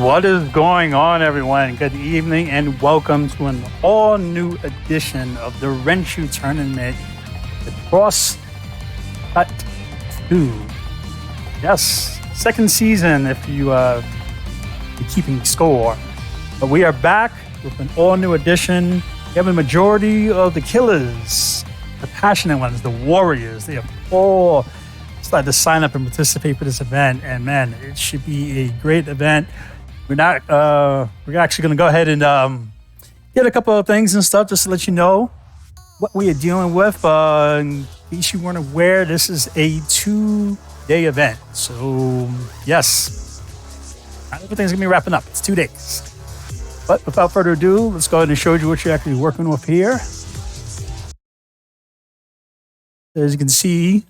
What is going on, everyone? Good evening and welcome to an all-new edition of the Renshu Tournament, the Cross Cut 2. Yes, second season if you're keeping score. But we are back with an all-new edition. We have a majority of the killers, the passionate ones, the warriors. They have all decided to sign up and participate for this event. And man, it should be a great event. We're actually going to go ahead and get a couple of things and stuff just to let you know what we are dealing with. In case you weren't aware, this is a 2-day event. So, yes, not everything's going to be wrapping up. It's 2 days. But without further ado, let's go ahead and show you what you're actually working with here. As you can see,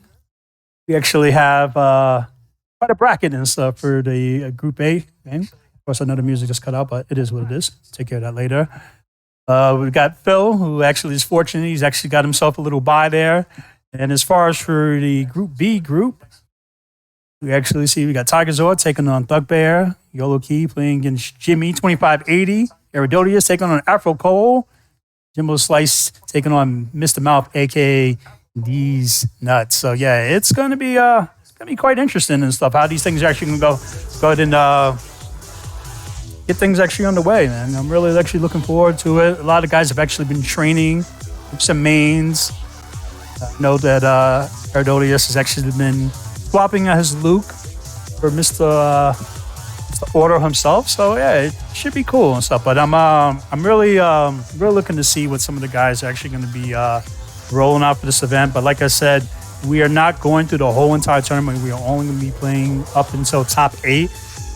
we actually have quite a bracket and stuff for the Group A game. Of course, I know the music just cut out, but it is what it is. Take care of that later. We've got Phil, who actually is fortunate. He's actually got himself a little bye there. And as far as for the Group B group, we actually see we got Tiger Zord taking on Thugbear, Yolo Key playing against Jimmy, 2580. Aerododius taking on Afro Cole. Jimbo Slice taking on Mr. Mouth, a.k.a. These Nuts. So, yeah, it's going to be quite interesting and stuff, how these things are actually going to go ahead and get things actually underway, man. I'm really actually looking forward to it. A lot of guys have actually been training with some mains. I know that Aerododius has actually been swapping out his Luke for Mr. Order himself. So yeah, it should be cool and stuff. But I'm really looking to see what some of the guys are actually going to be rolling out for this event. But like I said, we are not going through the whole entire tournament. We are only going to be playing up until top 8.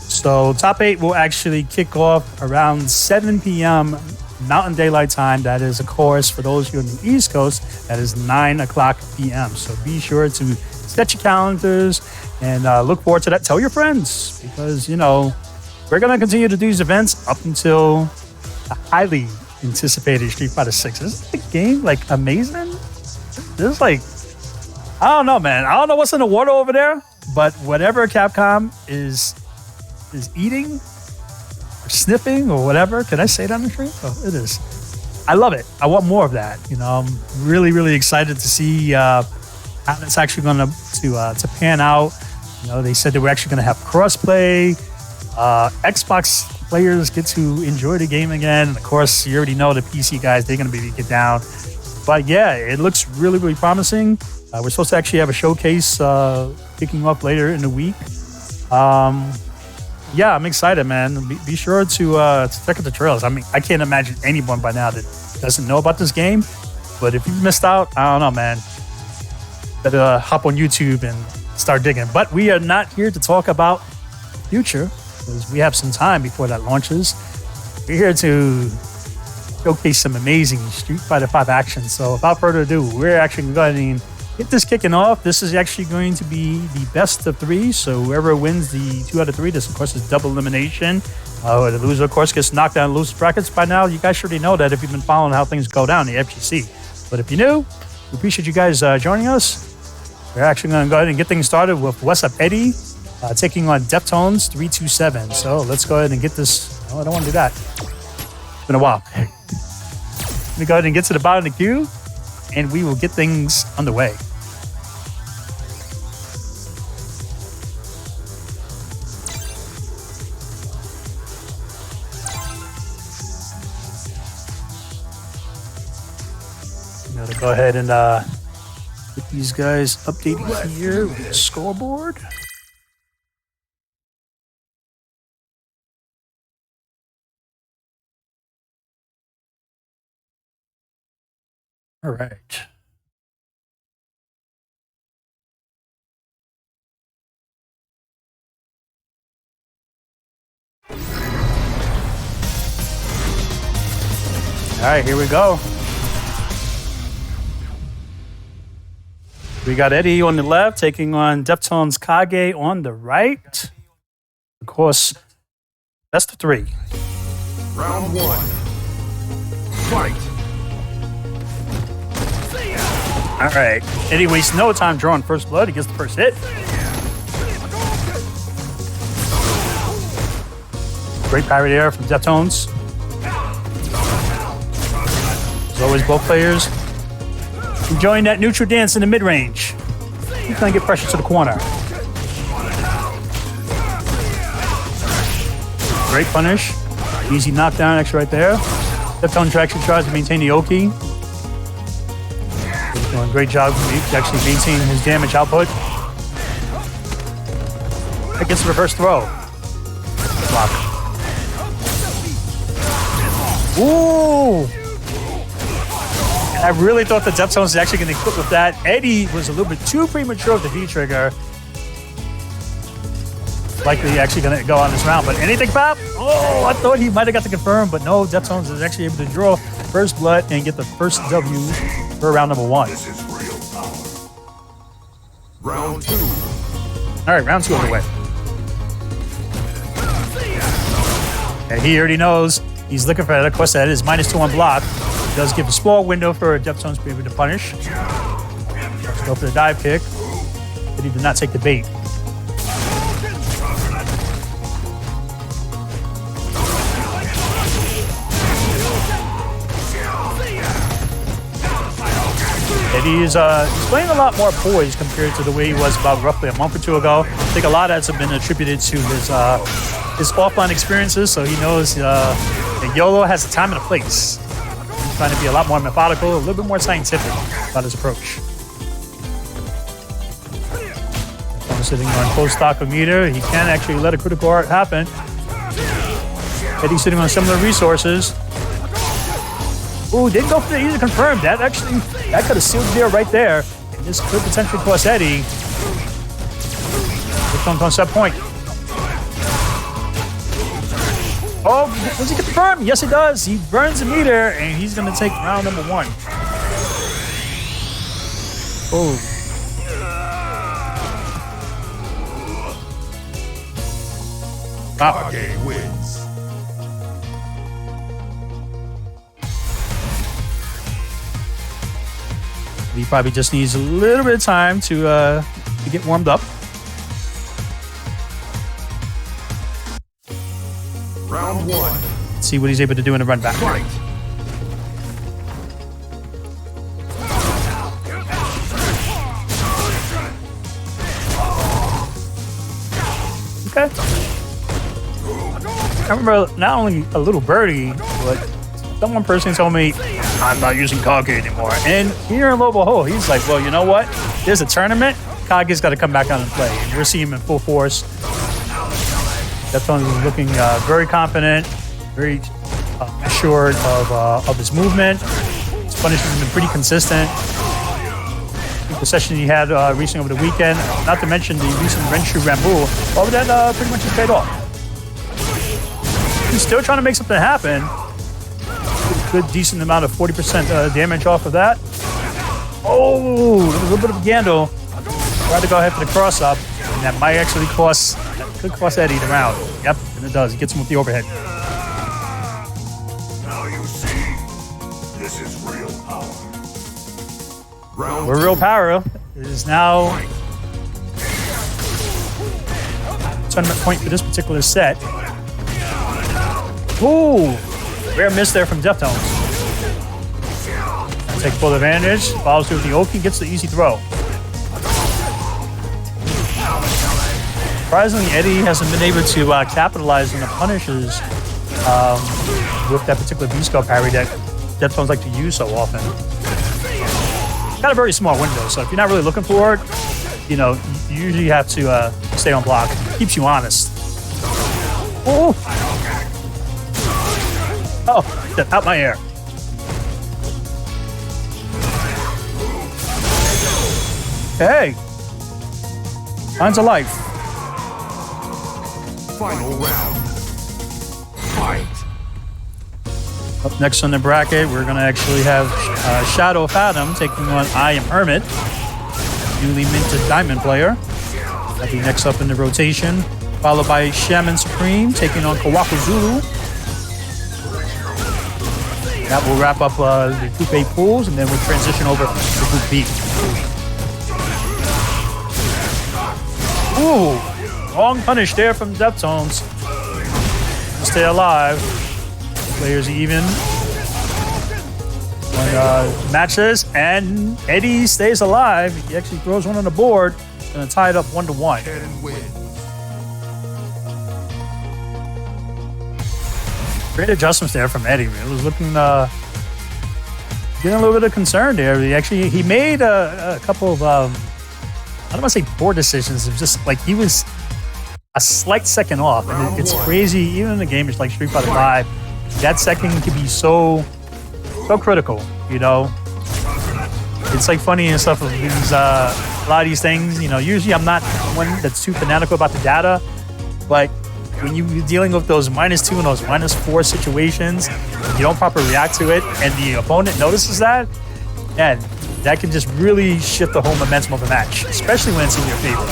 So top 8 will actually kick off around 7 p.m. Mountain Daylight Time. That is, of course, for those of you on the East Coast, that is 9 o'clock p.m. So be sure to set your calendars and look forward to that. Tell your friends because, you know, we're going to continue to do these events up until the highly anticipated Street Fighter 6. Isn't the game, like, amazing? This is like, I don't know, man. I don't know what's in the water over there, but whatever Capcom is eating or sniffing or whatever. Can I say that on the stream? Oh, it is. I love it. I want more of that. You know, I'm really, really excited to see how it's actually going to pan out. You know, they said they were actually going to have crossplay. Xbox players get to enjoy the game again. And of course, you already know the PC guys, they're going to be get down. But yeah, it looks really, really promising. We're supposed to actually have a showcase kicking off later in the week. Yeah, I'm excited, man. Be sure to check out the trailers. I mean, I can't imagine anyone by now that doesn't know about this game. But if you missed out, I don't know, man. Better hop on YouTube and start digging. But we are not here to talk about the future because we have some time before that launches. We're here to showcase some amazing Street Fighter V action. So without further ado, we're actually going to go ahead and get this kicking off. This is actually going to be the best of 3. So whoever wins the 2 out of 3, this of course is double elimination. The loser of course gets knocked down in loose brackets. By now, you guys should already know that if you've been following how things go down in the FGC. But if you're new, we appreciate you guys joining us. We're actually going to go ahead and get things started with What's Up Eddie taking on Deftones 327. So let's go ahead and get this. Oh, I don't want to do that. It's been a while. Let me go ahead and get to the bottom of the queue, and we will get things underway. I'm going to go ahead and get these guys updated here with the scoreboard. All right. All right, here we go. We got Eddie on the left taking on Deftones Kage on the right. Of course, best of 3. Round 1. Fight. All right. Eddie wastes no time drawing first blood. He gets the first hit. Great parry there from Deftones. As always, both players enjoying that neutral dance in the mid-range. He's going to get pressure to the corner. Great punish. Easy knockdown actually right there. Deftones actually tries to maintain the Oki. He's doing a great job to actually maintain his damage output. That gets the reverse throw. Block. Ooh! I really thought the Deftones was actually going to clip with that. Eddie was a little bit too premature with the V-trigger. Likely actually going to go on this round, but anything pop? Oh, I thought he might have got the confirm, but no, Deftones is actually able to draw first blood and get the first W for round number 1. This is real power. Round 2. All right, round 2 underway. And he already knows he's looking for that. Of course, that is -2 on block. It does give a small window for Deftones to be able to punish. Let's go for the dive kick, but he did not take the bait. Eddie is he's playing a lot more poised compared to the way he was about roughly a month or two ago. I think a lot of that's been attributed to his offline experiences, so he knows that YOLO has a time and a place. He's trying to be a lot more methodical, a little bit more scientific about his approach. Sitting on close stock of meter, he can actually let a critical art happen. Eddie's sitting on similar resources. Ooh, didn't go for the easy confirm. That could have sealed the deal right there. And this could potentially cost Eddie. Deftones on set point. Oh, does he confirm? Yes, he does. He burns the meter, and he's going to take round number 1. Oh. Wow. Kage wins. He probably just needs a little bit of time to get warmed up. Round 1. Let's see what he's able to do in a run back. Fight. Okay. I remember not only a little birdie, but someone personally told me, I'm not using Kage anymore. And here in Lobo Ho, he's like, well, you know what? There's a tournament. Kage's got to come back out and play. And we're seeing him in full force. Deftones is looking very confident, very assured of his movement. His punishes have been pretty consistent. I think the session he had recently over the weekend, not to mention the recent Renshu Rambu, all of that pretty much has paid off. He's still trying to make something happen. Good, decent amount of 40% damage off of that. Oh, a little bit of a Gandil. Tried to go ahead for the cross up, and that might actually could cost Eddie the round. Yep, and it does. He gets him with the overhead. Now you see, this is real power. Round We're real power. It is now tournament point for this particular set. Ooh, rare miss there from Deftones. Take full advantage. Follows through with the Oki, gets the easy throw. Surprisingly, Eddie hasn't been able to capitalize on the punishes with that particular V-scope parry that Deftones like to use so often. Got a very small window, so if you're not really looking for it, you know, you usually have to stay on block. Keeps you honest. Oh, out my air. Hey, signs of life. Final round. Fight. Up next on the bracket, we're going to actually have Shadow Fathom taking on I Am Hermit, newly minted Diamond player. That'll be next up in the rotation, followed by Shaman Supreme taking on Kawakozulu. That will wrap up the Group A pools, and then we'll transition over to Group B. Ooh, long punish there from Deftones. to stay alive. Players even. When matches, and Eddie stays alive. He actually throws one on the board, and tie it up 1-1. Great adjustments there from Eddie. It was looking getting a little bit of concern there. He made a couple of I don't want to say poor decisions. It was just like he was a slight second off, and it's crazy. Even in a game it's like Street Fighter V, that second can be so critical. You know, it's like funny and stuff. These a lot of these things. You know, usually I'm not one that's too fanatical about the data, but when you're dealing with those -2 and those -4 situations, you don't properly react to it, and the opponent notices that, and that can just really shift the whole momentum of the match, especially when it's in your favor.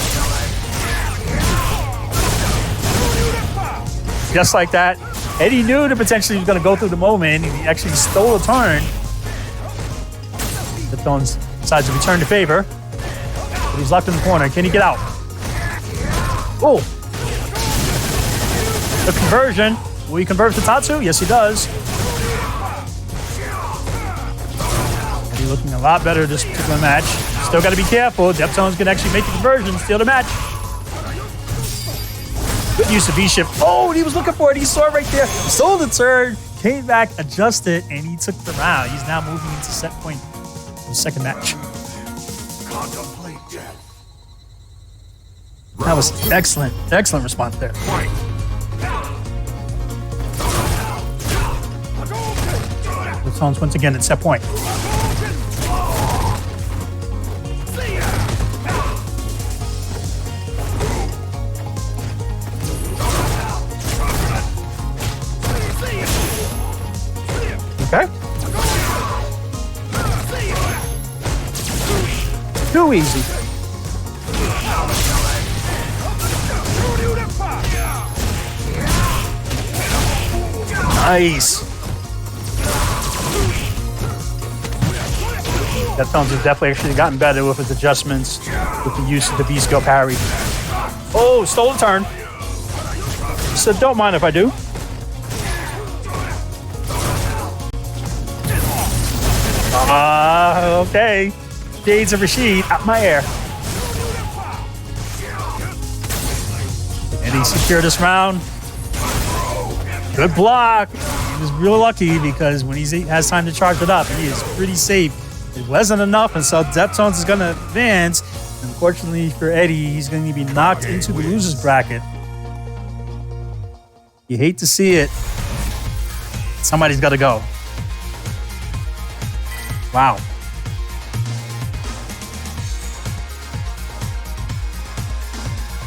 Just like that, Eddie knew that potentially he was going to go through the moment, and he actually stole a turn. The Tones decides to return the favor, but he's locked in the corner. Can he get out? Oh! The conversion. Will he convert to Tatsu? Yes, he does. He's looking a lot better this particular match. Still got to be careful. Deftones can actually make the conversion, steal the match. Good use of V-shift. Oh, and he was looking for it. He saw it right there. Stole the turn, came back, adjusted, and he took the round. He's now moving into set point for the second match. Contemplate death. That was excellent. Excellent response there. Deftones once again at set point. Okay. Too easy. Nice. Deftones has definitely actually gotten better with his adjustments, with the use of the V-skill parry. Oh, stole a turn. So don't mind if I do. Okay. Shades of Rashid out my air. And he secured this round. Good block. He was real lucky because when he has time to charge it up, he is pretty safe. It wasn't enough, and so Deftones is going to advance. Unfortunately for Eddie, he's going to be knocked into the loser's bracket. You hate to see it. Somebody's got to go. Wow.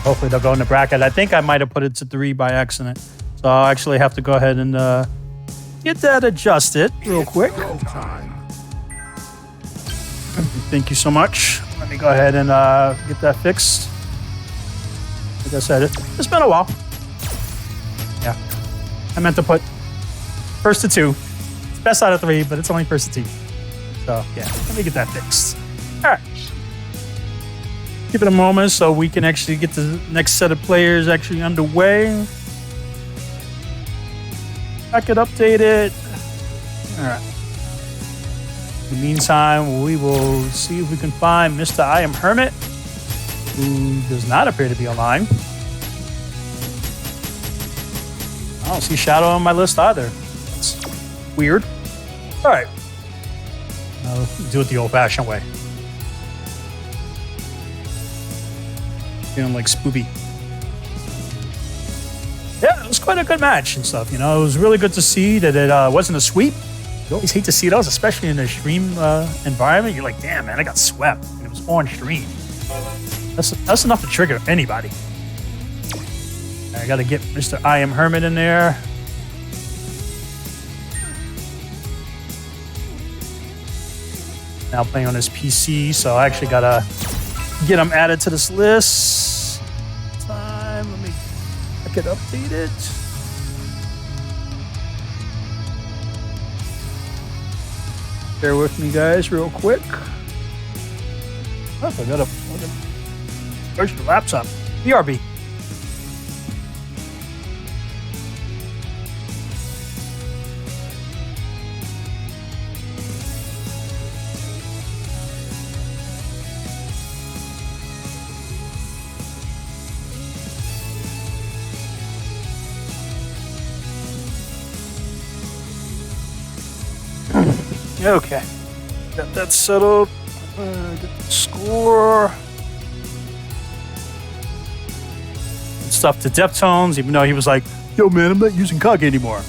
Hopefully they'll go in the bracket. I think I might have put it to 3 by accident. So I'll actually have to go ahead and get that adjusted real quick. Thank you so much. Let me go ahead and get that fixed. Like I said, it's been a while. Yeah. I meant to put first to 2. It's best out of 3, but it's only first to 2. So, yeah, let me get that fixed. All right. Give it a moment so we can actually get the next set of players actually underway. I could update it. All right. In the meantime, we will see if we can find Mr. I Am Hermit, who does not appear to be online. I don't see Shadow on my list either. That's weird. All right. Do it the old-fashioned way. Feeling like Spoopy. Yeah, it was quite a good match and stuff. You know, it was really good to see that it wasn't a sweep. You always hate to see those, especially in a stream environment. You're like, damn, man, I got swept. And it was on stream. That's enough to trigger anybody. I got to get Mr. I Am Hermit in there. Now playing on his PC, so I actually got to get him added to this list. I could update it. Bear with me, guys, real quick. Oh, I got a where's the laptop? BRB. Okay. Got that settled. Get the score. And stuff to Deftones, even though he was like, yo, man, I'm not using Kage anymore.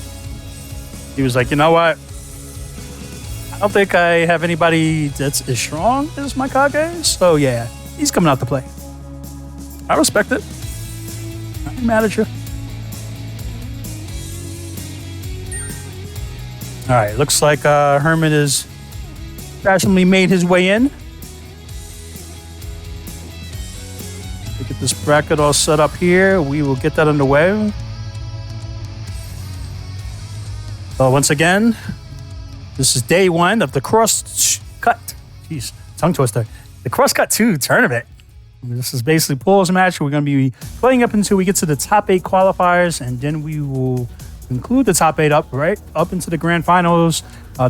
He was like, you know what? I don't think I have anybody that's as strong as my Kage. So, yeah, he's coming out to play. I respect it. I ain't mad at you. All right, looks like Hermit has fashionably made his way in. We get this bracket all set up here. We will get that underway. So once again, this is day one of the cross-cut. Jeez, tongue twister. The cross-cut 2 tournament. This is basically pools match. We're going to be playing up until we get to the top 8 qualifiers, and then we will conclude the top 8 up into the grand finals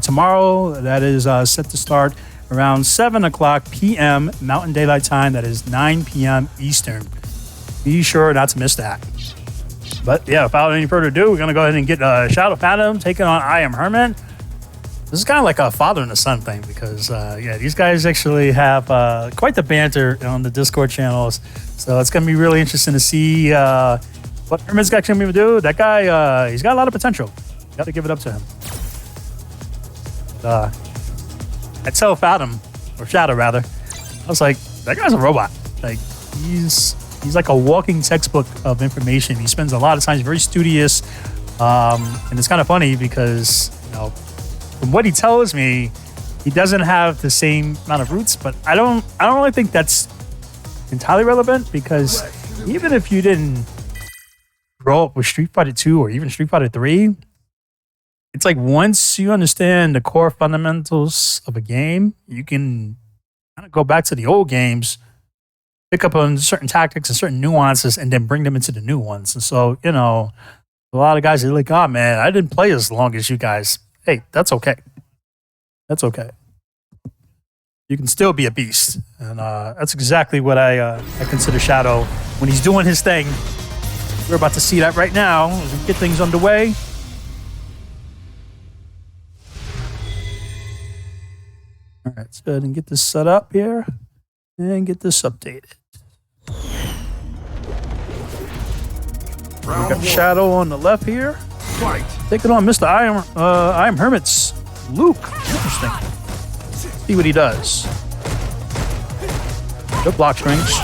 tomorrow. That is set to start around 7 o'clock p.m. Mountain Daylight Time. That is 9 p.m. Eastern. Be sure not to miss that. But yeah, without any further ado, we're going to go ahead and get Shadow Phantom taking on I Am Hermit. This is kind of like a father and a son thing because, these guys actually have quite the banter on the Discord channels. So it's going to be really interesting to see what Hermit's actually going to do. That guy, he's got a lot of potential. Got to give it up to him. I tell Fathom, or Shadow rather, I was like, that guy's a robot. Like, he's like a walking textbook of information. He spends a lot of time, he's very studious. And it's kind of funny because, from what he tells me, he doesn't have the same amount of roots, but I don't really think that's entirely relevant because even if you didn't grow up with Street Fighter 2 or even Street Fighter 3, it's like once you understand the core fundamentals of a game, you can kind of go back to the old games, pick up on certain tactics and certain nuances, and then bring them into the new ones. And so, a lot of guys are like, oh man, I didn't play as long as you guys. Hey, that's okay. That's okay. You can still be a beast. And that's exactly what I consider Shadow when he's doing his thing. We're about to see that right now as we get things underway. All right, let's go ahead and get this set up here and get this updated. We got Shadow on the left here. Fight. Taking on Mr. I Am Hermit's Luke. Interesting. See what he does. Good block strings.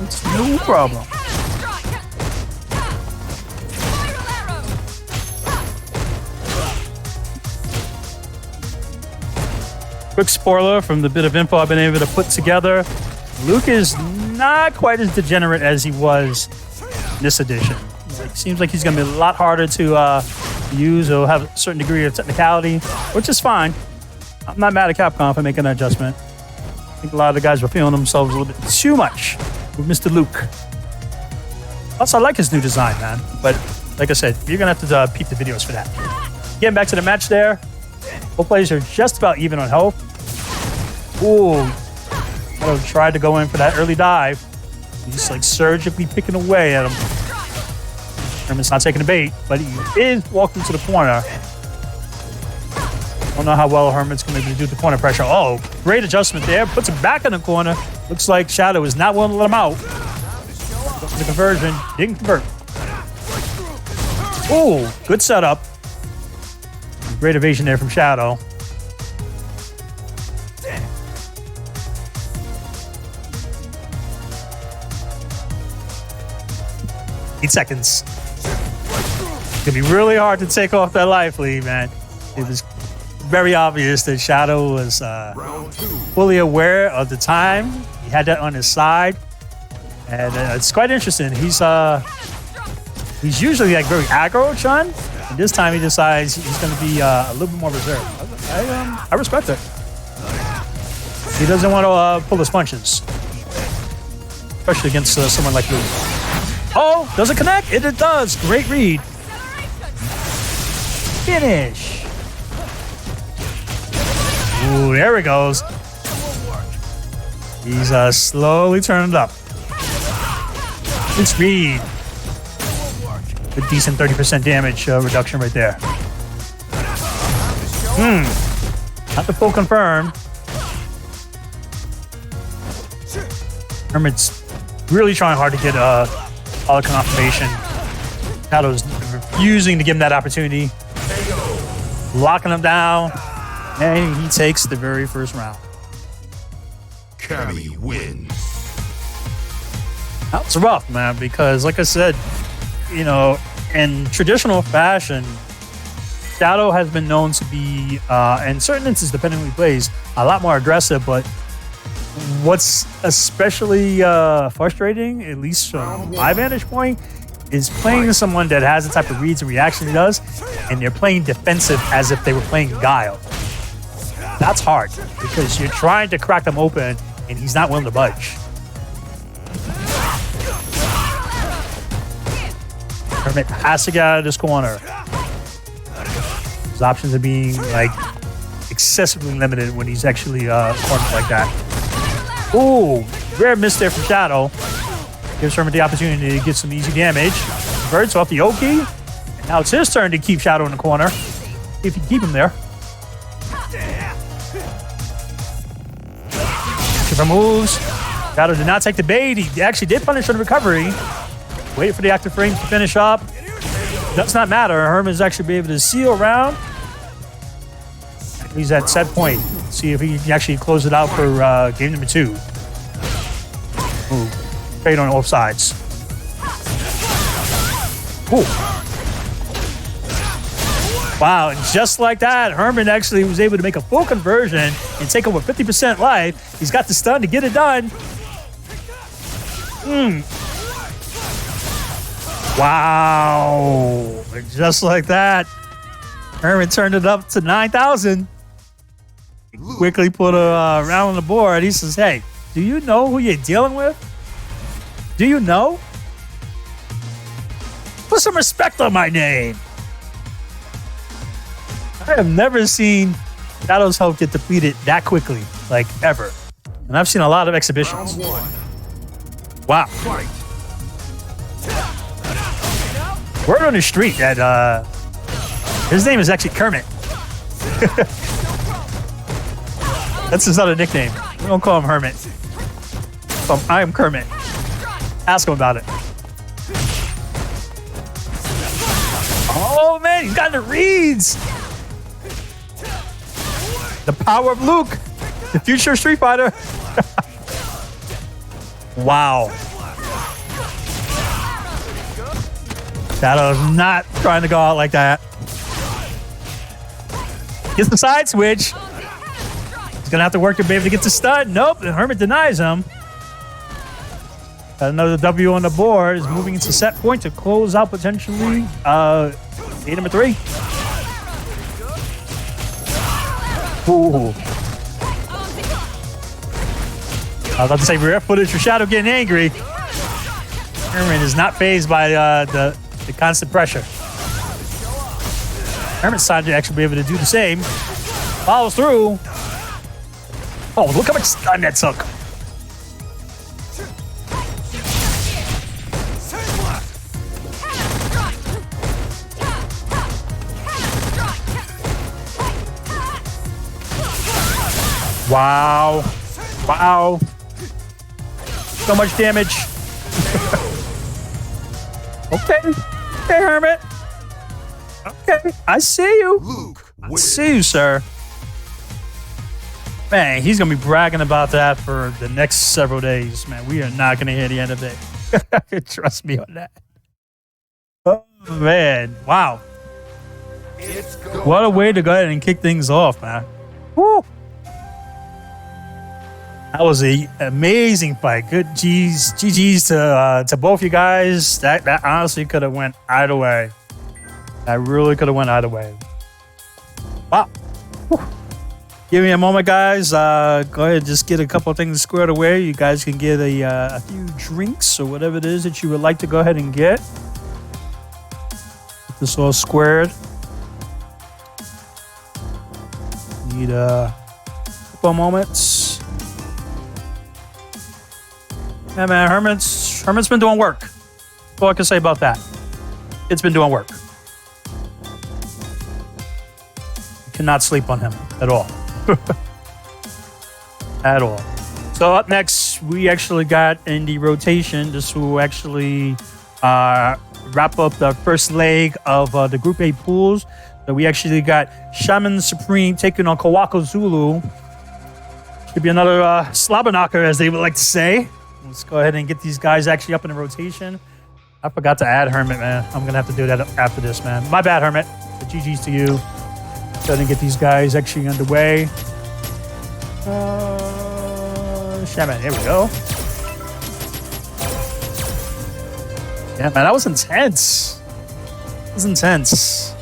It's no problem. Quick spoiler from the bit of info I've been able to put together. Luke is not quite as degenerate as he was in this edition. It seems like he's going to be a lot harder to use or have a certain degree of technicality, which is fine. I'm not mad at Capcom for making that adjustment. I think a lot of the guys were feeling themselves a little bit too much with Mr. Luke. Also, I like his new design, man. But like I said, you're going to have to peep the videos for that. Getting back to the match there. Both players are just about even on health. Ooh. I tried to go in for that early dive. He's like surgically picking away at him. Hermit's not taking the bait, but he is walking to the corner. Don't know how well Hermit's going to do the corner pressure. Oh, great adjustment there. Puts him back in the corner. Looks like Shadow is not willing to let him out. The conversion didn't convert. Ooh, good setup. Great evasion there from Shadow. Eight seconds. It's going to be really hard to take off that life lead, man. It was very obvious that Shadow was fully aware of the time. He had that on his side. And it's quite interesting. He's usually like very aggro, Chun. And this time he decides he's going to be a little bit more reserved. I respect it. He doesn't want to pull his punches. Especially against someone like Luke. Oh, does it connect? It does. Great read. Finish. Ooh, there he goes. He's slowly turning it up. It's read. a decent 30% damage reduction right there. Not the full confirm. Hermit's really trying hard to get all the confirmation. Shadow's refusing to give him that opportunity. Locking him down. And he takes the very first round. Cammy wins. That was rough, man, because like I said, you know, in traditional fashion, Shadow has been known to be, in certain instances, depending on who he plays, a lot more aggressive. But what's especially frustrating, at least from my vantage point, is playing someone that has the type of reads and reaction he does, and they're playing defensive as if they were playing Guile. That's hard, because you're trying to crack them open, and he's not willing to budge. Hermit has to get out of this corner. His options are being, like, excessively limited when he's actually cornered like that. Ooh, rare miss there from Shadow. Gives Hermit the opportunity to get some easy damage. Converts off the Oki. And now it's his turn to keep Shadow in the corner. If you can keep him there. Different moves. Shadow did not take the bait. He actually did punish on the recovery. Wait for the active frame to finish up. Does not matter. Herman's actually be able to seal around. He's at set point. See if he can actually close it out for game number 2. Ooh. Trade on both sides. Ooh. Wow, and just like that, Herman actually was able to make a full conversion and take over 50% life. He's got the stun to get it done. Wow. Just like that, Herman turned it up to 9,000. Quickly put a round on the board. He says, hey, do you know who you're dealing with? Do you know? Put some respect on my name. I have never seen Shadow's Hope get defeated that quickly, like ever. And I've seen a lot of exhibitions. Wow. Word on the street that his name is actually Kermit. That's his other nickname. We don't call him Hermit. I am Kermit. Ask him about it. Oh man, he's got the reads. The power of Luke, the future Street Fighter. Wow. Shadow's not trying to go out like that. Gets the side switch. He's gonna have to work to be able to get the stun. Nope, the Hermit denies him. Got another W on the board. Is moving into set point to close out potentially game number 3. Ooh. I was about to say rare footage for Shadow getting angry. Hermit is not fazed by the constant pressure. Hermit's trying to actually be able to do the same. Follows through. Oh, look how much stun that took. Wow. Wow. So much damage. Okay. Okay, Hermit. Okay. I see you. I see you, sir. Man, he's going to be bragging about that for the next several days, man. We are not going to hear the end of it. Trust me on that. Oh, man. Wow. What a way to go ahead and kick things off, man. Woo. That was an amazing fight. Good GG's to both you guys. That honestly could have went either way. That really could have went either way. Wow. Whew. Give me a moment, guys. Go ahead and just get a couple of things squared away. You guys can get a few drinks or whatever it is that you would like to go ahead and get. Get this all squared. Need a couple of moments. Yeah, man, Herman's been doing work. That's all I can say about that. it's been doing work. Cannot sleep on him at all. At all. So up next, we actually got in the rotation. This will actually wrap up the first leg of the Group A pools. So we actually got Shaman Supreme taking on Kawakozulu. Should be another slobber knocker, as they would like to say. Let's go ahead and get these guys actually up in the rotation. I forgot to add Hermit, man. I'm going to have to do that after this, man. My bad, Hermit. But GG's to you. Go ahead and get these guys actually underway. Shaman, here we go. Yeah, man, that was intense. It was intense.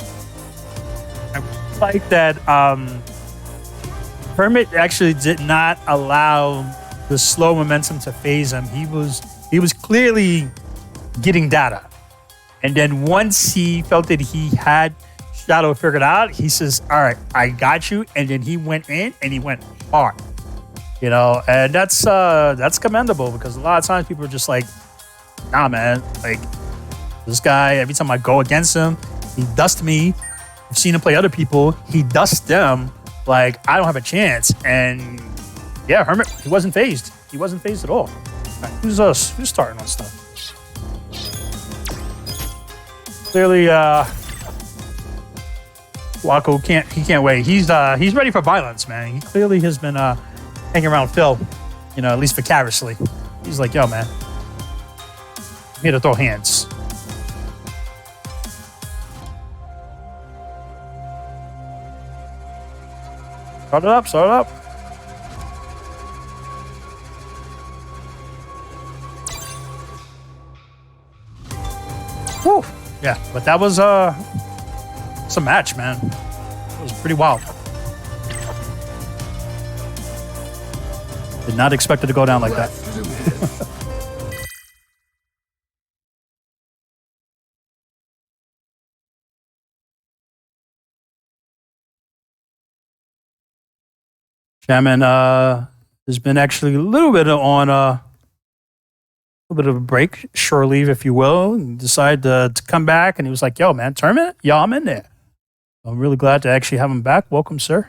I like that Hermit actually did not allow the slow momentum to phase him. He was clearly getting data. And then once he felt that he had Shadow figured out, he says, all right, I got you. And then he went in and he went hard. You know, and that's commendable, because a lot of times people are just like, nah, man, like this guy, every time I go against him, he dusts me. I've seen him play other people. He dusts them. Like, I don't have a chance. And yeah, Hermit, he wasn't phased. He wasn't phased at all. All right, who's starting on stuff? Clearly, Wako can't wait. He's ready for violence, man. He clearly has been hanging around Phil, you know, at least vicariously. He's like, yo, man, I'm here to throw hands. Start it up, start it up. Woo! Yeah, but that was it's a match, man. It was pretty wild. Did not expect it to go down like that. Shaman has been actually a little bit on a little bit of a break, shore leave, if you will, and decided to come back. And he was like, yo, man, tournament? Yo, I'm in there. I'm really glad to actually have him back. Welcome, sir.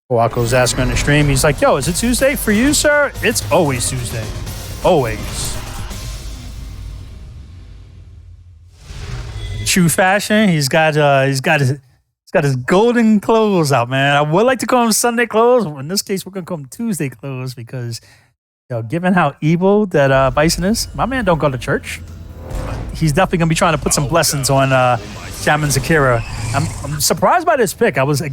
Waco's asking on the stream. He's like, yo, is it Tuesday for you, sir? It's always Tuesday. Always. In true fashion, he's got his golden clothes out, man. I would like to call him Sunday clothes. In this case, we're gonna call him Tuesday clothes, because, you know, given how evil that Bison is, my man don't go to church. He's definitely gonna be trying to put some blessings on Shaman Zakira. I'm surprised by this pick. I was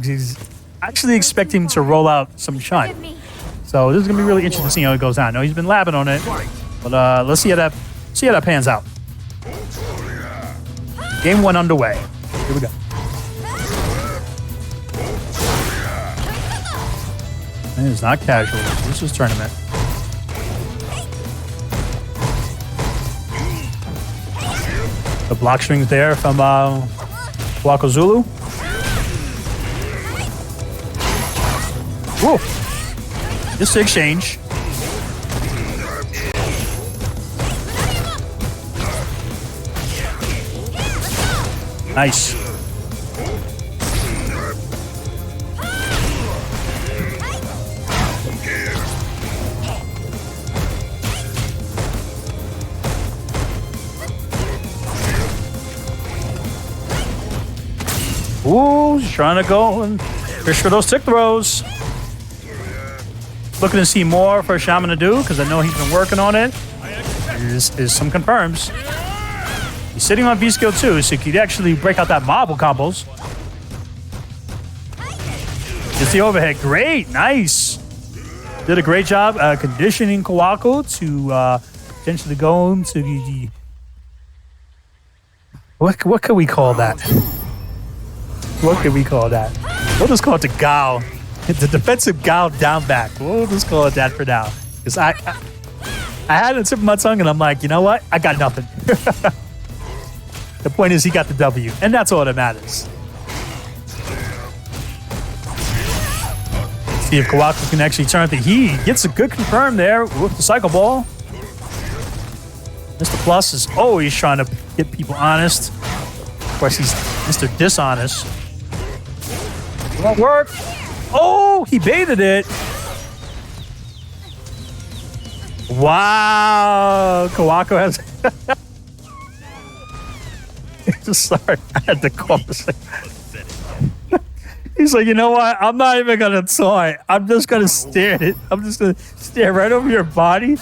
actually expecting him to roll out some Shine. So this is gonna be really interesting to see how it goes down. I know he's been labbing on it, but let's see how that pans out. Game 1 underway. Here we go. And it's not casual. This is tournament. The block strings there from Kawakozulu. Whoa. Just the exchange. Nice. Ooh, he's trying to go and fish for those tick throws. Looking to see more for Shaman to do, because I know he's been working on it. Is some confirms. He's sitting on V skill 2, so he could actually break out that marble combos. Just the overhead. Great. Nice. Did a great job conditioning Kawako to potentially go into the... What could we call that? What can we call that? We'll just call it the Gao. The defensive Gao down back. We'll just call it that for now. Because I had it on the tip of my tongue, and I'm like, you know what? I got nothing. The point is he got the W, and that's all that matters. See if Kawako can actually turn the heat. Gets a good confirm there with the cycle ball. Mr. Plus is always trying to get people honest. Of course, he's Mr. Dishonest. Won't work. Oh, he baited it. Wow. Kawako has... Sorry, I had to call this. He's like, you know what? I'm not even going to toy. I'm just going to stare at it. I'm just going to stare right over your body.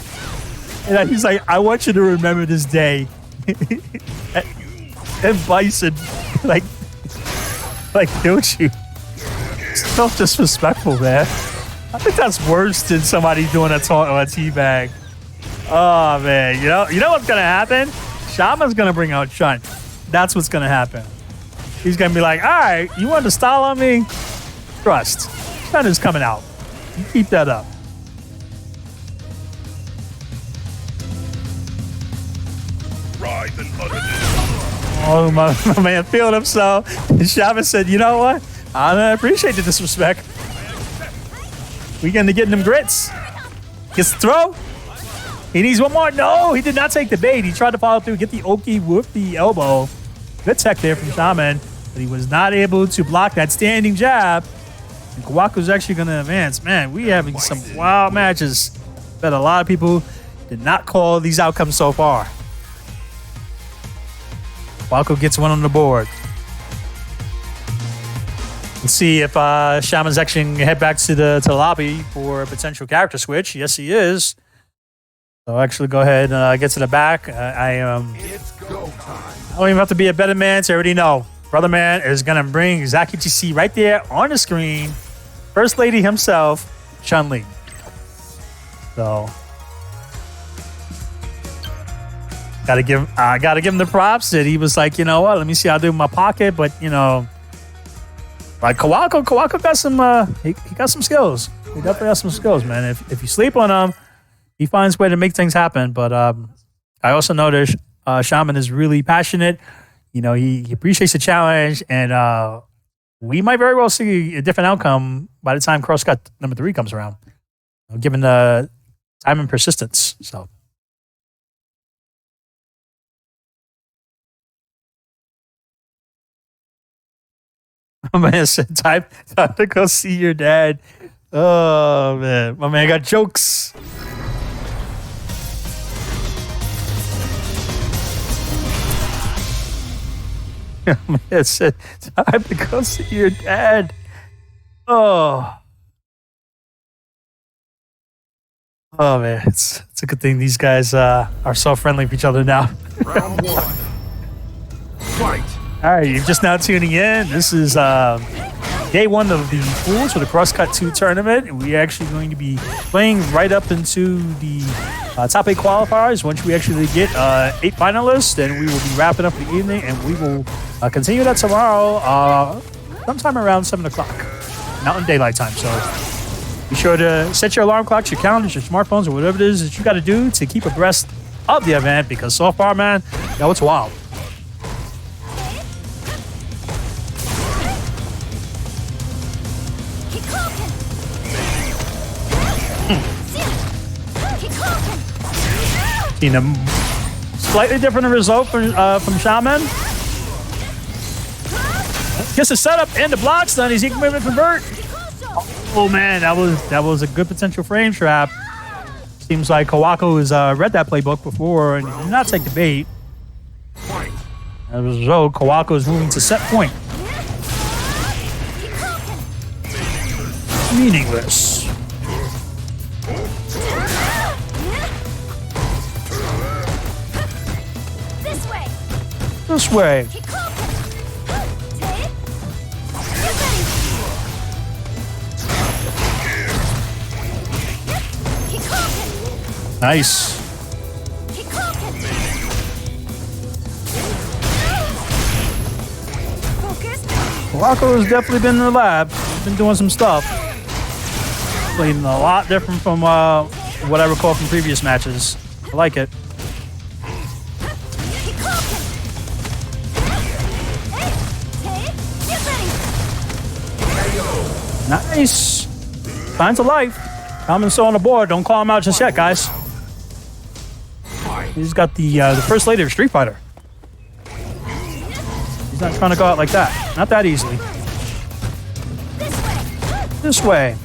And he's like, I want you to remember this day. And Bison, like don't you? So disrespectful, man. I think that's worse than somebody doing a taunt on a teabag. Oh, man. You know what's going to happen? Shaman's going to bring out Shun. That's what's going to happen. He's going to be like, all right, you want to style on me? Trust. Shun is coming out. You keep that up. Oh, my man feeling himself. Shaman said, you know what? I appreciate the disrespect. We going to get them grits. Gets the throw. He needs one more. No, he did not take the bait. He tried to follow through, get the Oki with the elbow. Good tech there from Shaman, but he was not able to block that standing jab. And Kawako's actually going to advance. Man, we having some wild matches that a lot of people did not call these outcomes so far. Kawako gets one on the board. Let's see if Shaman's actually going to head back to the lobby for a potential character switch. Yes, he is. So I'll actually go ahead and get to the back. I don't even have to be a better man to already know. Brother Man is going to bring exactly what you see right there on the screen. First Lady himself, Chun-Li. So gotta give him the props that he was like, you know what, let me see how I do in my pocket. But like Kawako got some he got some skills. He definitely has some skills, man. If you sleep on him, he finds a way to make things happen. But I also noticed Shaman is really passionate. He appreciates the challenge, and we might very well see a different outcome by the time Crosscut number 3 comes around, given the time and persistence. So. My man said, time to go see your dad. Oh, man. My man got jokes. My man said, time to go see your dad. Oh. Oh, man. It's a good thing these guys are so friendly with each other now. Round 1. Fight. All right, you're just now tuning in. This is day 1 of the Fools for the Crosscut 2 tournament. We're actually going to be playing right up into the top 8 qualifiers. Once we actually get 8 finalists, then we will be wrapping up the evening, and we will continue that tomorrow sometime around 7 o'clock, Mountain Daylight Time. So be sure to set your alarm clocks, your calendars, your smartphones, or whatever it is that you got to do to keep abreast of the event, because so far, man, it's wild. Seen a slightly different result from Shaman. Gets the setup and the blocks done. He's able to convert. Oh man, that was a good potential frame trap. Seems like Kawako has read that playbook before and did not take the bait. As a result, Kawako is moving to set point. Meaningless. This way. Nice. Kawako has definitely been in the lab. He's been doing some stuff. Playing a lot different from what I recall from previous matches. I like it. Nice. Signs of life. Coming so on the board. Don't call him out just yet, guys. Fight. He's got the first lady of Street Fighter. He's not trying to go out like that. Not that easily. This way.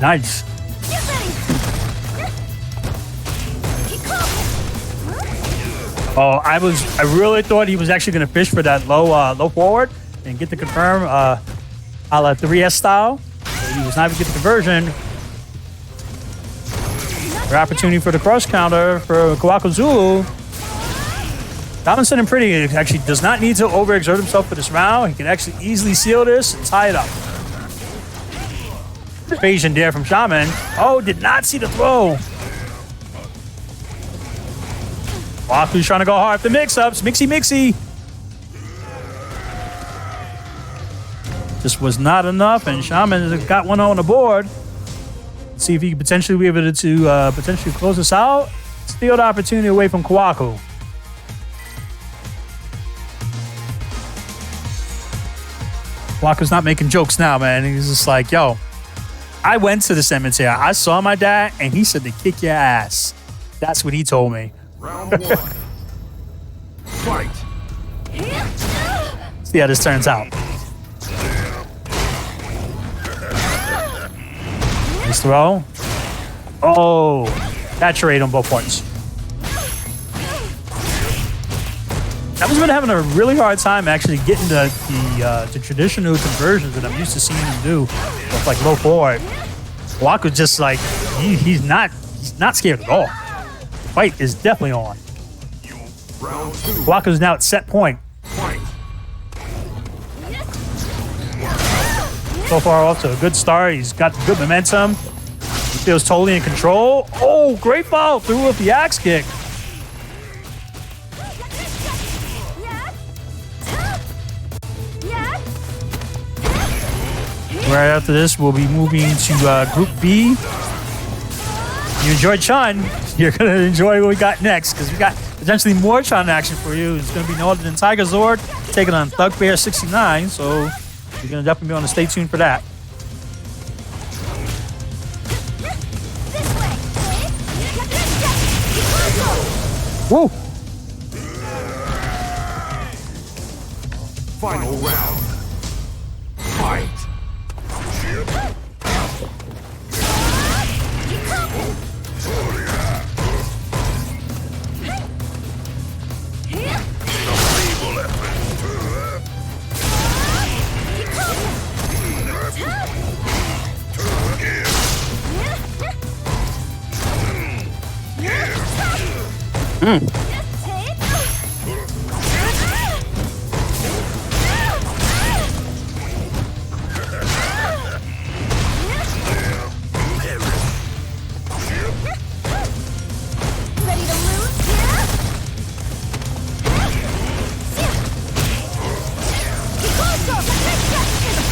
Nice. Oh, I really thought he was actually going to fish for that low forward and get the confirm a la 3S style. But he was not even getting the conversion. The opportunity for the cross counter for Kawakozulu. Robinson and Pretty actually does not need to overexert himself for this round. He can actually easily seal this and tie it up. Evasion there from Shaman. Oh, did not see the throw. Waku's trying to go hard for the mix-ups. Mixy. Just was not enough, and Shaman has got one on the board. Let's see if he could potentially be able to potentially close this out. Steal the opportunity away from Kawaku. Kawaku's not making jokes now, man. He's just like, yo, I went to the cemetery. I saw my dad, and he said to kick your ass. That's what he told me. Round one. Fight. See how this turns out. Nice throw. Oh, saturate on both parts. I was having a really hard time actually getting the traditional conversions that I'm used to seeing him do with like low forward. Waku's just like he's not scared at all. The fight is definitely on. Round two. Waku's now at set point. Fight. So far off to a good start. He's got good momentum. He feels totally in control. Oh, great follow through with the axe kick. Right after this, we'll be moving to Group B. You enjoyed Chun, you're going to enjoy what we got next, because we got potentially more Chun action for you. It's going to be no other than Tiger Zord taking on Thugbear 69, so you're going to definitely want to stay tuned for that. Woo! Final round. Fight.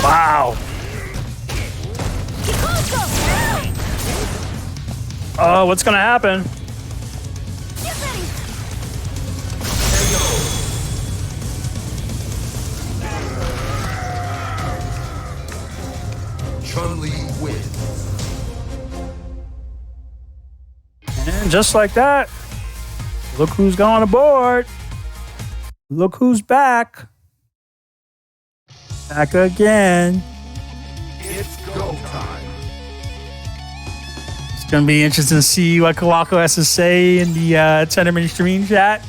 Wow. Oh, what's going to happen? Chun-Li wins. And just like that, look who's going aboard. Look who's back. Back again. It's go time. It's going to be interesting to see what Kawaku has to say in the tournament stream chat.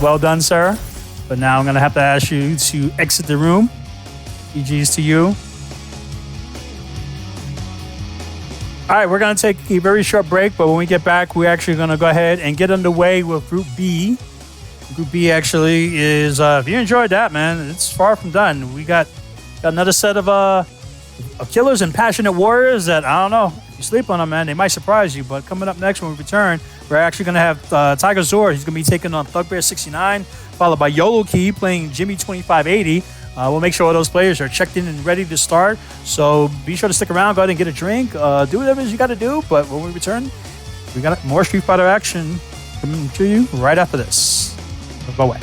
Well done, sir. But now I'm going to have to ask you to exit the room. GG's to you. All right, we're going to take a very short break, but when we get back, we're actually going to go ahead and get underway with Group B. Group B actually is, if you enjoyed that, man, it's far from done. We got another set of killers and passionate warriors that, I don't know, if you sleep on them, man, they might surprise you. But coming up next when we return, we're actually going to have Tiger Zord. He's going to be taking on Thugbear 69, followed by Yolo Key playing Jimmy 2580. We'll make sure all those players are checked in and ready to start. So be sure to stick around, go ahead and get a drink, do whatever you got to do. But when we return, we got more Street Fighter action coming to you right after this. So go away.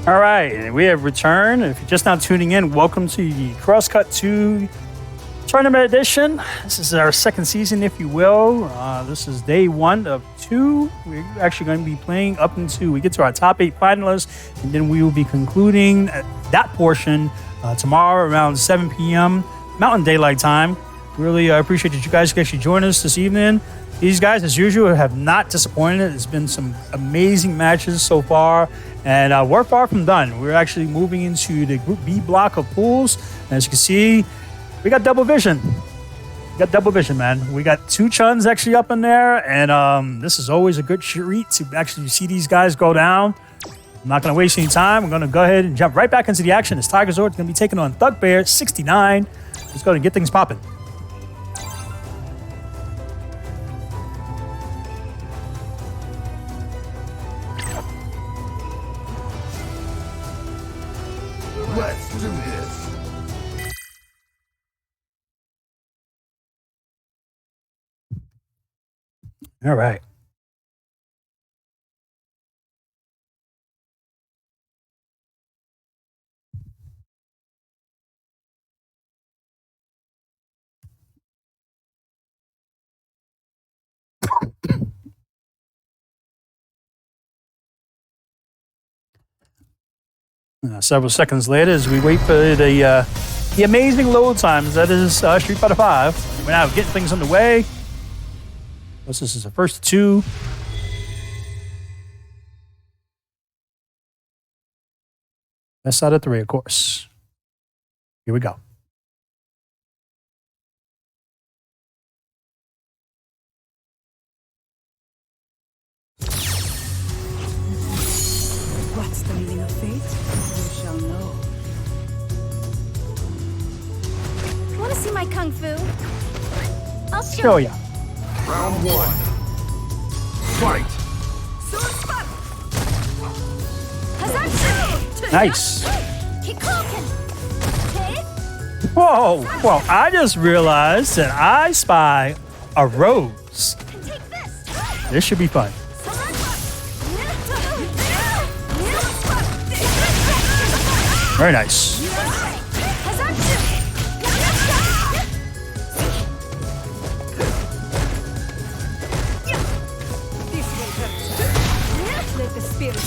All right, we have returned. If you're just now tuning in, welcome to the Crosscut 2 Tournament Edition. This is our second season, if you will. This is day 1 of 2. We're actually going to be playing up until we get to our top 8 finalists, and then we will be concluding that portion tomorrow around 7 p.m. Mountain Daylight Time. Really appreciate that you guys can actually join us this evening. These guys, as usual, have not disappointed. It's been some amazing matches so far, and we're far from done. We're actually moving into the Group B block of pools. And as you can see, we got double vision. We got double vision, man. We got 2 Chuns actually up in there, and this is always a good treat to actually see these guys go down. I'm not going to waste any time. I'm going to go ahead and jump right back into the action. As Tiger Zord is going to be taking on Thug Bear 69. Let's go and get things popping. Let's do this. All right. Several seconds later, as we wait for the amazing load times that is Street Fighter V. We're now getting things underway. This is the first 2. Best out of 3, of course. Here we go. What's the meaning of fate? You shall know. Want to see my kung fu? I'll show Show you. ya. Round 1. Fight. Nice. Keep cooking. Okay? Whoa. Well, I just realized that I spy a rose. Take this. This should be fun. Very nice. Let the spirit.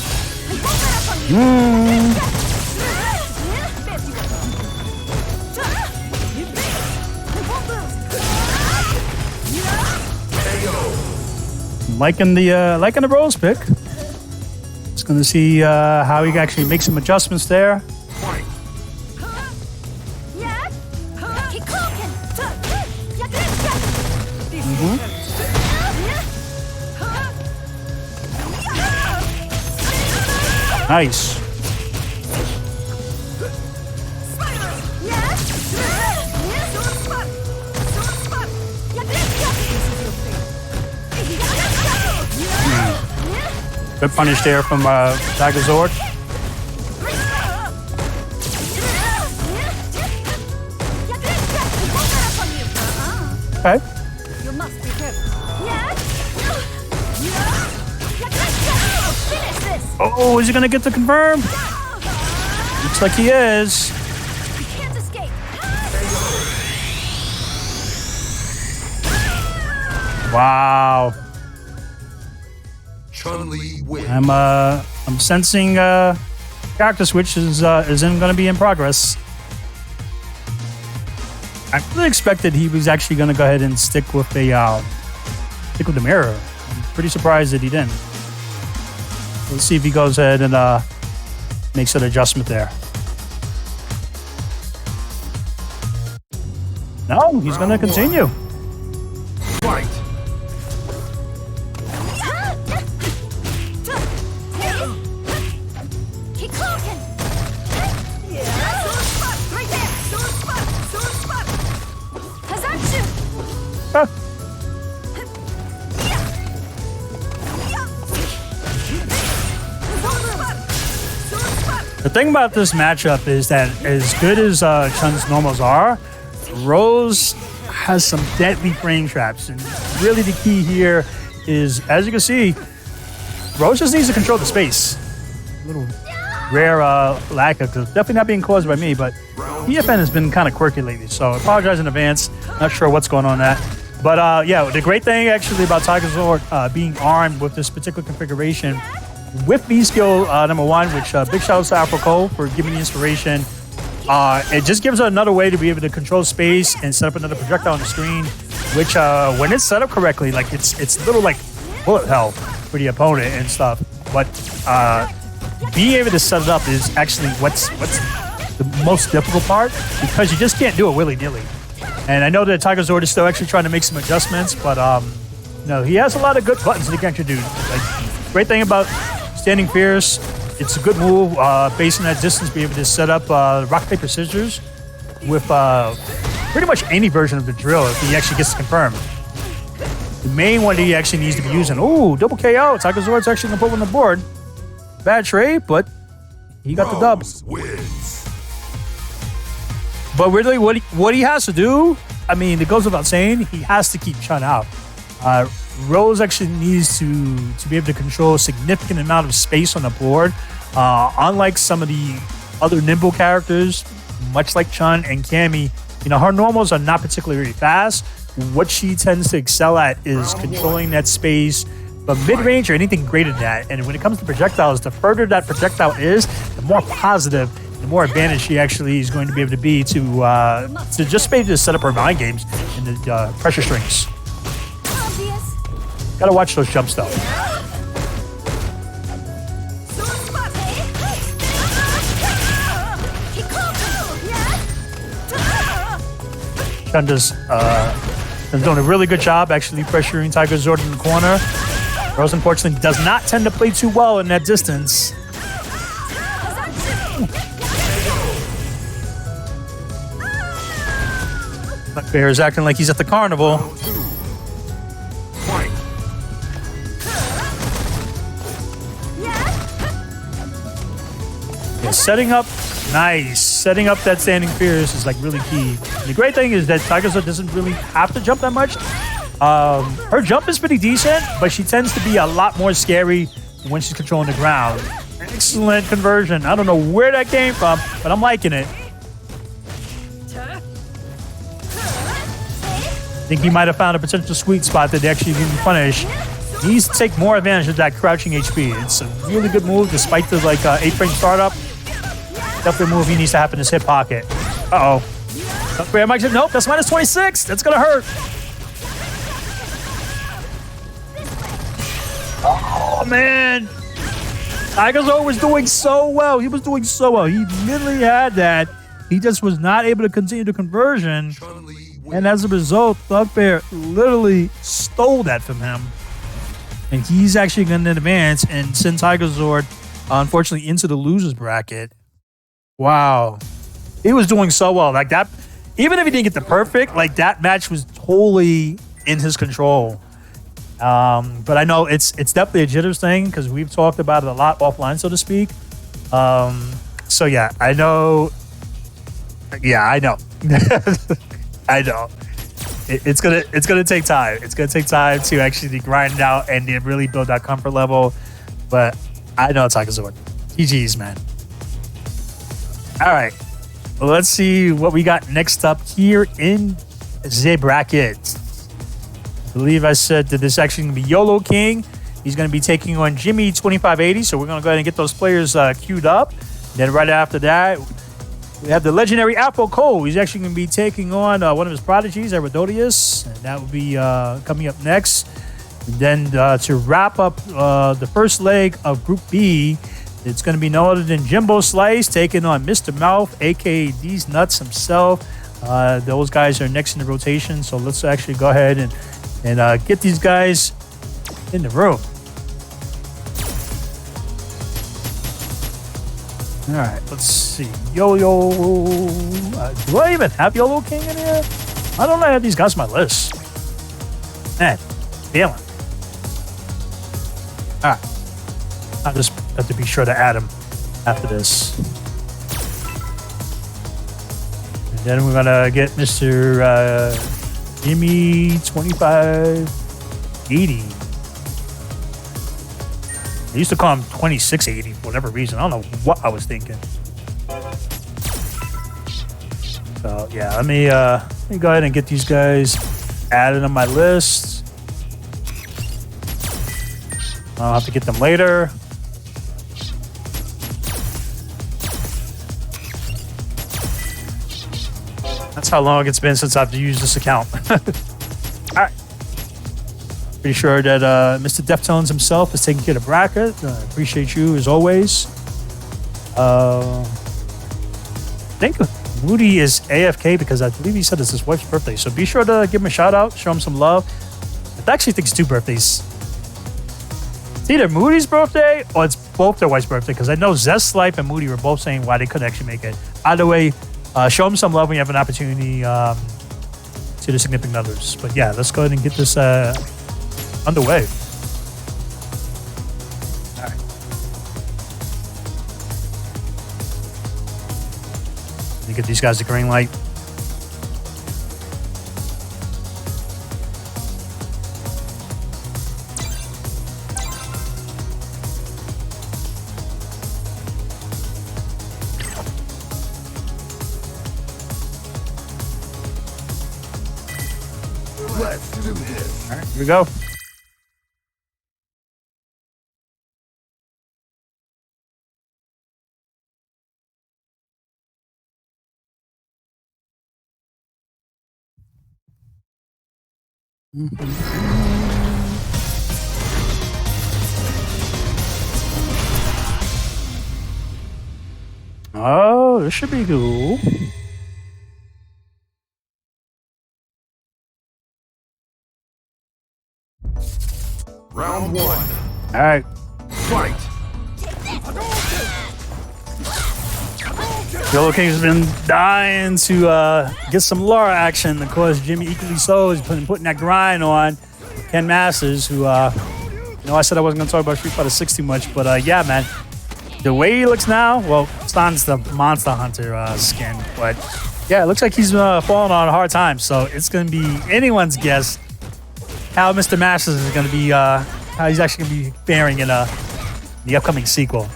Liking the rose pick. Just going to see how he can actually make some adjustments there. Fight. Keep cooking. Nice. Good punish there from Tiger Zord. Okay. You must be careful. Oh, is he going to get the confirm? Looks like he is. You can't escape. Wow. Chun-Li wins. I'm sensing character switch is going to be in progress. I really expected he was actually going to go ahead and stick with the mirror. I'm pretty surprised that he didn't. Let's see if he goes ahead and makes an adjustment there. No, he's going to continue. Fight. Keep cooking. Right there. Hazatsu. Huh. The thing about this matchup is that as good as Chun's normals are, Rose has some deadly frame traps. And really the key here is, as you can see, Rose just needs to control the space. A little rare lack of, definitely not being caused by me, but EFN has been kind of quirky lately, so I apologize in advance. Not sure what's going on there. But yeah, the great thing actually about Tiger Sword being armed with this particular configuration with B skill number 1, which big shout out to Afro Cole for giving me inspiration. It just gives her another way to be able to control space and set up another projectile on the screen, which when it's set up correctly, like it's little like bullet hell for the opponent and stuff. But being able to set it up is actually what's the most difficult part, because you just can't do it willy-nilly. And I know that Tiger Zord is still actually trying to make some adjustments, but no, he has a lot of good buttons that he can actually do. Like, great thing about Standing Fierce, it's a good move based on that distance, be able to set up rock, paper, scissors with pretty much any version of the drill if he actually gets to confirm. The main one that he actually needs to be using, ooh, double KO. Tiger Zord's actually going to put one on the board. Bad trade, but he got the dub. Wins. But really, what he has to do, I mean, it goes without saying, he has to keep Chun out. Rose actually needs to be able to control a significant amount of space on the board. Unlike some of the other nimble characters, much like Chun and Cammy, you know, her normals are not particularly fast. What she tends to excel at is controlling that space, but mid-range or anything greater than that. And when it comes to projectiles, the further that projectile is, the more positive, the more advantage she actually is going to be able to be to just be able to set up her mind games in the pressure strings. Gotta watch those jumps though. Chunda's doing a really good job actually pressuring Tiger Zord in the corner. Rose unfortunately does not tend to play too well in that distance. Bear is acting like he's at the carnival. Yeah, setting up that Standing Fierce is like really key. The great thing is that Tiger Zord doesn't really have to jump that much. Her jump is pretty decent, but she tends to be a lot more scary when she's controlling the ground. Excellent conversion. I don't know where that came from, but I'm liking it. I think he might have found a potential sweet spot that actually can punish. He needs to take more advantage of that crouching HP. It's a really good move, despite the 8-frame startup. Definitely a move he needs to have in his hip pocket. Uh-oh. Nope, that's minus 26. That's gonna hurt. Oh, man. Tiger Zord was doing so well. He was doing so well. He literally had that. He just was not able to continue the conversion. And as a result, Thugbear literally stole that from him. And he's actually going to advance and send Tiger Zord, unfortunately, into the loser's bracket. Wow. He was doing so well. Like that, even if he didn't get the perfect, like that match was totally in his control. But I know it's definitely a jitters thing because we've talked about it a lot offline, so to speak. So yeah, I know. Yeah, I know. I know. It's gonna take time. It's gonna take time to actually grind it out and then really build that comfort level. But I know Tiger Zord. GG's, man. All right. Well, let's see what we got next up here in the bracket. I believe I said that this is actually going to be YOLO King. He's going to be taking on Jimmy 2580. So we're going to go ahead and get those players queued up. Then right after that, we have the legendary Afro Cole. He's actually going to be taking on one of his prodigies, Aridodius. And that will be coming up next. And then to wrap up the first leg of Group B, it's going to be no other than Jimbo Slice taking on Mr. Mouth, a.k.a. These Nuts himself. Those guys are next in the rotation. So let's actually go ahead and get these guys in the room. All right, let's see. Yo-Yo. Do I even have YOLO King in here? I don't know. I have these guys on my list. Man, feeling. All right. I'll just have to be sure to add him after this. And then we're going to get Mr. Jimmy 2580. I used to call him 2680 for whatever reason. I don't know what I was thinking. So yeah, let me go ahead and get these guys added on my list. I'll have to get them later. That's how long it's been since I've used this account. All right. Pretty sure that Mr. Deftones himself is taking care of the bracket. Appreciate you as always. I think Moody is AFK because I believe he said it's his wife's birthday. So be sure to give him a shout out, show him some love. I actually think it's 2 birthdays. It's either Moody's birthday or it's both their wife's birthday because I know Zest Life and Moody were both saying why they couldn't actually make it. Either way, show them some love when you have an opportunity to the significant others. But yeah, let's go ahead and get this underway. All right. Let me get these guys the green light. Let's do this. All right, here we go. Oh, this should be cool. Round 1. All right. Fight. Yellow King's been dying to get some Laura action. Of course, Jimmy equally so is putting that grind on Ken Masters, who, I said I wasn't going to talk about Street Fighter 6 too much, but yeah, man. The way he looks now, well, Stan's the Monster Hunter skin, but yeah, it looks like he's falling on hard times. So it's going to be anyone's guess how Mr. Masters is going to be, how he's actually going to be faring in the upcoming sequel.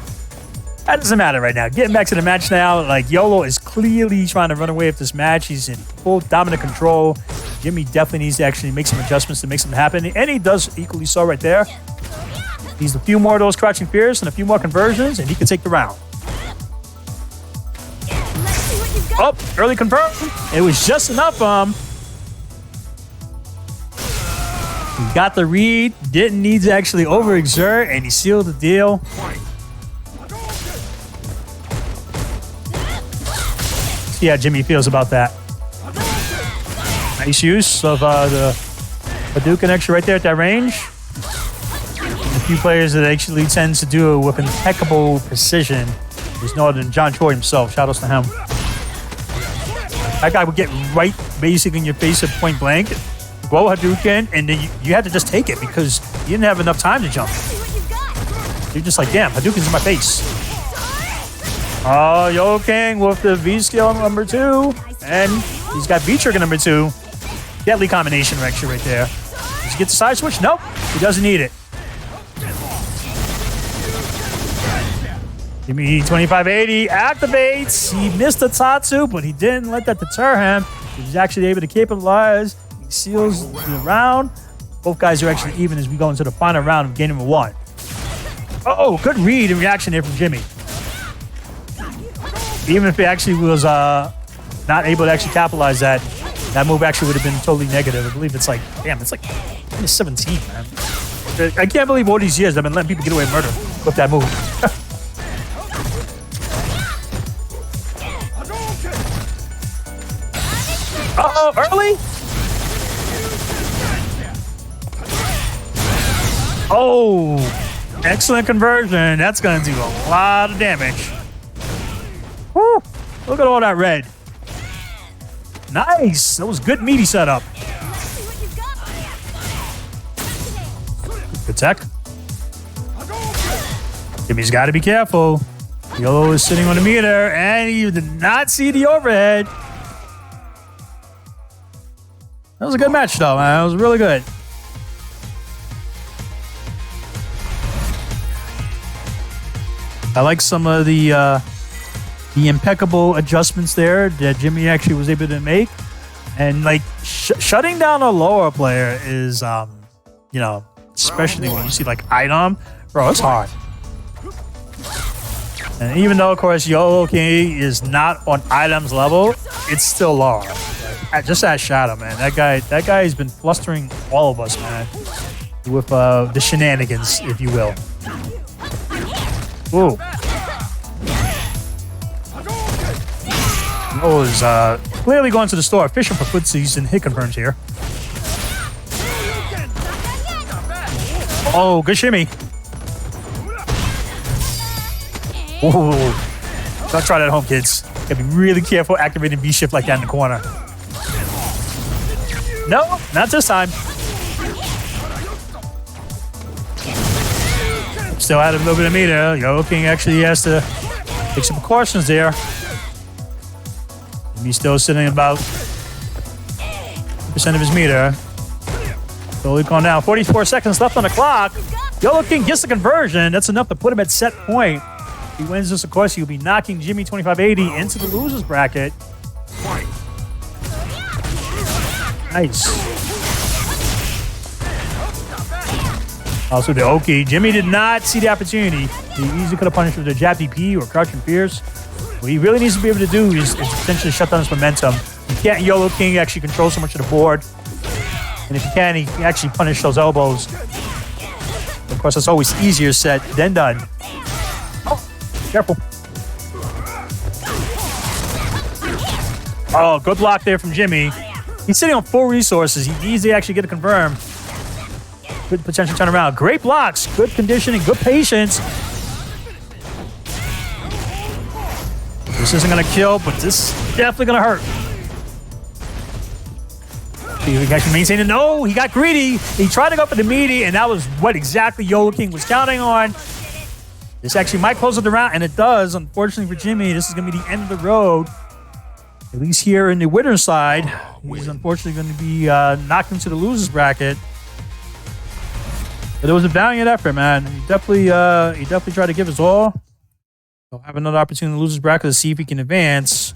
That doesn't matter right now. Getting back to the match now, like YOLO is clearly trying to run away with this match. He's in full dominant control. Jimmy definitely needs to actually make some adjustments to make something happen, and he does equally so right there. Needs a few more of those crouching fears and a few more conversions, and he can take the round. Oh, early confirm. It was just enough. He got the read, didn't need to actually overexert, and he sealed the deal. See how Jimmy feels about that. Nice use of the Hadouken extra right there at that range. And a few players that actually tends to do it with impeccable precision. There's no other than John Choi himself. Shout outs to him. That guy would get right basically in your face at point blank. Go Hadouken, and then you had to just take it because you didn't have enough time to jump. You're just like, damn, Hadouken's in my face. Oh, Yo King with the V skill number 2. And he's got V trigger number 2. Deadly combination actually right there. Does he get the side switch? Nope. He doesn't need it. Give me 2580. Activates. He missed the Tatsu, but he didn't let that deter him. He was actually able to capitalize. He seals the round. Both guys are actually even as we go into the final round of game number 1. Oh, good read and reaction here from Jimmy. Even if he actually was not able to actually capitalize that move actually would have been totally negative. I believe it's like, damn, it's like 17, man. I can't believe all these years I've been letting people get away with murder with that move. Uh-oh, early? Oh, excellent conversion. That's going to do a lot of damage. Woo, look at all that red. Nice. That was good meaty setup. Good tech. Jimmy's got to be careful. YOLO is sitting on the meter, and he did not see the overhead. That was a good match, though, man. It was really good. I like some of the impeccable adjustments there that Jimmy actually was able to make. And like shutting down a lower player is, you know, especially when you see like item, bro, it's hard. And even though, of course, Yolo King is not on items level, it's still low. Just that shadow, man. That guy has been flustering all of us, man, with the shenanigans, if you will. Ooh. Oh, is clearly going to the store, fishing for footsies and hit confirms here. Oh, good shimmy. Ooh. Don't try that at home, kids. Gotta be really careful activating B-shift like that in the corner. No, not this time. Still had a little bit of meter. Yo King actually has to take some precautions there. He's still sitting about 50% of his meter. Slowly going down. 44 seconds left on the clock. Yolo King gets the conversion. That's enough to put him at set point. If he wins this, of course, he'll be knocking Jimmy 2580 into the losers bracket. Nice. Also, the Oki. Jimmy did not see the opportunity. He easily could have punished with a jab DP or crouch and pierce. What he really needs to be able to do is essentially shut down his momentum. You can't Yolo King actually control so much of the board. And if you can, he can actually punish those elbows. Of course, it's always easier said than done. Oh, careful. Oh, good block there from Jimmy. He's sitting on full resources. He needs to actually get it confirmed. Good potential turnaround. Great blocks. Good conditioning. Good patience. This isn't going to kill, but this is definitely going to hurt. He actually maintained it. No, he got greedy. He tried to go for the meaty, and that was what exactly Yolo King was counting on. This actually might close it around, and it does. Unfortunately for Jimmy, this is going to be the end of the road. At least here in the winner's side, he's unfortunately going to be knocked into the losers bracket. But it was a valiant effort, man. He definitely tried to give his all. He'll have another opportunity to lose his bracket to see if he can advance.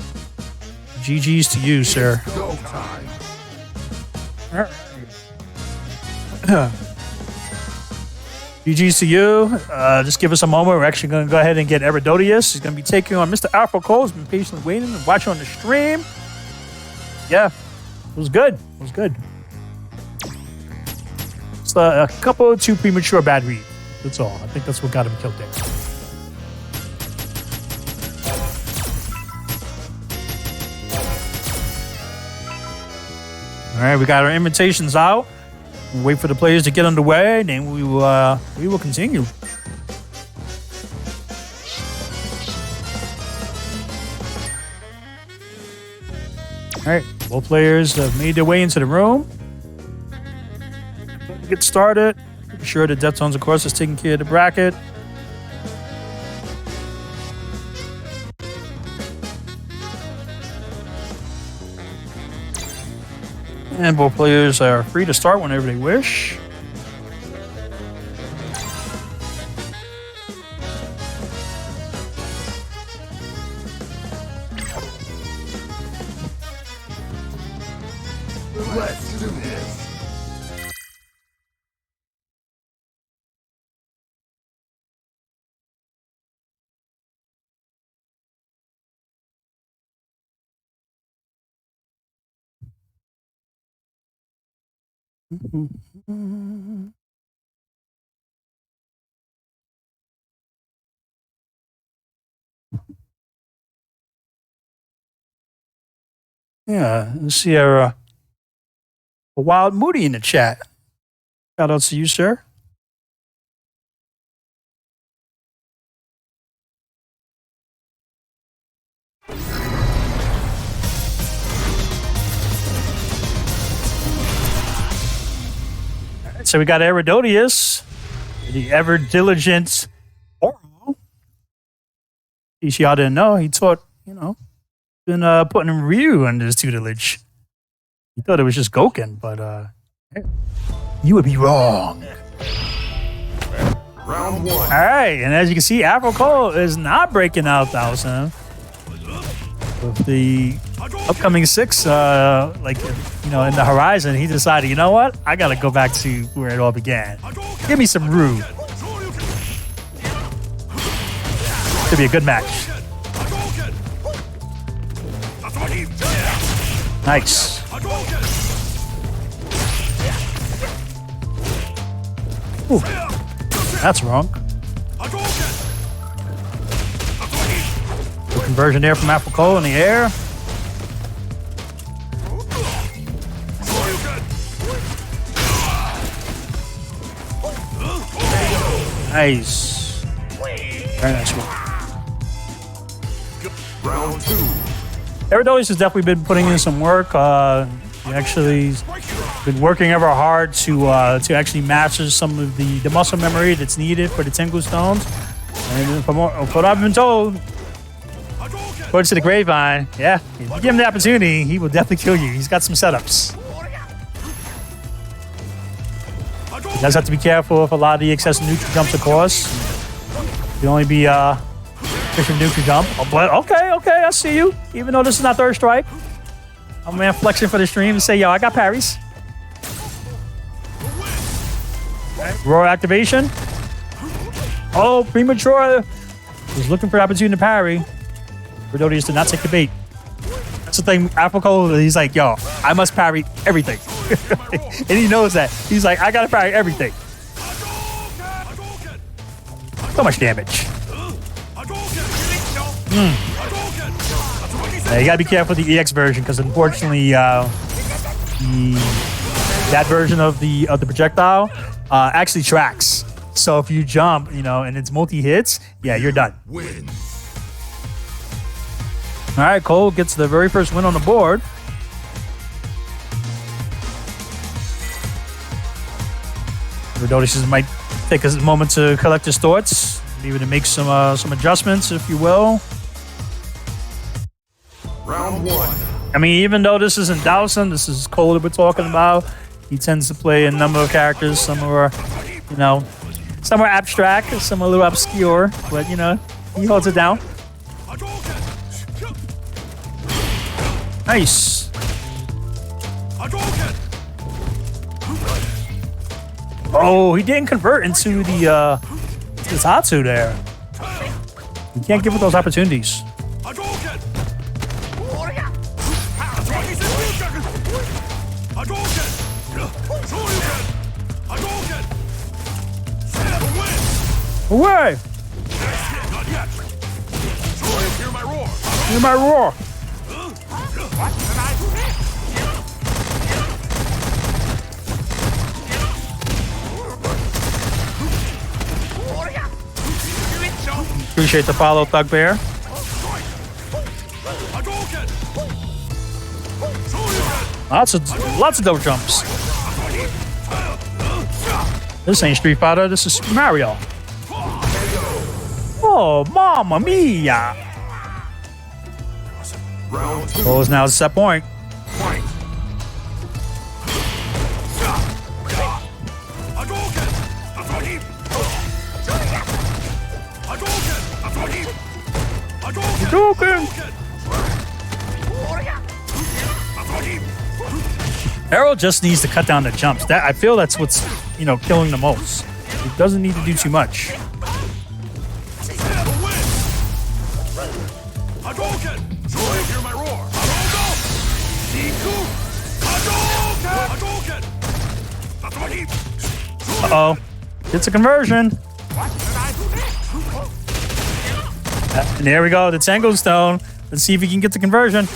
GG's to you, sir. Go time. GG's to you. Just give us a moment. We're actually going to go ahead and get Eridodius. He's going to be taking on Mr. Afro Cole. He's been patiently waiting and watching on the stream. Yeah, it was good. It was good. It's a couple too premature bad read. That's all. I think that's what got him killed there. All right, we got our invitations out. We'll wait for the players to get underway, and then we will continue. All right, both players have made their way into the room. Get started. Be sure the Death Zones, of course, is taking care of the bracket. And both players are free to start whenever they wish. Let's do this. Yeah, let's see a Wild Moody in the chat. Shout out to you, sir. So we got Eridodius, the ever diligent Oro. In case y'all didn't know, he taught, been putting Ryu under his tutelage. He thought it was just Goken, but you would be wrong. Round 1. All right, and as you can see, Afro Cole is not breaking out Thousand. With the upcoming 6, like, you know, in the horizon, he decided, you know what? I got to go back to where it all began. Give me some Rue. Could be a good match. Nice. Ooh, that's wrong. Good conversion there from Afro Cole in the air. Nice. Very nice one. Round 2. Eridolius has definitely been putting in some work. He actually been working ever hard to actually master some of the muscle memory that's needed for the Tengu Stones. And from what I've been told, according to the grapevine, yeah, if you give him the opportunity, he will definitely kill you. He's got some setups. He does have to be careful with a lot of the excessive neutral jumps, of course. It can only be efficient neutral jump. Oh, but okay, I see you. Even though this is not third strike, I'm man flexing for the stream and say, yo, I got parries. Roar activation. Oh, premature. Was looking for the opportunity to parry. Eridolius did not take the bait. That's the thing. Afro Cole, he's like, yo, I must parry everything. And he knows that. He's like, I gotta parry everything. So much damage. Yeah, you gotta be careful with the EX version because unfortunately, that version of the projectile actually tracks. So if you jump, you know, and it's multi hits, yeah, you're done. Win. All right, Cole gets the very first win on the board. Eridolius might take a moment to collect his thoughts, maybe to make some adjustments, if you will. Round 1. I mean, even though this isn't Dowson, this is Cole that we're talking about. He tends to play a number of characters. Some are, you know, some are abstract, some are a little obscure, but you know, he holds it down. Nice. Oh, he didn't convert into the Tatsu there. You can't give it those opportunities. Away! Hear my roar! Appreciate the follow, Thugbear. Lots of dope jumps. This ain't Street Fighter, this is Super Mario. Oh, mamma mia! Round 2. Oh, it's now the set point. Fight. Hadouken! Arrow just needs to cut down the jumps. That I feel that's what's, you know, killing the most. It doesn't need to do too much. Uh-oh. It's a conversion. And there we go, the Tango Stone. Let's see if he can get the conversion.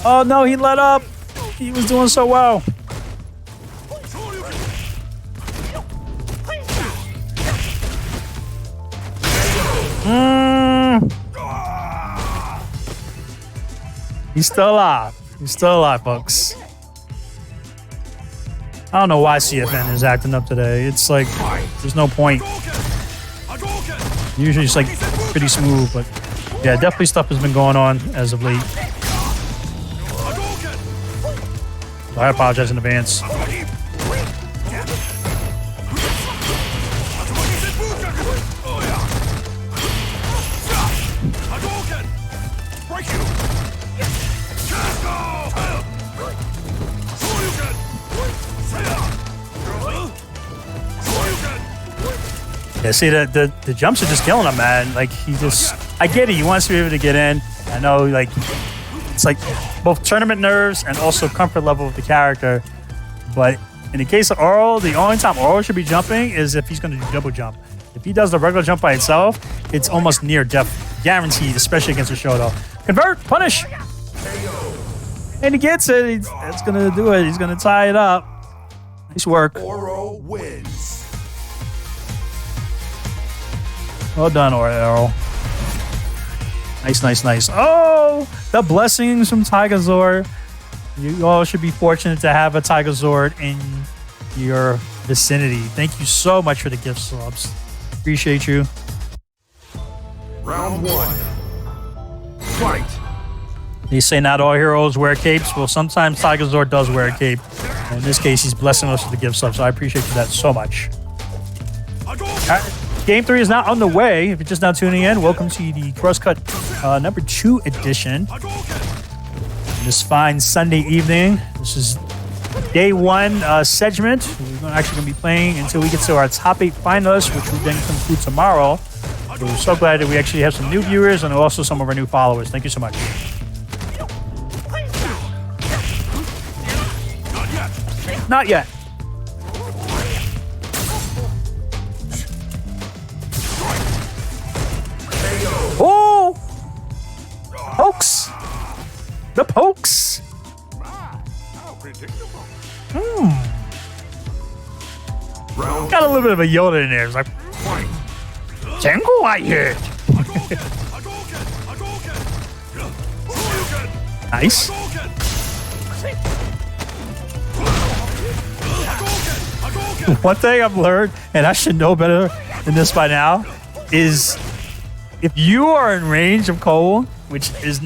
Oh no, he let up. He was doing so well. He's still alive. He's still alive, folks. I don't know why CFN is acting up today. It's like, there's no point. Usually it's like pretty smooth, but yeah, definitely stuff has been going on as of late. So I apologize in advance. Yeah, see, the jumps are just killing him, man. Like, he just... I get it. He wants to be able to get in. I know, like, it's like both tournament nerves and also comfort level of the character. But in the case of Oro, the only time Oro should be jumping is if he's going to do double jump. If he does the regular jump by itself, it's almost near death. Guaranteed, especially against a Shoto. Convert! Punish! And he gets it. That's going to do it. He's going to tie it up. Nice work. Oro wins. Well done, Oro. Nice, nice, nice. Oh, the blessings from Tigazord. You all should be fortunate to have a Tigazord in your vicinity. Thank you so much for the gift subs. Appreciate you. Round 1. Fight. They say not all heroes wear capes. Well, sometimes Tigazord does wear a cape. And in this case, he's blessing us with the gift sub, so I appreciate that so much. Game 3 is now on the way. If you're just now tuning in, welcome to the Crosscut number 2 edition. This fine Sunday evening. This is day 1 segment. We're actually going to be playing until we get to our top 8 finalists, which will then conclude tomorrow. So we're so glad that we actually have some new viewers and also some of our new followers. Thank you so much. Not yet. Oh! Pokes! The pokes! Got a little bit of a Yoda in there. It's like, Tengu, I hit! Nice. One thing I've learned, and I should know better than this by now, is if you are in range of Cole, which is,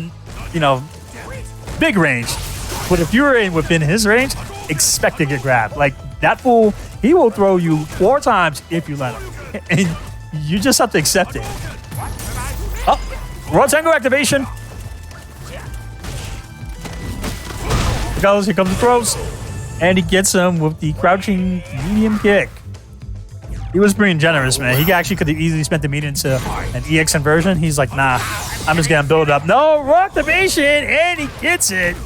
you know, big range, but if you're within his range, expect to get grabbed. Like, that fool, he will throw you 4 times if you let him. And you just have to accept it. Oh, World Tango activation. Here comes the throws. And he gets him with the crouching medium kick. He was being generous, man. He actually could have easily spent the meter into an EX inversion. He's like, nah, I'm just gonna build up. No, raw activation, and he gets it.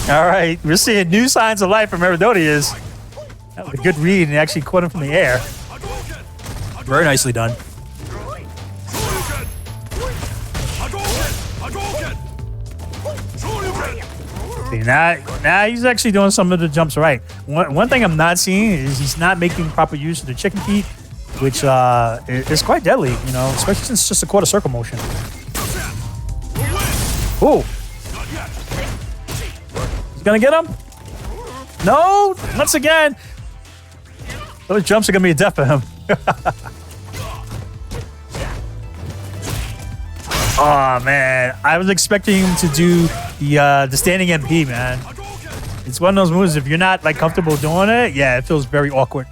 All right, we're seeing new signs of life from Eridonius. That was a good read, and he actually caught him from the air. Very nicely done. Now he's actually doing some of the jumps right. One thing I'm not seeing is he's not making proper use of the chicken feet, which is quite deadly, you know, especially since it's just a quarter circle motion. Ooh. He's gonna get him? No! Once again! Those jumps are gonna be a death for him. Oh man, I was expecting him to do the standing MP, man. It's one of those moves, if you're not like comfortable doing it, yeah, it feels very awkward.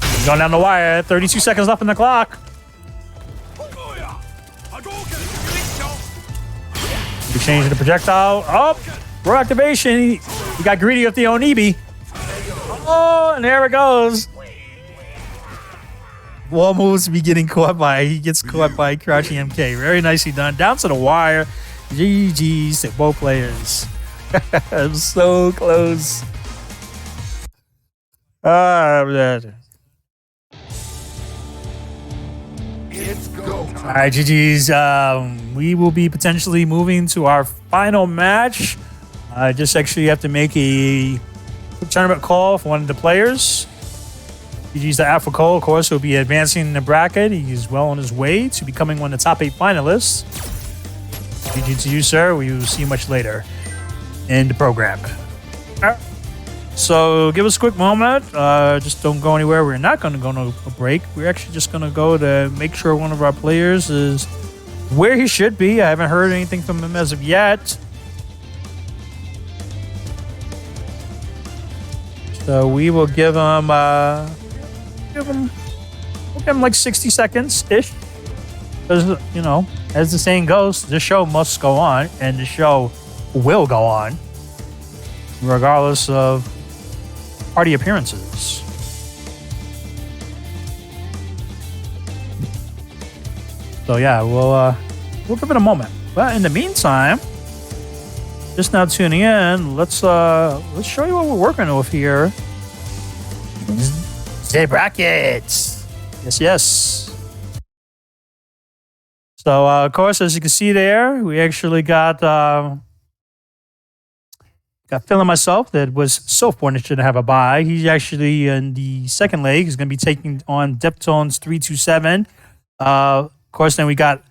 He's going down the wire, 32 seconds left on the clock. He's changing the projectile. Oh, raw activation. He got greedy with the Onibi. Oh, and there it goes. Wall moves to be getting caught by. He gets caught by crouching MK. Very nicely done. Down to the wire. GG's to both players. I'm so close. It's go time. All right, GG's. We will be potentially moving to our final match. I just actually have to make a quick tournament call for one of the players. GG's to Alpha Cole, of course, will be advancing in the bracket. He's well on his way to becoming one of the top 8 finalists. GG to you, sir. We will see you much later in the program. All right. So give us a quick moment. Just don't go anywhere. We're not going to go on a break. We're actually just going to go to make sure one of our players is where he should be. I haven't heard anything from him as of yet. So we will give him we'll give him like 60 seconds ish. Because, you know, as the saying goes, the show must go on, and the show will go on, regardless of party appearances. So yeah, we'll give it a moment. But in the meantime, just now tuning in, let's show you what we're working with here. The brackets. Yes. So, of course, as you can see there, we actually got Phil and myself that was so fortunate to have a bye. He's actually in the second leg. He's going to be taking on Deftones 327. Of course, then we got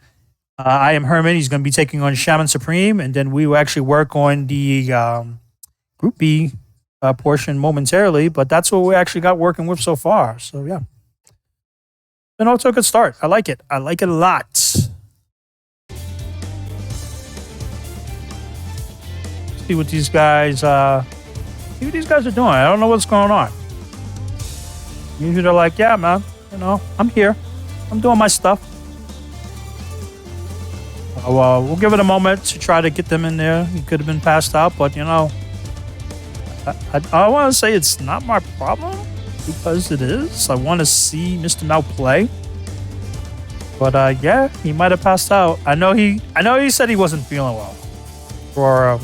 I Am Herman. He's going to be taking on Shaman Supreme. And then we will actually work on the Group B portion momentarily. But that's what we actually got working with so far. So, yeah. Been off to a good start. I like it. I like it a lot. See what these guys are doing. I don't know what's going on. Usually they're like, yeah, man, you know, I'm here. I'm doing my stuff. We'll give it a moment to try to get them in there. He could have been passed out, but you know, I want to say it's not my problem because it is. I want to see Mr. Mel play. But yeah, he might have passed out. I know he said he wasn't feeling well for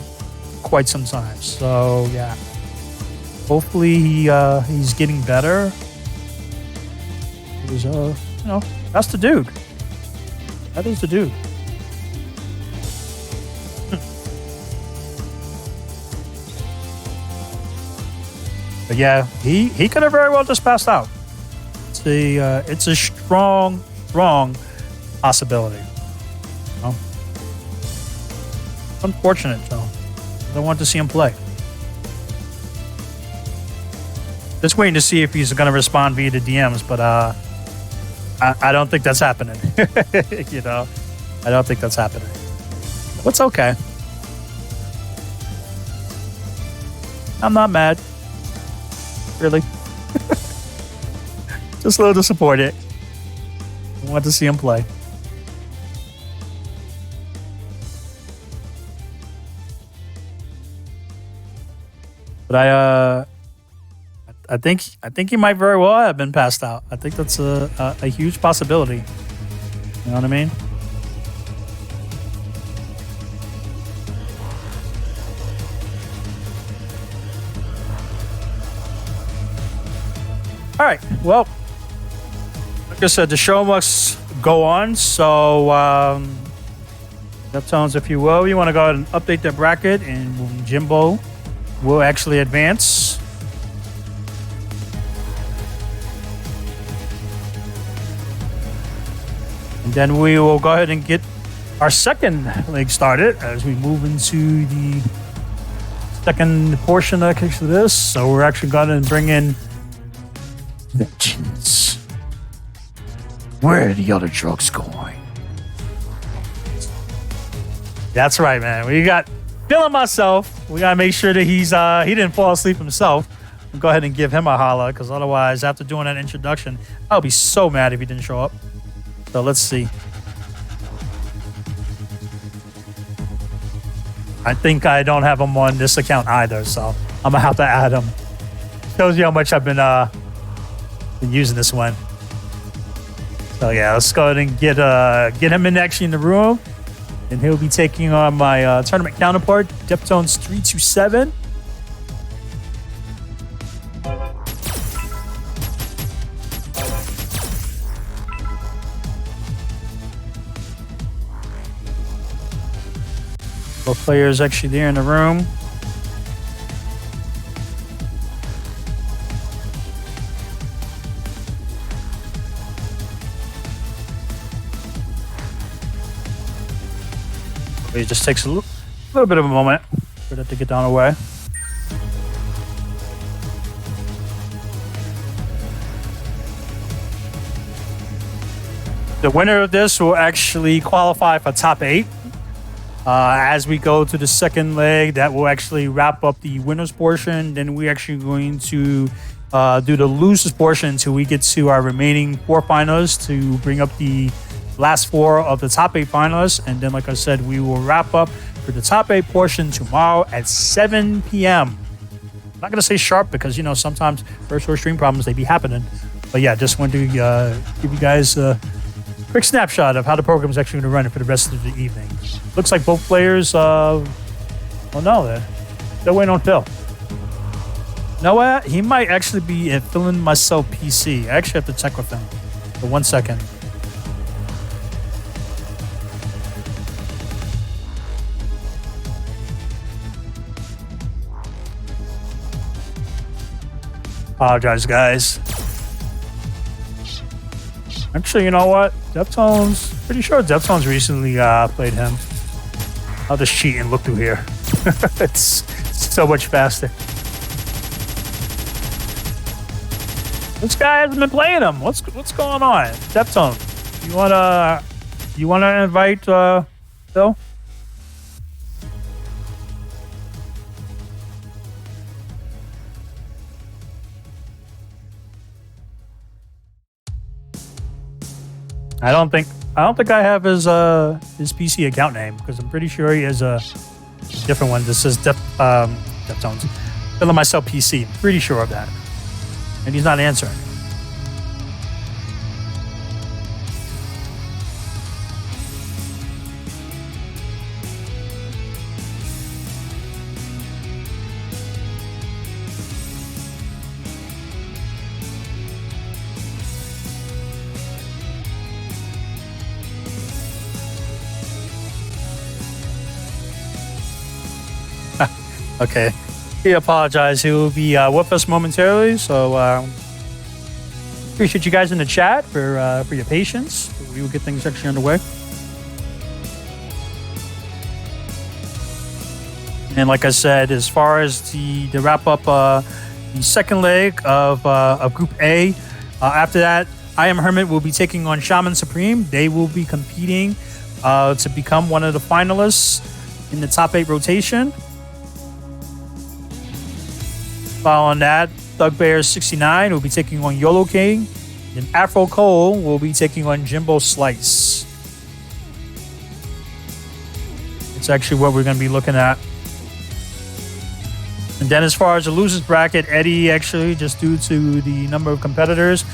quite some time. So yeah, hopefully he's getting better. It was you know, that's the dude. That is the dude. But yeah, he could have very well just passed out. It's a strong possibility. You know? Unfortunate though. I don't want to see him play. Just waiting to see if he's going to respond via the DMs, but I don't think that's happening. You know, I don't think that's happening. What's okay. I'm not mad. Really. Just a little disappointed. I want to see him play. But I think he might very well have been passed out. I think that's a huge possibility. You know what I mean? All right. Well, like I said, the show must go on. So, Deftones, if you will, you want to go ahead and update the bracket, and Jimbo will actually advance. And then we will go ahead and get our second leg started as we move into the second portion of this. So we're actually going to bring in Vengeance. Where are the other drugs going? That's right, man. We got Phil and myself. We got to make sure that he didn't fall asleep himself. We'll go ahead and give him a holla, because otherwise, after doing that introduction, I'll be so mad if he didn't show up. So let's see. I think I don't have him on this account either, so I'm gonna have to add him. Shows you how much I've been using this one. So yeah, let's go ahead and get him in actually in the room, and he'll be taking on my tournament counterpart, Deftones 327. Both players actually there in the room. It just takes a little bit of a moment for that to get down away. The winner of this will actually qualify for top 8. As we go to the second leg, that will actually wrap up the winners portion. Then we're actually going to do the losers portion until we get to our remaining 4 finalists to bring up the last 4 of the top 8 finalists. And then, like I said, we will wrap up for the top 8 portion tomorrow at 7 p.m. I'm not going to say sharp because, you know, sometimes first order stream problems, they be happening. But yeah, just wanted to give you guys a quick snapshot of how the program is actually going to run it for the rest of the evening. Looks like both players, well, no, they're still waiting on Phil. You know what? He might actually be at Filling Myself PC. I actually have to check with him for 1 second. Apologize, guys. Actually, you know what? Deftones, pretty sure Deftones recently played him. I'll just cheat and look through here. It's so much faster. This guy hasn't been playing him. What's going on? Deftones, you wanna invite Phil? I don't think I have his PC account name because I'm pretty sure he has a different one. This is Deftones. Filling Myself PC. I'm pretty sure of that. And he's not answering. Okay. He apologized. He will be with us momentarily. So appreciate you guys in the chat for your patience. We will get things actually underway. And like I said, as far as the wrap up the second leg of Group A, after that, I Am Hermit will be taking on Shaman Supreme. They will be competing to become one of the finalists in the top 8 rotation. Following that, Thugbear 69 will be taking on YOLO King. And Afro Cole will be taking on Jimbo Slice. It's actually what we're going to be looking at. And then as far as the losers bracket, Eddie actually, just due to the number of competitors,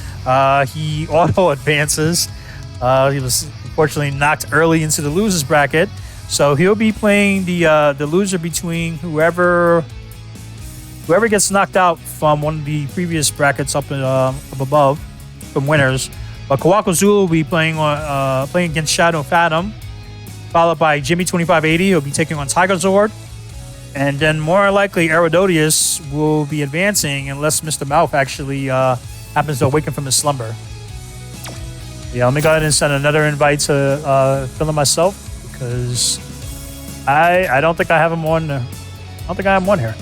he auto advances. He was unfortunately knocked early into the losers bracket. So he'll be playing the loser between whoever gets knocked out from one of the previous brackets up above from winners. But Kawakozulu will be playing against Shadow Fathom, followed by Jimmy 2580. He'll be taking on Tiger Zord. And then more likely Aerododius will be advancing unless Mr. Mouth actually happens to awaken from his slumber. Yeah, let me go ahead and send another invite to Filling Myself because I don't think I have him on. I don't think I have him on here.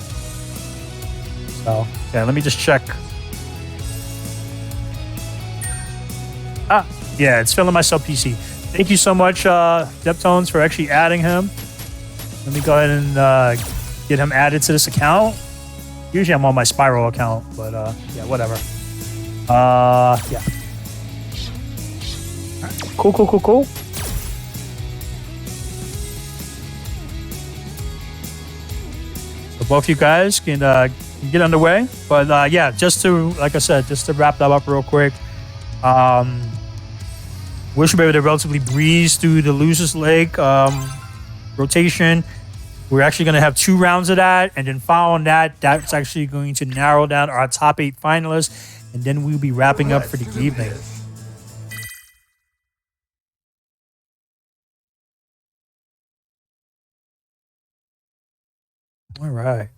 So yeah, let me just check. Yeah, it's Filling Myself PC. Thank you so much, Deftones, for actually adding him. Let me go ahead and get him added to this account. Usually I'm on my Spiral account, but yeah, whatever. Yeah. Cool. So both you guys can get underway. But yeah, just to, like I said, just to wrap that up real quick. We should be able to relatively breeze through the losers leg rotation. We're actually going to have 2 rounds of that, and then following that, that's actually going to narrow down our top 8 finalists, and then we'll be wrapping up for the evening. All right.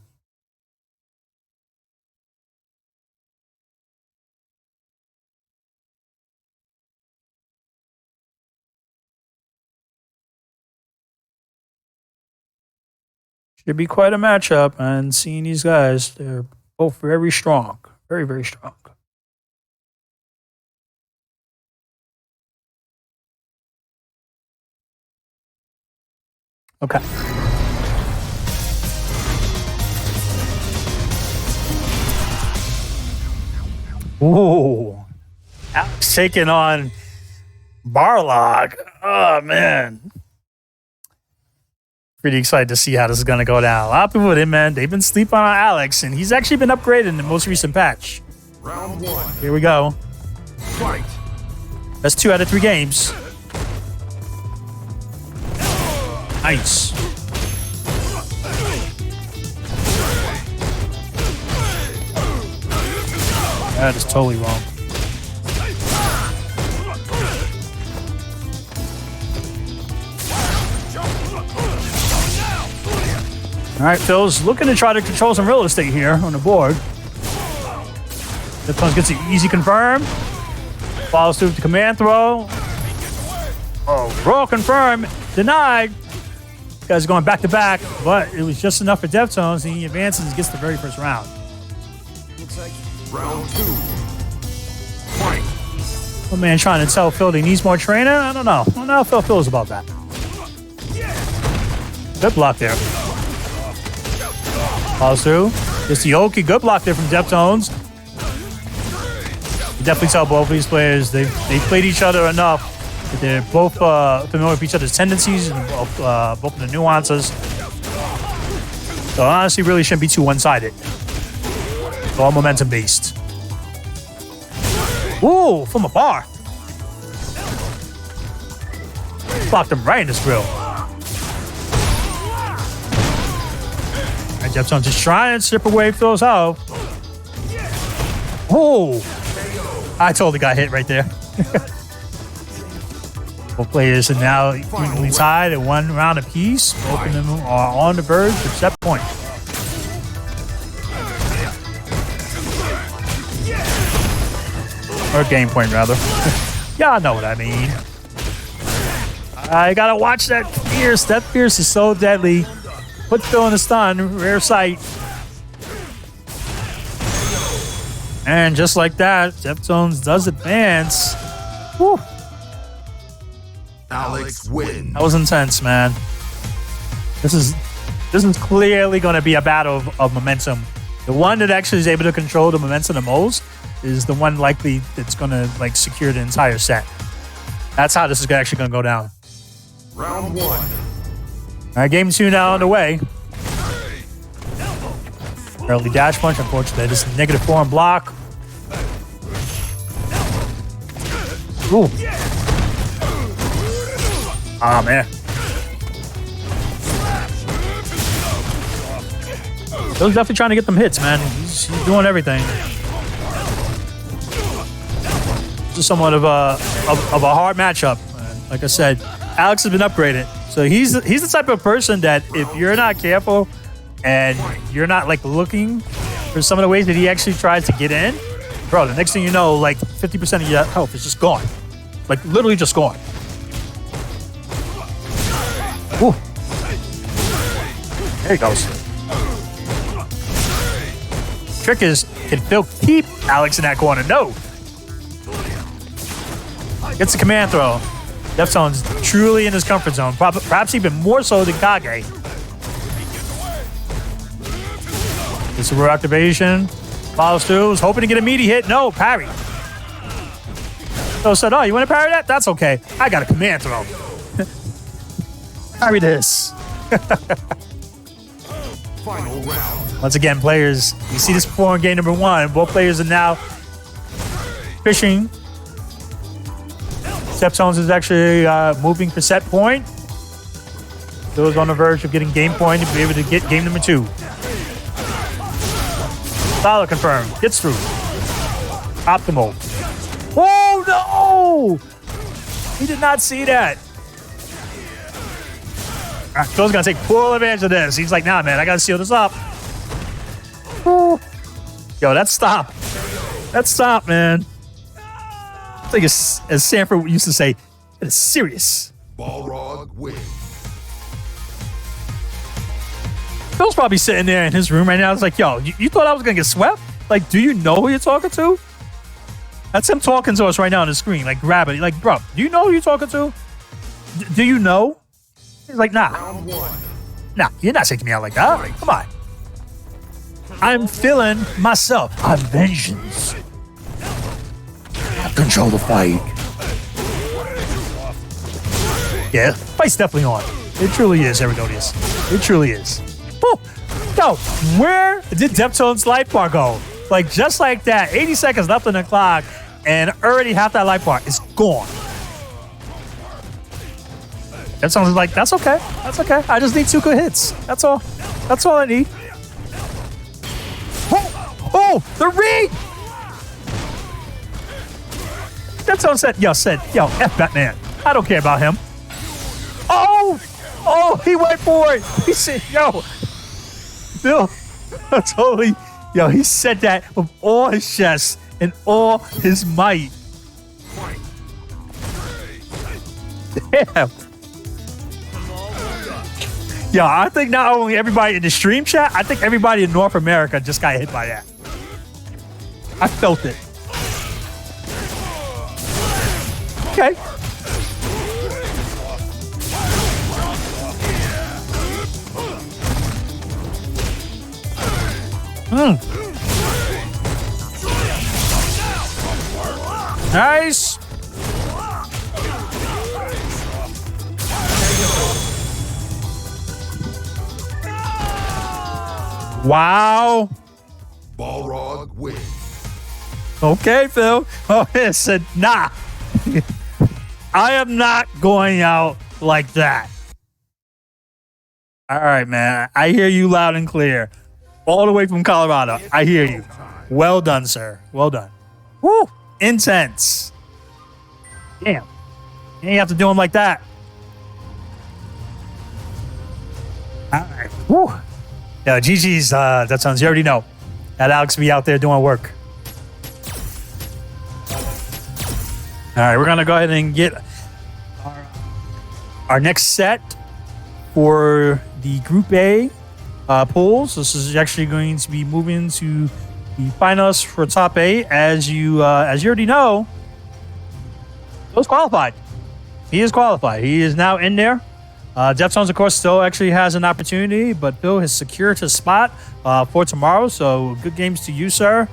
Should be quite a matchup, and seeing these guys, they're both very strong. Very, very strong. Okay. Ooh. Alex taking on Barlog. Oh, man. Pretty excited to see how this is going to go down. A lot of people with him, man, they've been sleeping on Alex, and he's actually been upgraded in the most recent patch. Round 1. Here we go. Fight. That's 2 out of 3 games. Nice. That is totally wrong. All right, Phil's looking to try to control some real estate here on the board. This one gets an easy confirm. Follows through with the command throw. Oh, roll confirm. Denied. Guys going back to back, but it was just enough for Deftones, and he advances and gets the very first round. Round 2. Fight. One man trying to tell Phil that he needs more trainer. I don't know. I don't know how Phil feels about that. Good block there. Follows through. It's the Oki. Good block there from Deftones. You definitely tell both of these players they played each other enough that they're both familiar with each other's tendencies and both of the nuances. So honestly, really shouldn't be too one-sided. It's all momentum based. Ooh, from afar. Blocked him right in his grill. Jepson just trying to strip away Phil's health. Oh, I totally got hit right there. Both players are now evenly tied at 1 round apiece. Both of them are on the verge of set point. Or game point, rather. Y'all know what I mean. I gotta watch that Fierce. That Fierce is so deadly. Put Phil in a stun, rare sight. And just like that, Deftones does advance. Whew. Alex wins. That was intense, man. This is clearly going to be a battle of momentum. The one that actually is able to control the momentum the most is the one likely that's going to like secure the entire set. That's how this is actually going to go down. Round 1. All right, game 2 now on the way. Early dash punch, unfortunately. This is -4 on block. Ooh. Ah, man. Phil's definitely trying to get them hits, man. He's doing everything. This is somewhat of a hard matchup. Like I said, Alex has been upgraded. So he's the type of person that if you're not careful and you're not like looking for some of the ways that he actually tries to get in, bro, the next thing you know, like 50% of your health is just gone. Like literally just gone. Ooh. There he goes. Trick is, can Phil keep Alex in that corner? No. Gets the command throw. Deftones truly in his comfort zone, perhaps even more so than Kage. This is a activation. Follows through. Was hoping to get a meaty hit. No, parry. So said, oh, you want to parry that? That's okay. I got a command throw. Parry this. Final round. Once again, players, you see this before in game number 1. Both players are now fishing. Deftones is actually moving for set point. Phil is on the verge of getting game point to be able to get game number 2. Solid confirmed. Gets through. Optimal. Oh, no! He did not see that. All right, Phil's going to take full advantage of this. He's like, nah, man, I got to seal this up. Woo. Yo, that's stop. That's stop, man. It's like as Sanford used to say, it is serious. Balrog wins. Phil's probably sitting there in his room right now. It's like, yo, you thought I was going to get swept? Like, do you know who you're talking to? That's him talking to us right now on the screen. Like, grab it. Like, bro, do you know who you're talking to? Do you know? He's like, nah. Round one. Nah, you're not taking me out like that. Come on. I'm feeling myself. I'm vengeance. Control the fight. Yeah, fight's definitely on. It truly is, Aerodonius. It truly is. Woo. Yo, where did Deftones life bar go? Like, just like that, 80 seconds left on the clock, and already half that life bar is gone. Deftones is like, that's okay. That's okay. I just need 2 good hits. That's all. That's all I need. Oh, the ring! Deftones said, yo, F Batman. I don't care about him. Oh, he went for it. He said, yo, Bill, totally, yo, he said that with all his chest and all his might. Damn. Yo, I think not only everybody in the stream chat, I think everybody in North America just got hit by that. I felt it. Okay. Nice. Wow. Balrog wins. Okay, Phil. Oh, he said, nah. I am not going out like that. All right, man. I hear you loud and clear. All the way from Colorado. I hear you. Well done, sir. Well done. Woo! Intense. Damn. You ain't have to do him like that. All right. Woo. Yo, GG's, that sounds, you already know. That Alex be out there doing work. All right, we're going to go ahead and get our next set for the Group A polls. This is actually going to be moving to the finalists for Top 8. As you already know, Phil's qualified. He is qualified. He is now in there. Deftones, of course, still actually has an opportunity, but Phil has secured his spot for tomorrow. So good games to you, sir.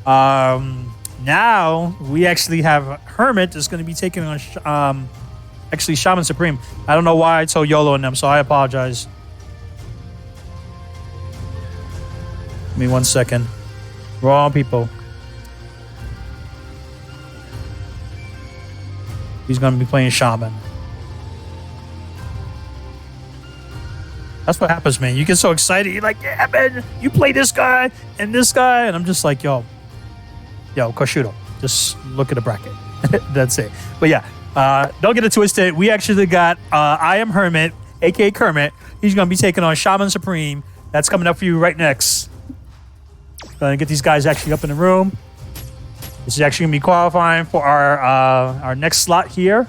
Now we actually have Hermit that's going to be taking on actually Shaman Supreme. I don't know why I told YOLO in them, so I apologize. Give me 1 second. Wrong people. He's going to be playing Shaman. That's what happens, man. You get so excited. You're like, yeah, man, you play this guy and this guy. And I'm just like, yo, Koshudo, just look at the bracket. That's it. But yeah, don't get it twisted. We actually got I Am Hermit, a.k.a. Kermit. He's going to be taking on Shaman Supreme. That's coming up for you right next. Gonna get these guys actually up in the room. This is actually going to be qualifying for our next slot here.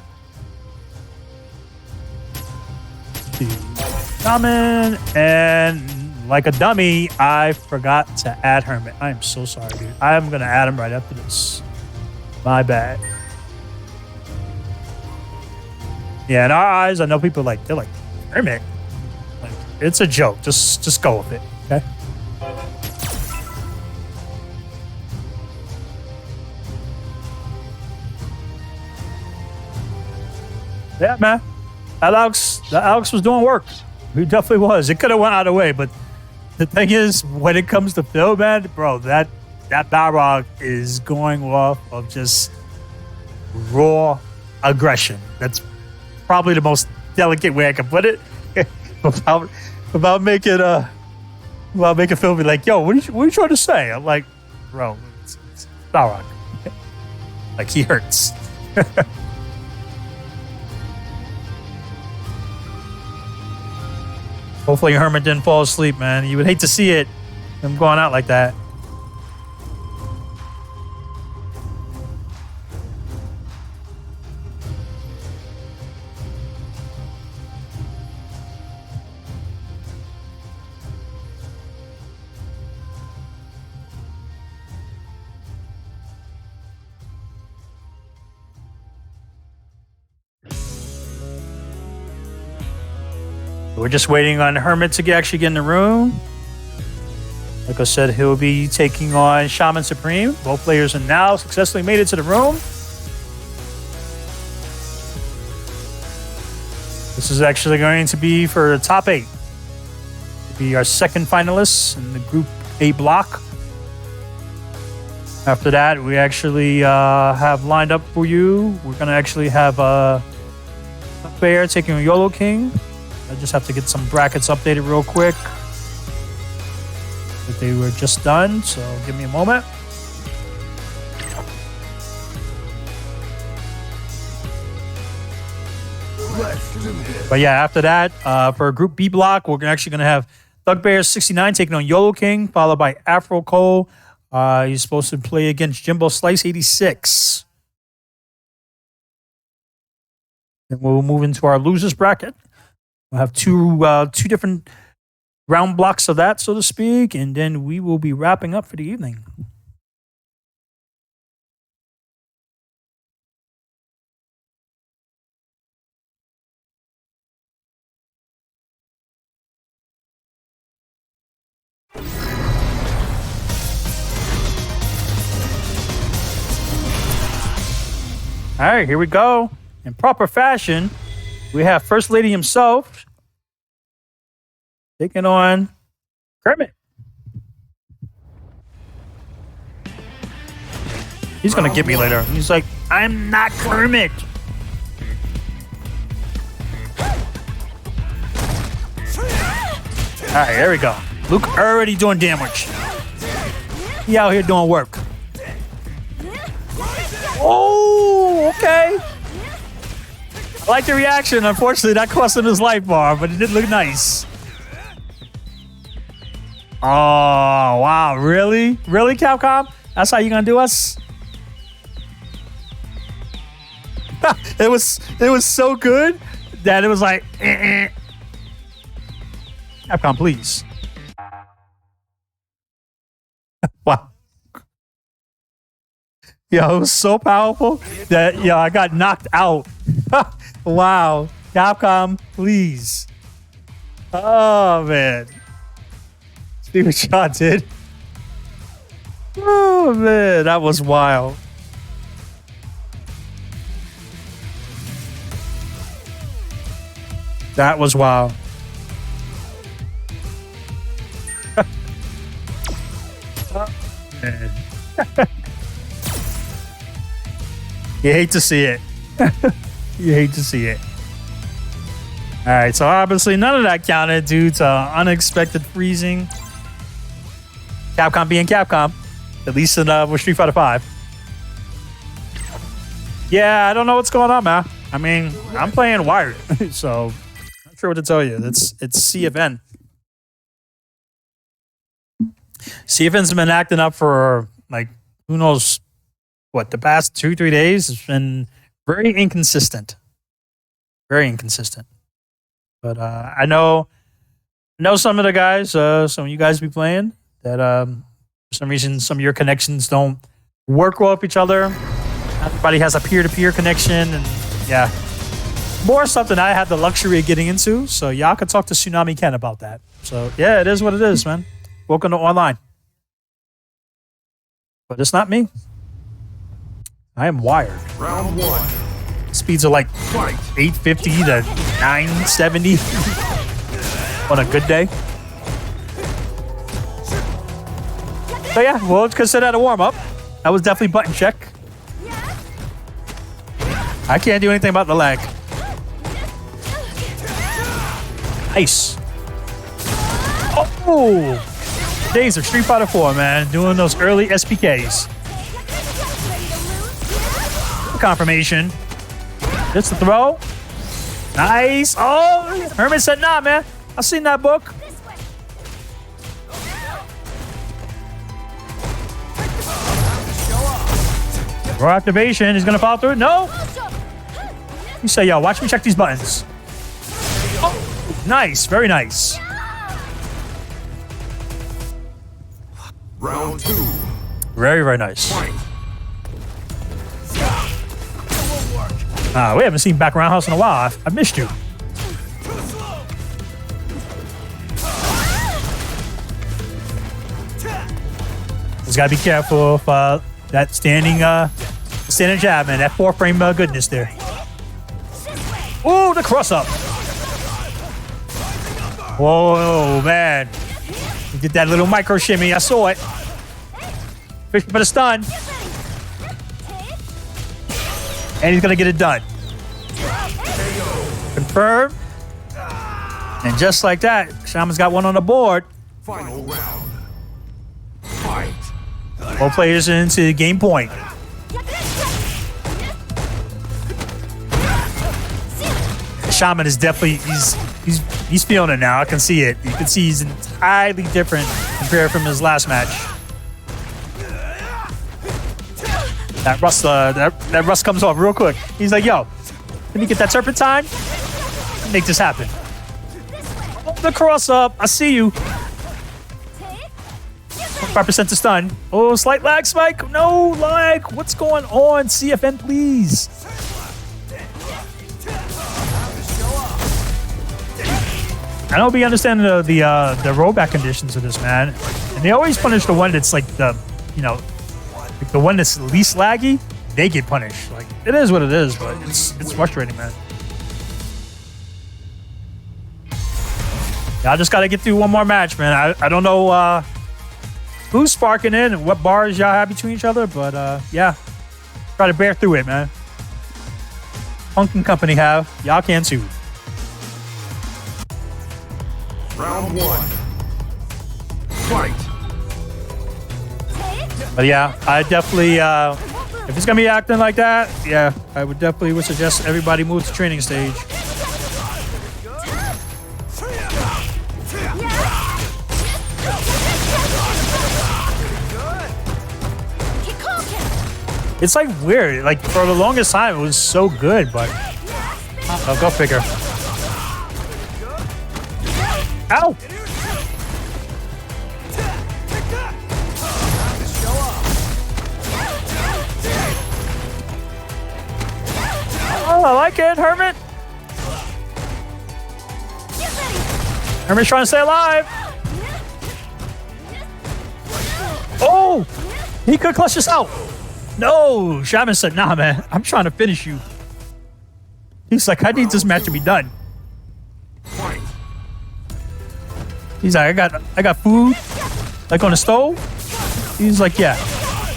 Shaman, and like a dummy, I forgot to add Hermit. I am so sorry, dude. I'm going to add him right after this. My bad. Yeah, in our eyes, I know people they're like, Hermit? Like, it's a joke. Just go with it, okay? Yeah, man. That Alex was doing work. He definitely was. It could have went either way, but the thing is, when it comes to Phil, man, bro, that Balrog is going off of just raw aggression. That's probably the most delicate way I can put it. about making Phil be like, yo, what are you trying to say? I'm like, bro, it's Balrog. Like, he hurts. Hopefully Hermit didn't fall asleep, man. You would hate to see it, him going out like that. We're just waiting on Hermit to actually get in the room. Like I said, he'll be taking on Shaman Supreme. Both players have now successfully made it to the room. This is actually going to be for the top 8. It'll be our second finalists in the Group A block. After that, we actually have lined up for you. We're going to actually have Bear taking on YOLO King. I just have to get some brackets updated real quick. But they were just done, so give me a moment. But yeah, after that, for Group B block, we're actually going to have Thugbear 69 taking on YOLO King, followed by Afro Cole. He's supposed to play against Jimbo Slice 86. And we'll move into our losers bracket. We'll have two different round blocks of that, so to speak, and then we will be wrapping up for the evening. All right, here we go. In proper fashion, we have First Lady himself taking on Kermit. He's going to get me later. He's like, I'm not Kermit. All right, there we go. Luke already doing damage. He out here doing work. Oh, okay. I like the reaction. Unfortunately, that cost him his life bar, but it did look nice. Oh, wow. Really? Really, Capcom? That's how you gonna do us? It was so good that it was like, Capcom, please. Wow. Yo, it was so powerful that, I got knocked out. Wow. Capcom, please. Oh, man. See what y'all did? Oh, man. That was wild. That was wild. Oh, man. You hate to see it. You hate to see it. All right, so obviously none of that counted due to unexpected freezing. Capcom being Capcom, at least in with Street Fighter V. Yeah, I don't know what's going on, man. I mean, I'm playing Wired, so not sure what to tell you. It's CFN. CFN's been acting up for like who knows what, the past 2-3 days. It's been very inconsistent. Very inconsistent. But I know some of the guys, some of you guys be playing, that for some reason some of your connections don't work well with each other. Everybody has a peer-to-peer connection, and yeah. More something I had the luxury of getting into, so y'all could talk to Tsunami Ken about that. So yeah, it is what it is, man. Welcome to online. But it's not me. I am wired. Round 1. Speeds are like 850 to 970 on a good day. So yeah, we'll consider that a warm-up. That was definitely button check. I can't do anything about the lag. Nice. Oh! Days of Street Fighter 4, man. Doing those early SPKs. Confirmation. Just the throw. Nice. Oh, Herman said, nah, man. I've seen that book. Raw activation is going to follow through. No. You say, yo, watch me check these buttons. Oh, nice. Very nice. Round 2. Very, very nice. We haven't seen back around house in a while. I've missed you. Just gotta be careful of that standing jab, man. That 4-frame goodness there. Oh, the cross up. Whoa, man. He did that little micro shimmy. I saw it. Fishing for the stun. And he's gonna get it done. Confirm. And just like that, Shaman's got one on the board. Final round. Fight. Both players into game point. Shaman is definitely he's feeling it now. I can see it. You can see he's entirely different compared from his last match. That rust comes off real quick. He's like, yo, let me get that turpentine. Make this happen. Oh, the cross up. I see you. 5% to stun. Oh, slight lag spike. No lag. What's going on? CFN, please. I don't be understanding the rollback conditions of this, man. And they always punish the one that's like the one that's least laggy. They get punished. Like, it is what it is, but it's frustrating, man. Yeah, I just gotta get through one more match, man. I don't know who's sparking in and what bars y'all have between each other, but yeah, try to bear through it, man. Punk and company have. Y'all can too. Round 1. Fight. But yeah, I definitely, if it's gonna be acting like that, yeah, I would definitely suggest everybody move to training stage. It's like weird. Like for the longest time, it was so good, but go figure. Ow! Oh, I like it, Hermit. Hermit's trying to stay alive. Oh, he could clutch us out. No, Shaman said, nah, man, I'm trying to finish you. He's like, I need this match to be done. He's like, I got food, like on the stove. He's like, yeah,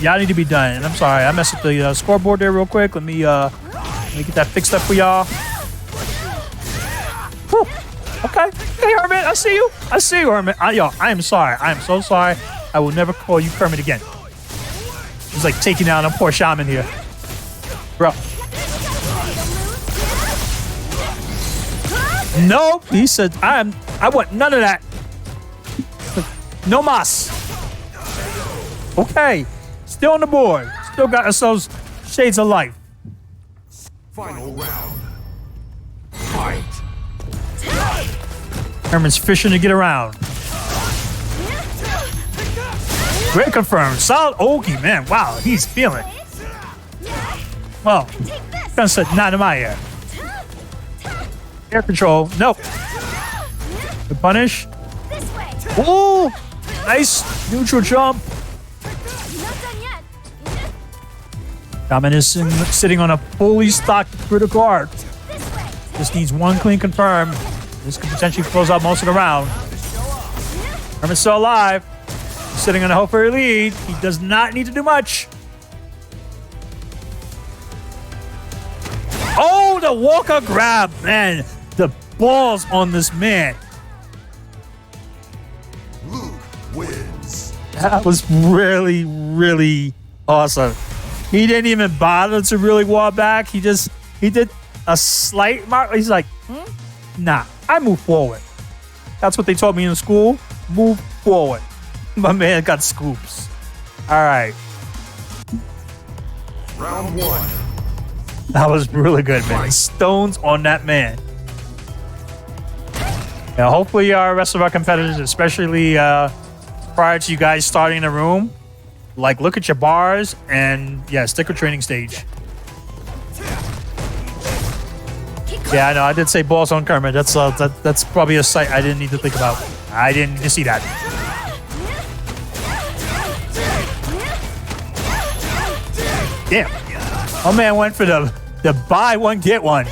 y'all need to be done. And I'm sorry, I messed up the scoreboard there real quick. Let me get that fixed up for y'all. Whew. Okay, hey Hermit, I see you, Hermit. I am sorry. I am so sorry. I will never call you Kermit again. He's like taking down a poor Shaman here, bro. Nope, he said, I want none of that. No mas. Okay, still on the board. Still got ourselves shades of life. Final round. Fight. Herman's fishing to get around. Great confirmed. Solid Okie, man. Wow, he's feeling it. Well, gonna say not in my air. Air control. Nope. The punish. Ooh, nice neutral jump. Shaman is sitting on a fully stocked critical art. This needs one clean confirm. This could potentially close out most of the round. Herman's still alive. He's sitting on a hope for a lead. He does not need to do much. Oh, the Walker grab, man. The balls on this man. Luke wins. That was really, really awesome. He didn't even bother to really walk back. He did a slight mark. He's like, nah, I move forward. That's what they taught me in school. Move forward. My man got scoops. All right. Round 1. That was really good, man. Stones on that man. Now, hopefully, our rest of our competitors, especially prior to you guys starting in the room, like look at your bars and yeah, stick with training stage. Yeah, I know. I did say balls on Kermit. That's probably a sight I didn't need to think about. I didn't need to see that. Damn. My man went for the buy one, get one.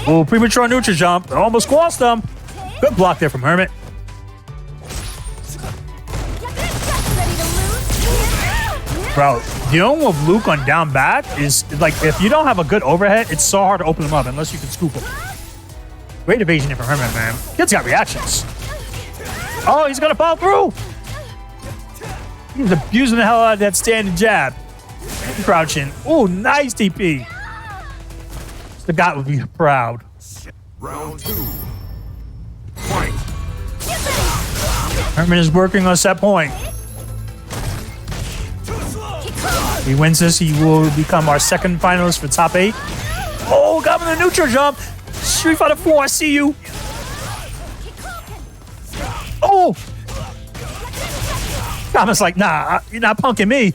Oh, premature neutral jump. Almost squashed them. Good block there from Hermit. Bro, dealing with Luke on down back is like, if you don't have a good overhead, it's so hard to open him up unless you can scoop him. Great evasion there from Hermit, man. Kid's got reactions. Oh, he's gonna fall through. He's abusing the hell out of that standing jab. Crouching. Oh, nice TP. The guy would be proud. Round 2. Fight. Herman is working on set point. If he wins this, he will become our second finalist for top 8. Oh, got him in the neutral jump. Street Fighter 4, I see you. Oh! Thomas like, nah, you're not punking me.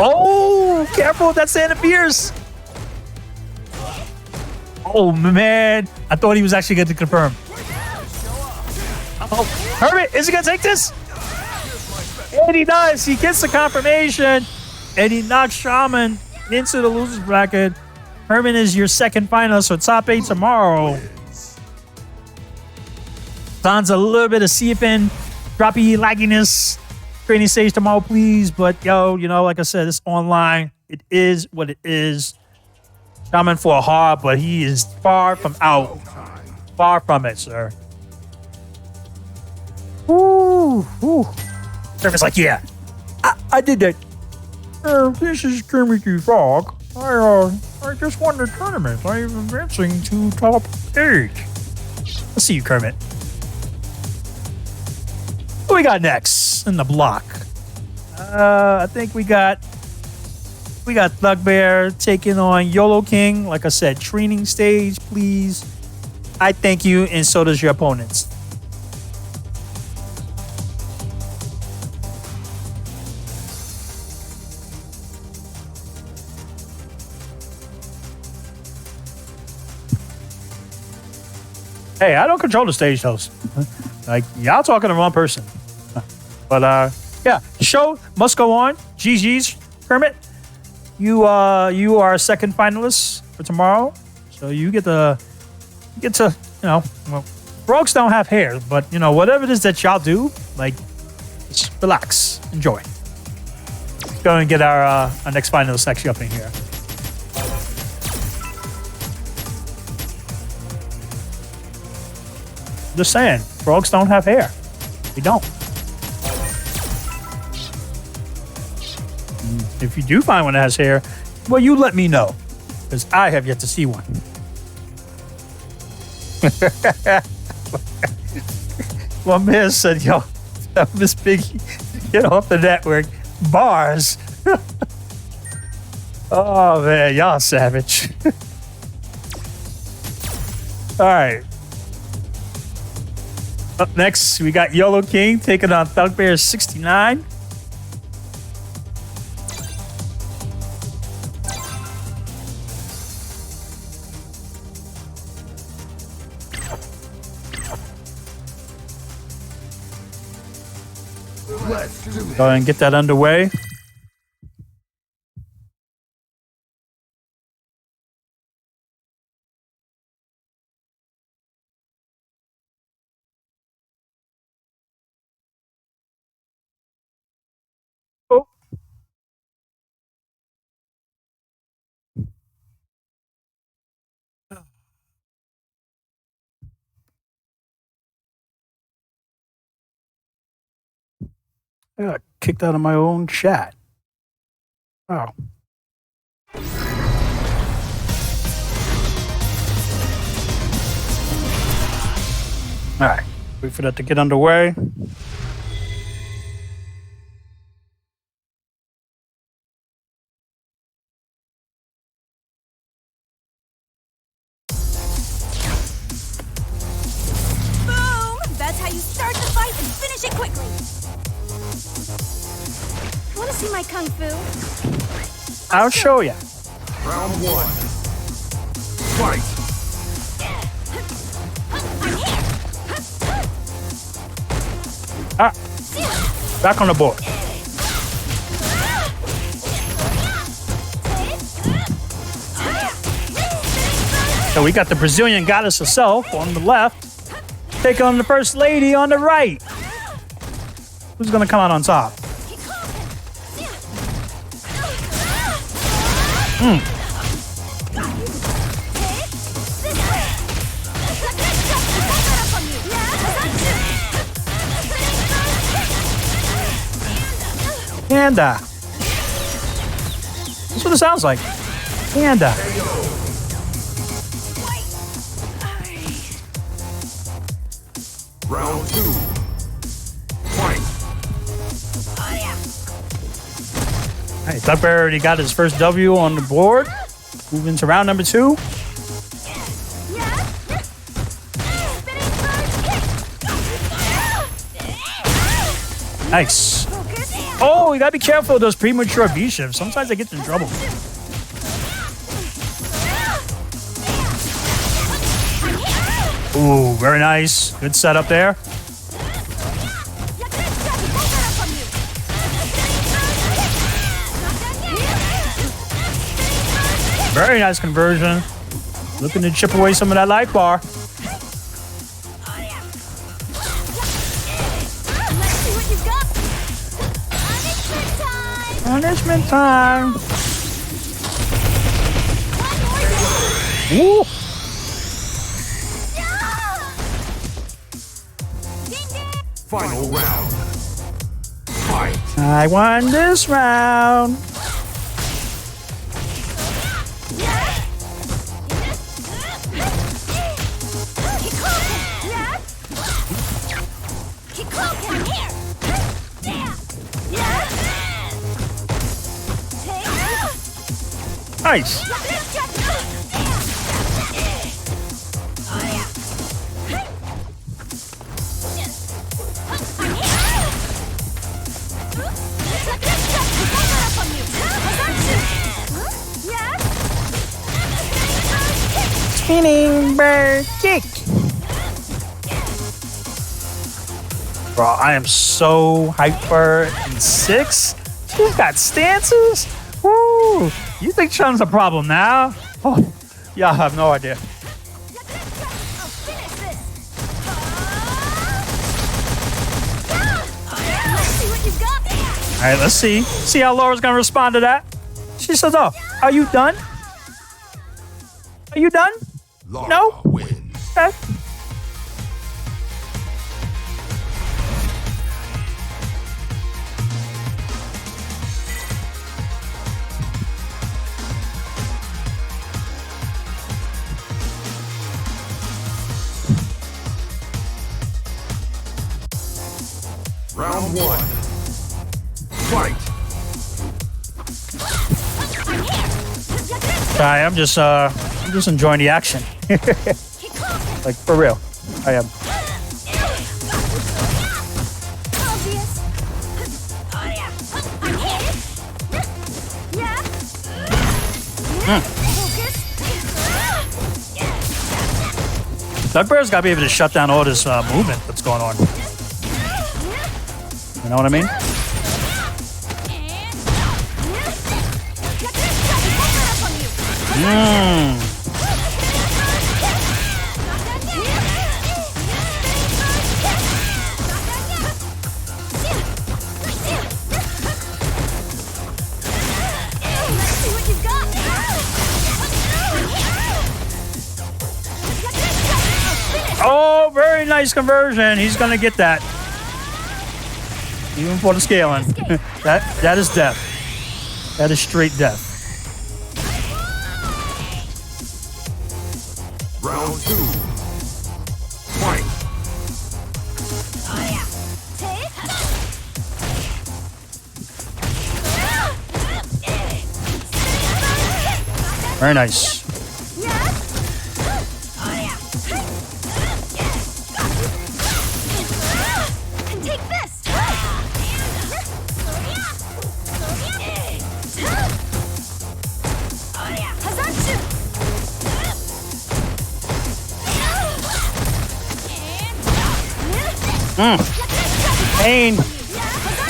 Oh, careful with that Santa Pierce. Oh, man. I thought he was actually going to confirm. Oh, Hermit, is he going to take this? And he does. He gets the confirmation. And he knocks Shaman into the loser's bracket. Herman is your second finalist for top 8 tomorrow. Sounds a little bit of CFN, droppy lagginess. Training stage tomorrow, please. But yo, you know, like I said, it's online. It is what it is. Shaman for a hard, but he is far from out. Far from it, sir. Ooh, ooh. Surface like, yeah, I did that. This is Kermit the Frog. I just won the tournament. I'm advancing to top 8. Let's see you, Kermit. What we got next in the block? I think we got Thugbear taking on YOLO King. Like I said, training stage, please. I thank you, and so does your opponents. Hey, I don't control the stage host. Like, y'all talking to the wrong person. But yeah, the show must go on. GG's, Kermit. You are a second finalist for tomorrow, so you get to well, frogs don't have hair, but you know, whatever it is that y'all do, like, just relax, enjoy. Let's go and get our next finalist actually up in here. Just saying, frogs don't have hair. They don't. If you do find one that has hair, well, you let me know, because I have yet to see one. Well, Miss said, yo, Miss Piggy, get off the network. Bars. Oh, man, y'all savage. All right. Up next, we got YOLO King taking on Thugbear 69. Let's do this. Go ahead and get that underway. Oh. I got kicked out of my own chat. Wow. All right. Wait for that to get underway. Boom! That's how you start the fight and finish it quickly. Want to see my kung fu? I'll show you. Round 1. Fight. Back on the board. So we got the Brazilian goddess herself on the left. Take on the first lady on the right. Who's gonna come out on top? Panda. That's what it sounds like. Panda. Round 2. Fight. All right, Thugbear already got his first W on the board. Moving to round number 2. Nice. Oh, you gotta be careful of those premature V shifts. Sometimes they get you in trouble. Ooh, very nice. Good setup there. Very nice conversion. Looking to chip away some of that life bar. Punishment time. Woo. Final round. Fight. I won this round. Nice. Spinning bird kick. Bro, I am so hyped for in 6. She's got stances. Woo! You think Chun's a problem now? Oh, yeah, I have no idea. All right, let's see. See how Laura's gonna respond to that. She says, "Oh, are you done? Are you done? Laura No? wins. Okay." Round 1. Fight. Sorry, I'm just enjoying the action. Like for real, I am. Thugbear's got to be able to shut down all this movement that's going on. You know what I mean? Oh, very nice conversion. He's going to get that. Even for the scaling. that is death. That is straight death. Round 2. Fight. Very nice. Pain.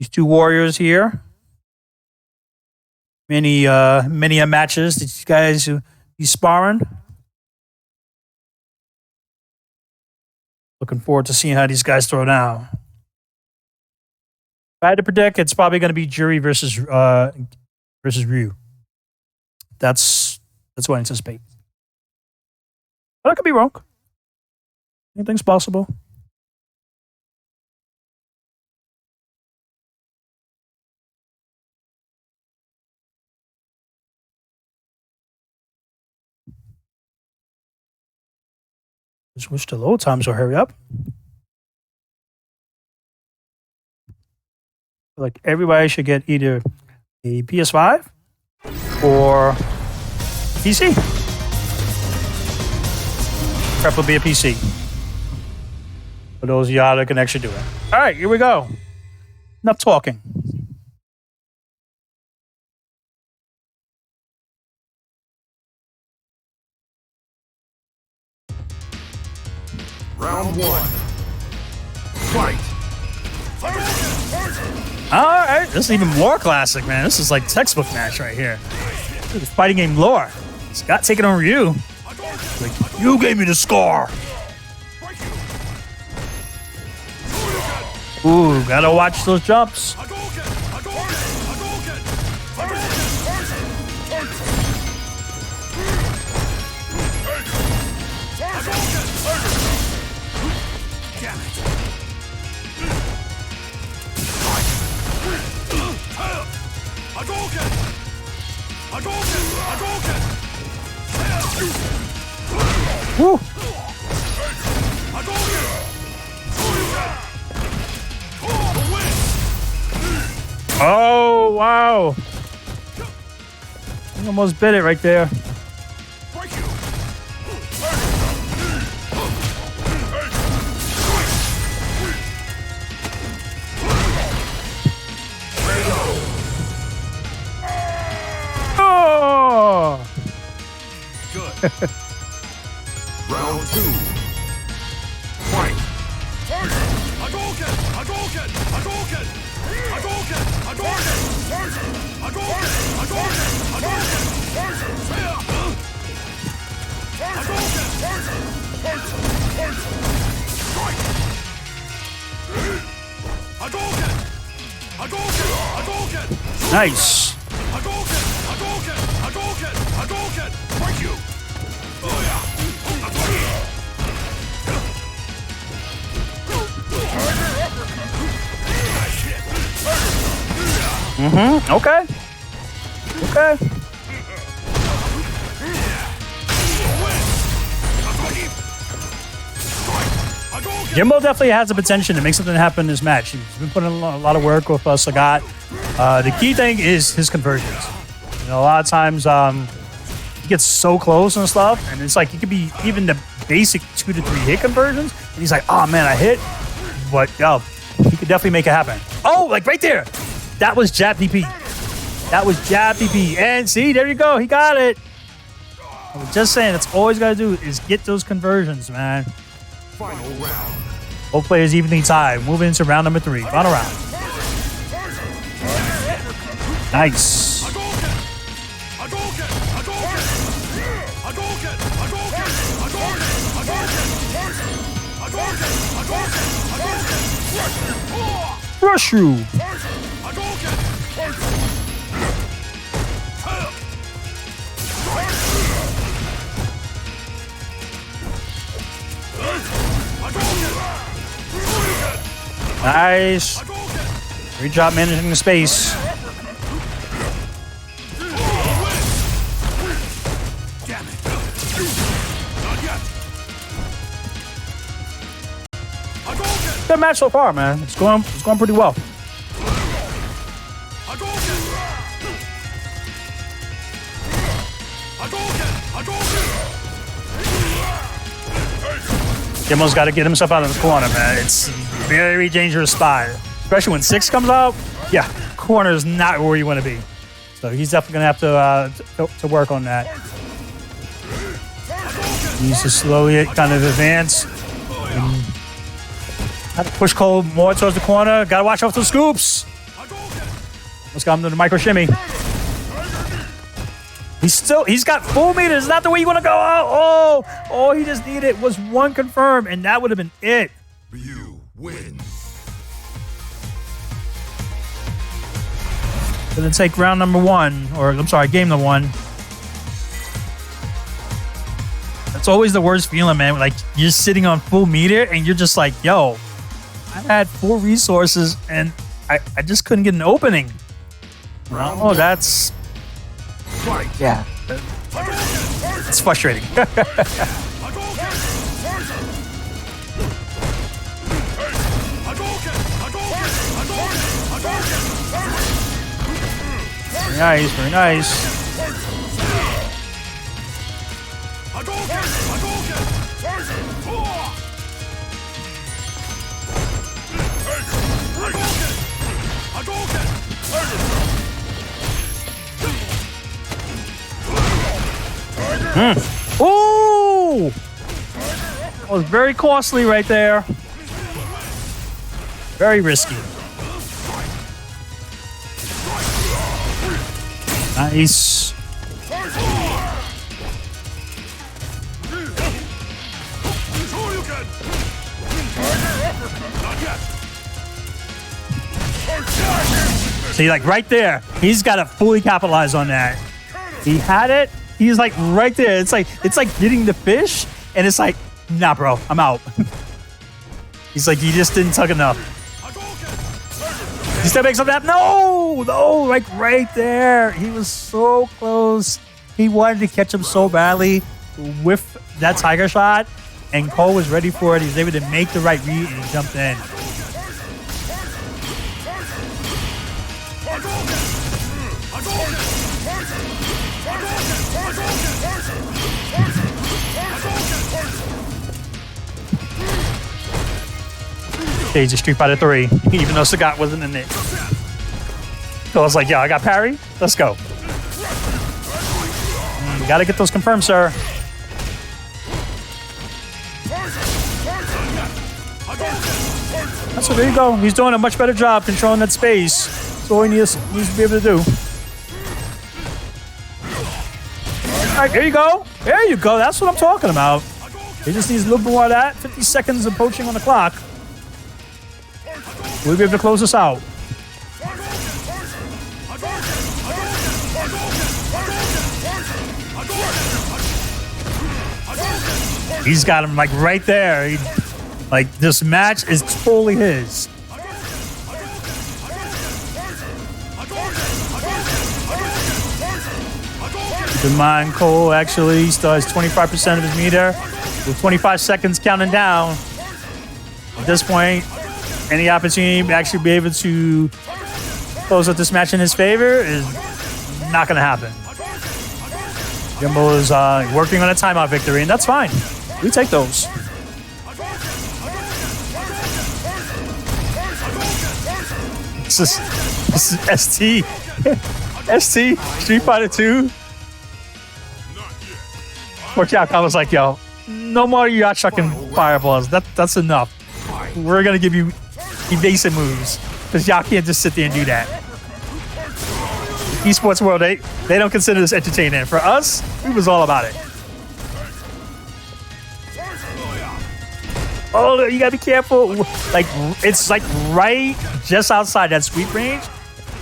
These two warriors here. Many matches. These guys be sparring. Looking forward to seeing how these guys throw down. If I had to predict, it's probably going to be Jury versus Ryu. That's what I anticipate. But I could be wrong. Anything's possible. Just wish the load times will hurry up. Like everybody should get either a PS5 or PC. Preferably a PC. For those of y'all that can actually do it. All right, here we go. Enough talking. Round one. Fight. All right, this is even more classic, man. This is like textbook match right here. This is fighting game lore. Scott taking on Ryu. Like, you gave me the scar. Ooh, gotta watch those jumps. Woo. Oh, wow. I almost bit it right there. Oh. Good. Round two. Fight. Nice. Mm-hmm. Okay. Okay. Jimbo definitely has the potential to make something happen in this match. He's been putting in a lot of work with Sagat. The key thing is his conversions. You know, a lot of times he gets so close and stuff, and it's like he could be even the basic 2 to 3 hit conversions, and he's like, oh man, I hit. But yo, he could definitely make it happen. Oh, like right there. That was jab DP. That was jab DP. And see, there you go. He got it. I was just saying, that's all he's got to do is get those conversions, man. Final round. Both players evenly tied. Moving into round number 3. Final round. Nice. Rush you. Nice. Great job managing the space. Good match so far, man. It's going pretty well. Jimbo's got to get himself out of the corner, man. It's a very dangerous spot, especially when 6 comes out. Yeah, corner is not where you want to be. So he's definitely going to have to work on that. He needs to slowly kind of advance. Have to push Cole more towards the corner. Got to watch out for the scoops. Let's go into the micro shimmy. He's got full meters. Not the way you want to go. Oh, all he just needed was one confirm, and that would have been it. You win. Gonna take round number one, or I'm sorry, game number one. That's always the worst feeling, man. Like you're sitting on full meter, and you're just like, yo, I had 4 resources, and I just couldn't get an opening. Oh, that's... Yeah. It's frustrating. Very nice, very nice. Ooh! That was very costly right there. Very risky. Nice. See, like right there, he's got to fully capitalize on that. He had it. He's like right there. It's like getting the fish, and it's like, nah, bro, I'm out. He's like, you just didn't tug enough. He still makes something happen. No, like right there. He was so close. He wanted to catch him so badly with that tiger shot, and Cole was ready for it. He was able to make the right read, and he jumped in. Okay, he's a Street Fighter 3, even though Sagat wasn't in it. So I was like, yo, I got parry. Let's go. Gotta get those confirmed, sir. So there you go. He's doing a much better job controlling that space. That's all he needs to be able to do. All right, there you go. There you go. That's what I'm talking about. He just needs a little more of that. 50 seconds of poaching on the clock. We'll be able to close this out. He's got him like right there. Like this match is totally his. Keep in mind, Cole actually still has 25% of his meter with 25 seconds counting down. At this point, any opportunity to actually be able to close out this match in his favor is not going to happen. Jimbo is working on a timeout victory, and that's fine. We take those. This is ST. ST, Street Fighter 2. Poor Capcom was like, yo, no more yacht chucking fireballs. That's enough. We're going to give you evasive moves because y'all can't just sit there and do that. Esports world, they don't consider this entertaining. For us, it was all about it. Oh, you gotta be careful. Like it's like right just outside that sweep range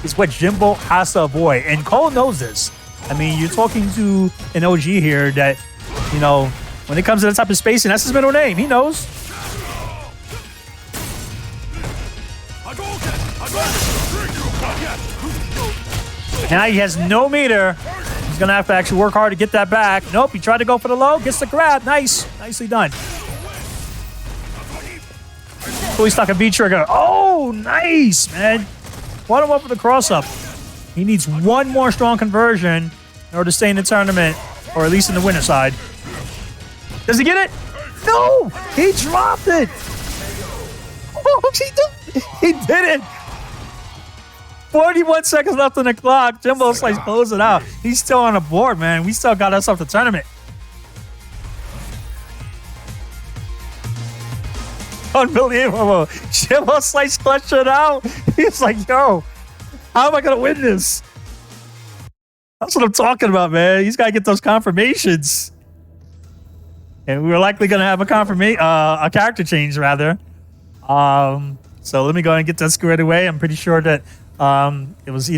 is what Jimbo has to avoid, and Cole knows this. I mean, you're talking to an OG here that, you know, when it comes to that type of spacing, that's his middle name. He knows. Now he has no meter. He's going to have to actually work hard to get that back. Nope, he tried to go for the low. Gets the grab. Nice. Nicely done. Oh, he's stuck a B trigger. Oh, nice, man. Brought him up with a cross-up. He needs one more strong conversion in order to stay in the tournament, or at least in the winner side. Does he get it? No! He dropped it! Oh, he did it! 41 seconds left on the clock. Jimbo Slice close it out. He's still on the board, man. We still got ourselves the tournament. Unbelievable. Jimbo Slice clutched it out. He's like, yo, How am I gonna win this? That's what I'm talking about, man. He's gotta get those confirmations. And we're likely gonna have a character change rather. So let me go ahead and get that squared away. I'm pretty sure that it was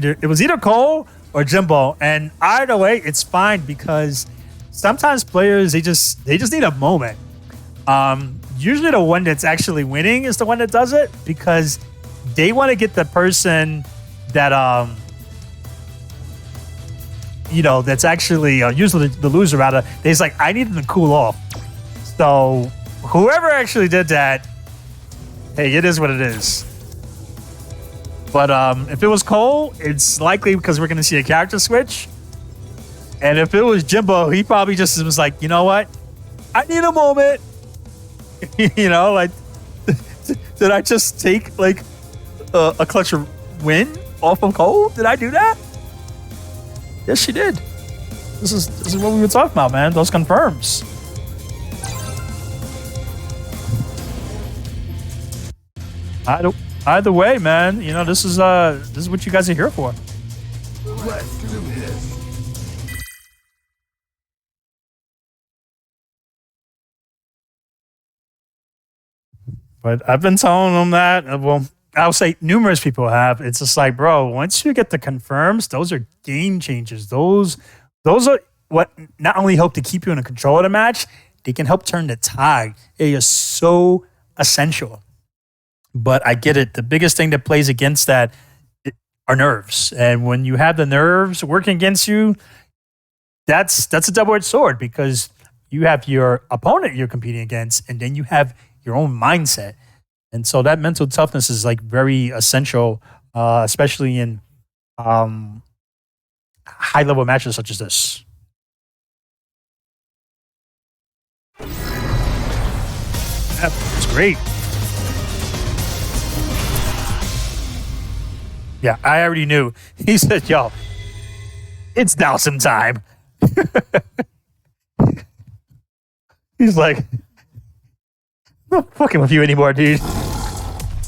either Cole or Jimbo, and either way, it's fine because sometimes players they just need a moment. Usually, the one that's actually winning is the one that does it because they want to get the person that that's actually usually the loser rather. They're like, I need them to cool off. So whoever actually did that, hey, it is what it is. But if it was Cole, it's likely because we're going to see a character switch. And if it was Jimbo, he probably just was like, you know what? I need a moment. Like, did I just take like a clutch win off of Cole? Did I do that? Yes, she did. This is what we were talking about, man. Those confirms. Either way, man, this is what you guys are here for. Let's do this. But I've been telling them that. Well, I'll say numerous people have. It's just like, bro, once you get the confirms, those are game changers. Those are what not only help to keep you in control of the match, they can help turn the tide. It is so essential. But I get it. The biggest thing that plays against that are nerves. And when you have the nerves working against you, that's a double-edged sword because you have your opponent you're competing against, and then you have your own mindset. And so that mental toughness is like very essential, especially in high-level matches such as this. That's great. Yeah, I already knew. He said, yo, it's Dowson time. He's like, I'm not fucking with you anymore, dude.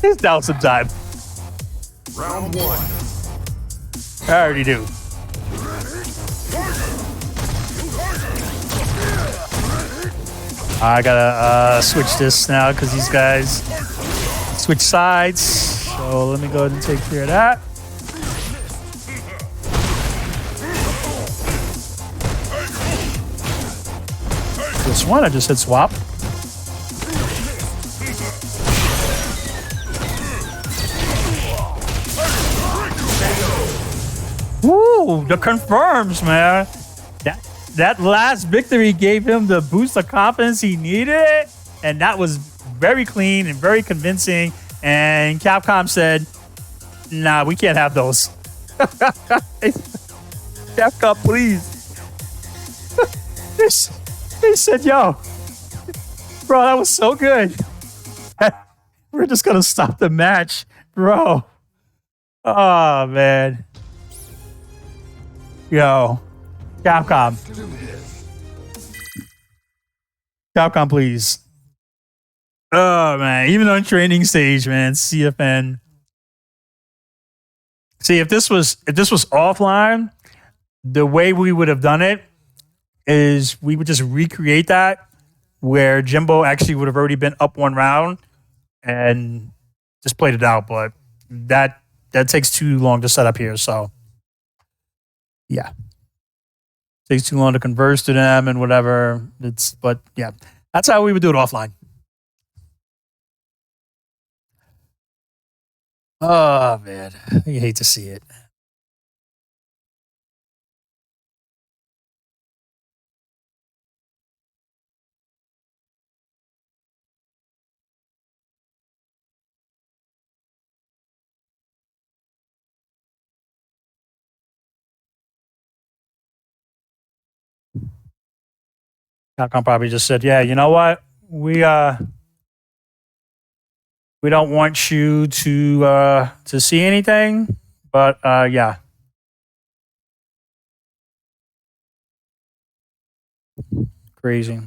It's Dowson time. Round one. I already knew. I gotta switch this now because these guys switch sides. So let me go ahead and take care of that. This one, I just hit swap. Woo, the confirms, man. That last victory gave him the boost of confidence he needed, and that was very clean and very convincing. And Capcom said, nah, we can't have those. Capcom, please. They said, yo, bro, that was so good. We're just going to stop the match, bro. Oh, man. Yo, Capcom. Capcom, please. Oh man, even on training stage, man, CFN. See, if this was offline, the way we would have done it is we would just recreate that where Jimbo actually would have already been up one round and just played it out. But that takes too long to set up here, so yeah. Takes too long to converse to them and whatever. But yeah, that's how we would do it offline. Oh man, you hate to see it. Capcom probably just said, "Yeah, you know what? We don't want you to see anything, but yeah." Crazy.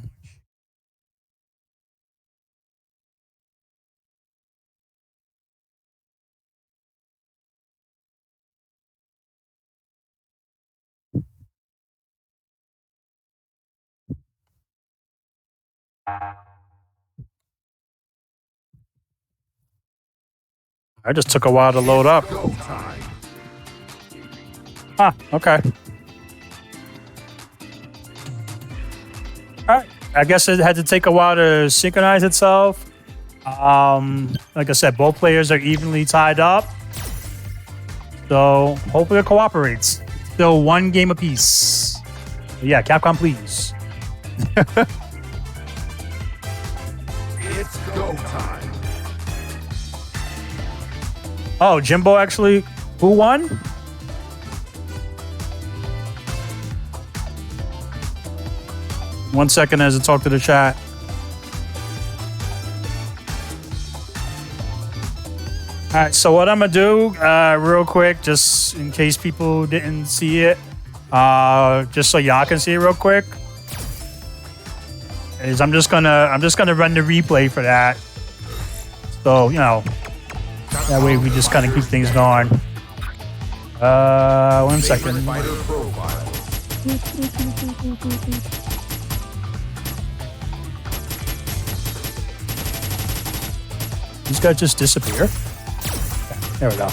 I just took a while to load up. Go time. Ah, okay. All right. I guess it had to take a while to synchronize itself. Like I said, both players are evenly tied up. So hopefully it cooperates. Still one game apiece. But yeah, Capcom, please. It's go time. Oh, Jimbo actually, who won? One second as I talk to the chat. All right, so what I'm gonna do, real quick, just in case people didn't see it, just so y'all can see it real quick, is I'm just gonna run the replay for that. So you know, that way we just kind of keep things going. 1 second. Fighter profile. These guys just disappear. Okay, there we go.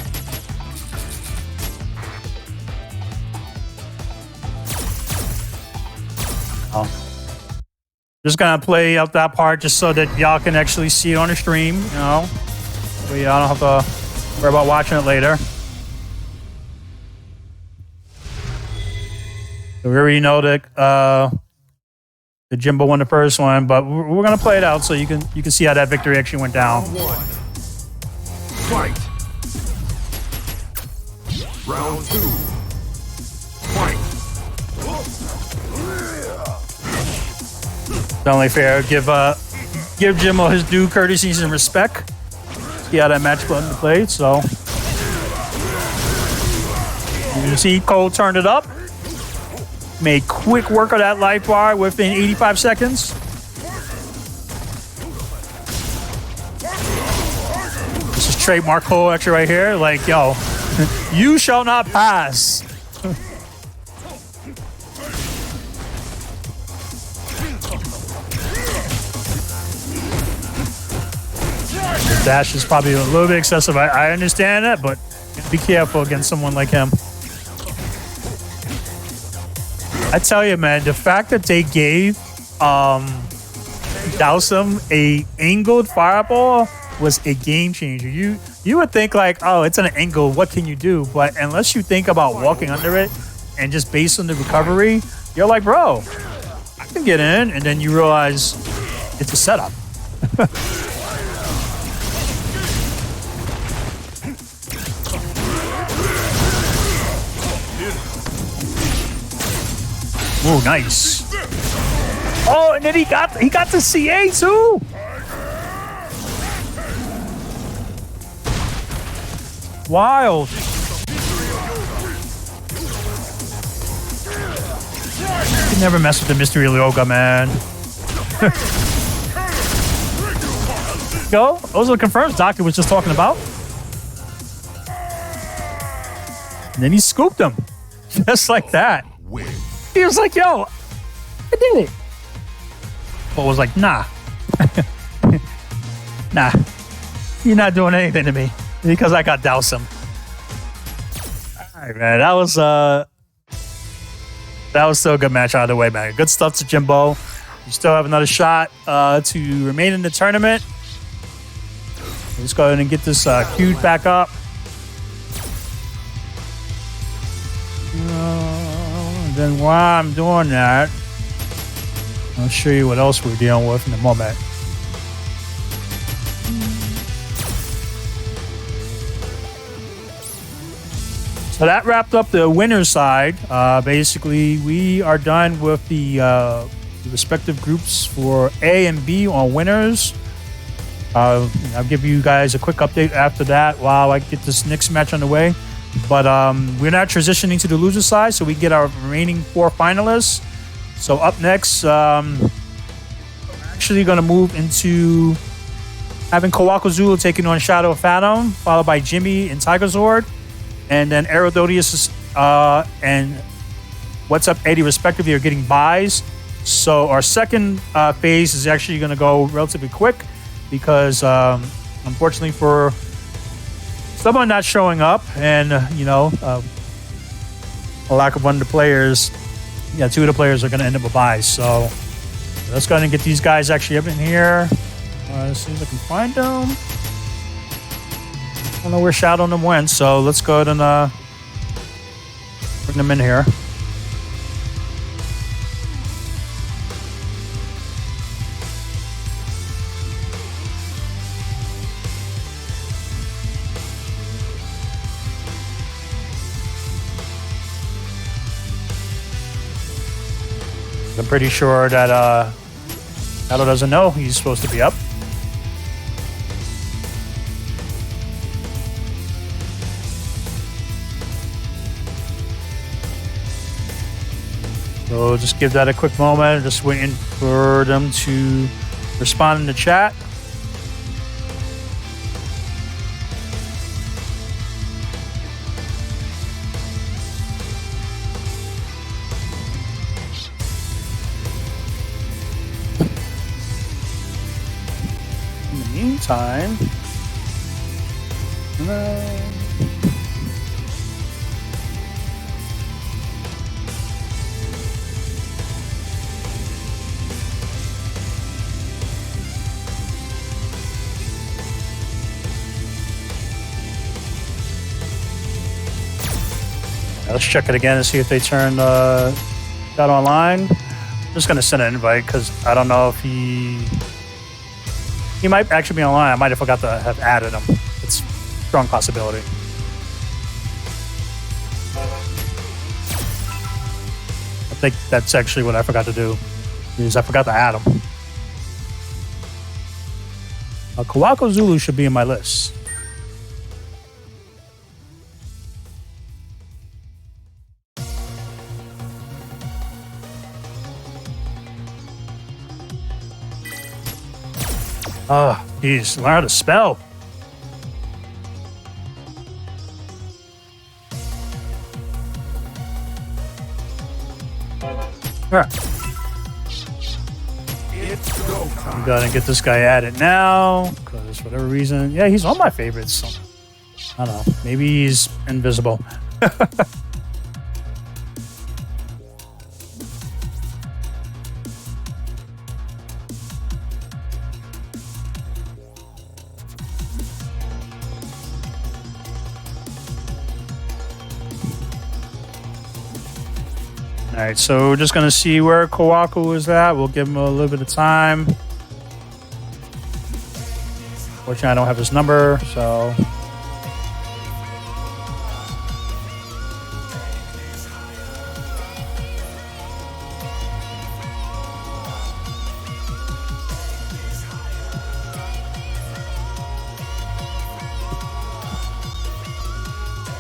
Just gonna play out that part just so that y'all can actually see it on the stream, you know. So y'all don't have to worry about watching it later. So we already know that the Jimbo won the first one, but we're gonna play it out so you can see how that victory actually went down. Round 1. Fight. Round 2. Fight. It's only fair. Give Jimbo his due courtesies and respect. See how that match went into play. So you can see Cole turned it up. Made quick work of that life bar within 85 seconds. This is trademark Cole actually right here. Like, yo, you shall not pass. Dash is probably a little bit excessive. I understand that, but be careful against someone like him. I tell you, man, the fact that they gave Dowsum a angled fireball was a game changer. You would think like, oh, it's an angle, what can you do? But unless you think about walking under it and just based on the recovery, you're like, bro, I can get in, and then you realize it's a setup. Oh, nice. Oh, and then he got the CA too. Wild. You can never mess with the mystery Ryoga, man. Yo, those are the confirms Doctor was just talking about. And then he scooped him. Just like that. Win. He was like, yo, I did it. But was like, nah. Nah. You're not doing anything to me because I got Dowsum. All right, man. That was still a good match out of the way, man. Good stuff to Jimbo. You still have another shot to remain in the tournament. Let's go ahead and get this queued back up. Then while I'm doing that, I'll show you what else we're dealing with in a moment. So that wrapped up the winner's side. Basically, we are done with the respective groups for A and B on winners. I'll give you guys a quick update after that while I get this next match on the way. But we're not transitioning to the loser side, so we get our remaining 4 finalists. So up next, we're actually going to move into having Kawakozulu taking on Shadow of Phantom, followed by Jimmy and Tiger Zord, and then Aerododius and What's Up Eddie respectively are getting buys So our second phase is actually going to go relatively quick because unfortunately for someone not showing up and, a lack of one of the players, two of the players are going to end up with buys. So let's go ahead and get these guys actually up in here. Let's see if I can find them. I don't know where Shadow and them went, so let's go ahead and bring them in here. I'm pretty sure that Shadow doesn't know he's supposed to be up. So just give that a quick moment. Just waiting for them to respond in the chat. In the meantime, let's check it again and see if they turn that online. I'm just gonna send an invite because I don't know if he might actually be online. I might have forgot to have added him. It's a strong possibility. I think that's actually what I forgot to do. Is I forgot to add him. Kawakozulu should be in my list. Oh, geez, learn how to spell. Alright. It's go time. I'm gonna get this guy added now, because for whatever reason, yeah, he's on my favorites. So, I don't know, maybe he's invisible. All right, so we're just gonna see where Kawaku is at. We'll give him a little bit of time. Fortunately, I don't have his number, so.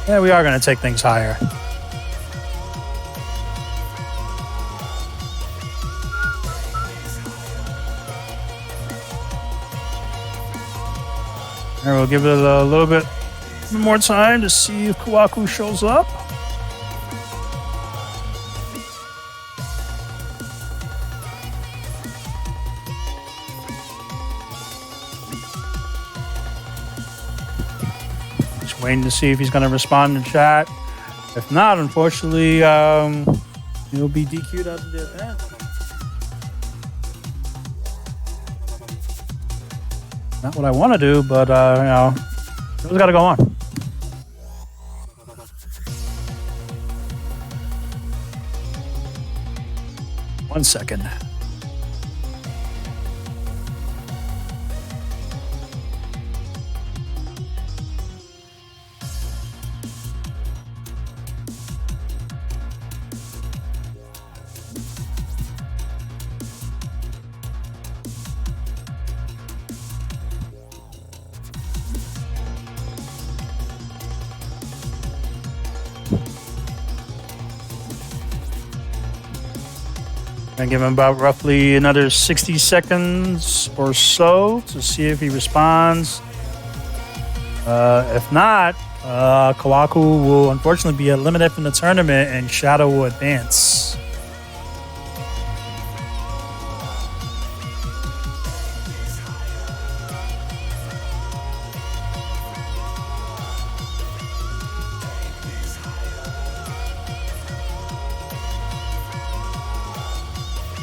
Yeah, we are gonna take things higher. And we'll give it a little bit more time to see if Kawaku shows up. Just waiting to see if he's going to respond in chat. If not, unfortunately, he'll be DQ'd out of the event. Not what I want to do, but, it's got to go on. One second. And give him about roughly another 60 seconds or so to see if he responds. If not, Kawaku will unfortunately be eliminated from the tournament and Shadow will advance.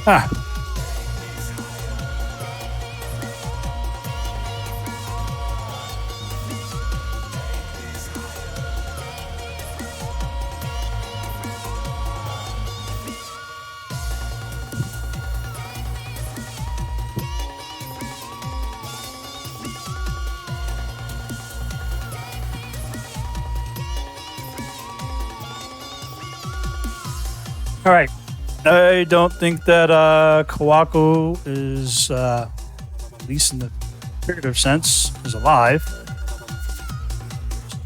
Ah. All right. I don't think that Kawaku is, at least in the figurative sense, is alive.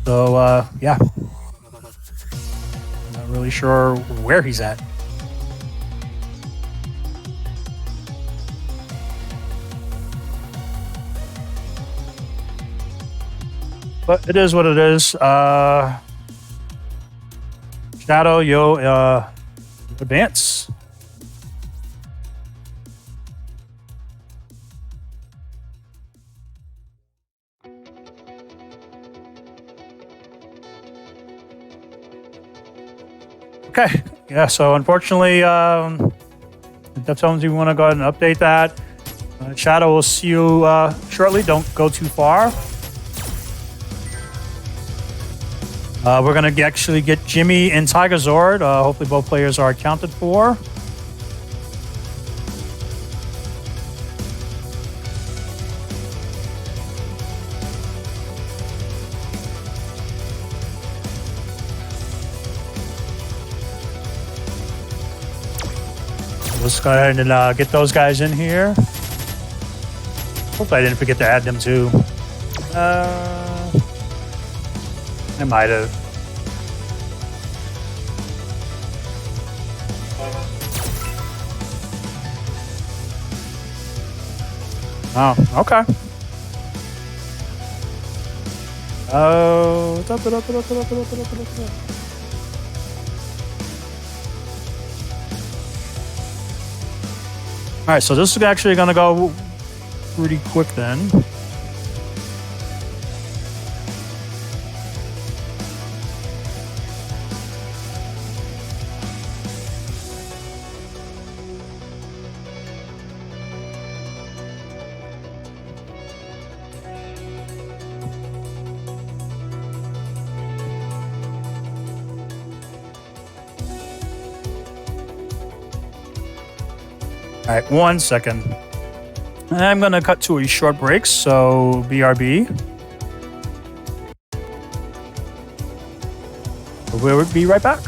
So, yeah. Not really sure where he's at. But it is what it is. Shadow, yo, advance. Okay. Yeah, so unfortunately, Deftones, you want to go ahead and update that. Shadow will see you shortly. Don't go too far. We're going to actually get Jimmy and Tiger Zord. Hopefully both players are accounted for. Let's go ahead and get those guys in here. Hopefully I didn't forget to add them too. I might have. Oh, okay. Oh, all right, so this is actually going to go pretty quick then. All right, 1 second. I'm going to cut to a short break, so BRB. We'll be right back.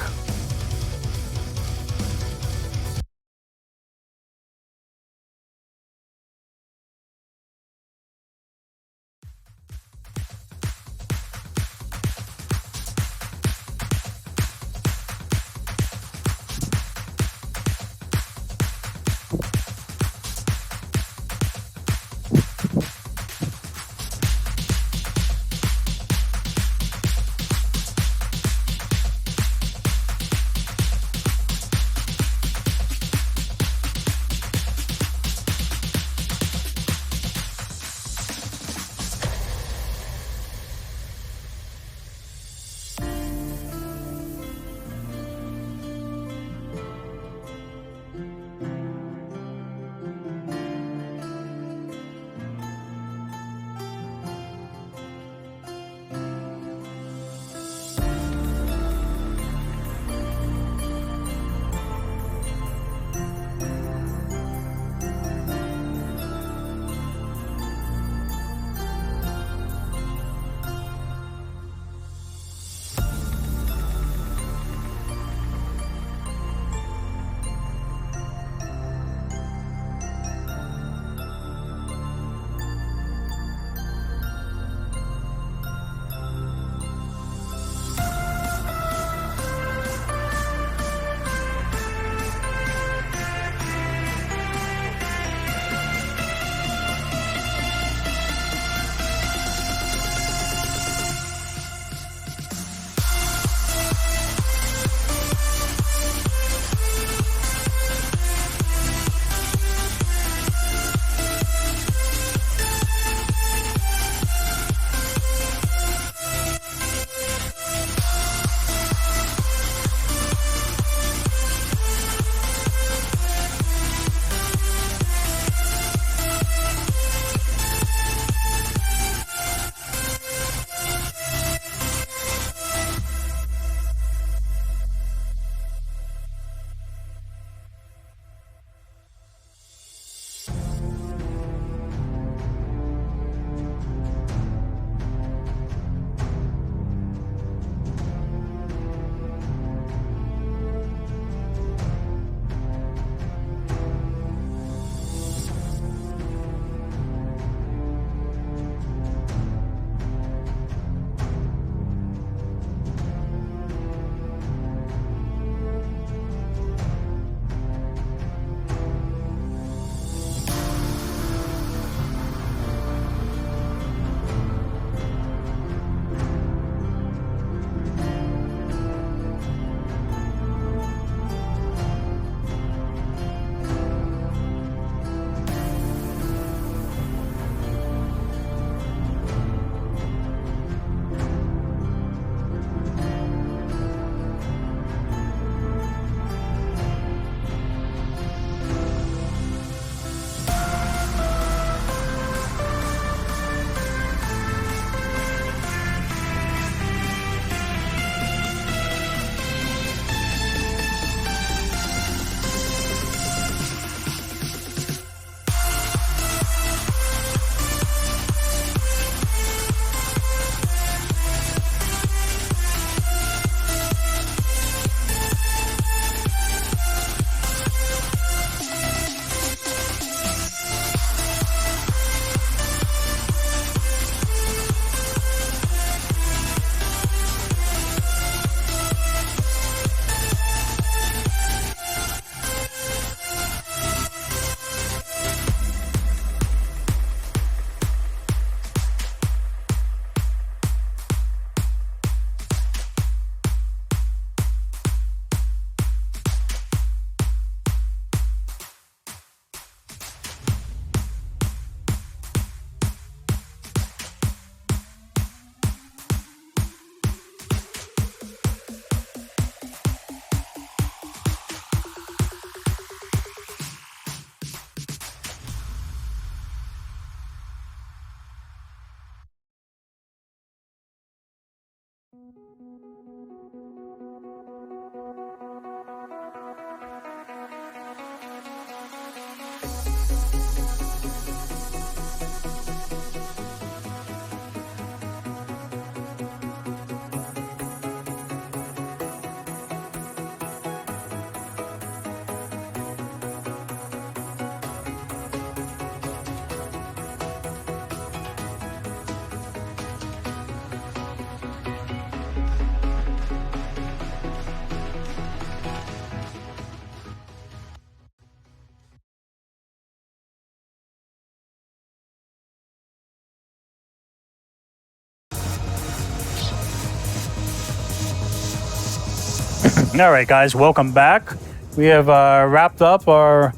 All right, guys, welcome back. We have wrapped up our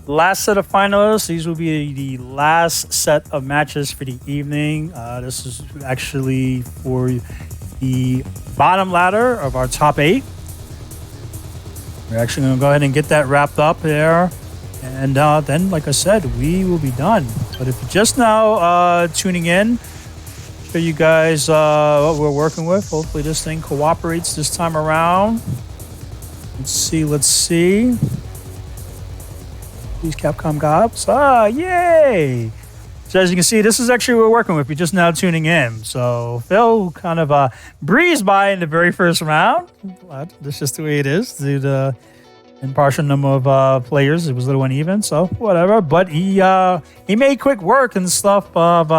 last set of finalists. These will be the last set of matches for the evening. This is actually for the bottom ladder of our top 8. We're actually going to go ahead and get that wrapped up there. And then, like I said, we will be done. But if you're just now tuning in, show you guys what we're working with. Hopefully this thing cooperates this time around. Let's see. These Capcom cops. Yay! So as you can see, this is actually what we're working with. You're just now tuning in. So Phil kind of breezed by in the very first round. That's just the way it is. Due to impartial number of players, it was a little uneven. So whatever. But he made quick work and stuff of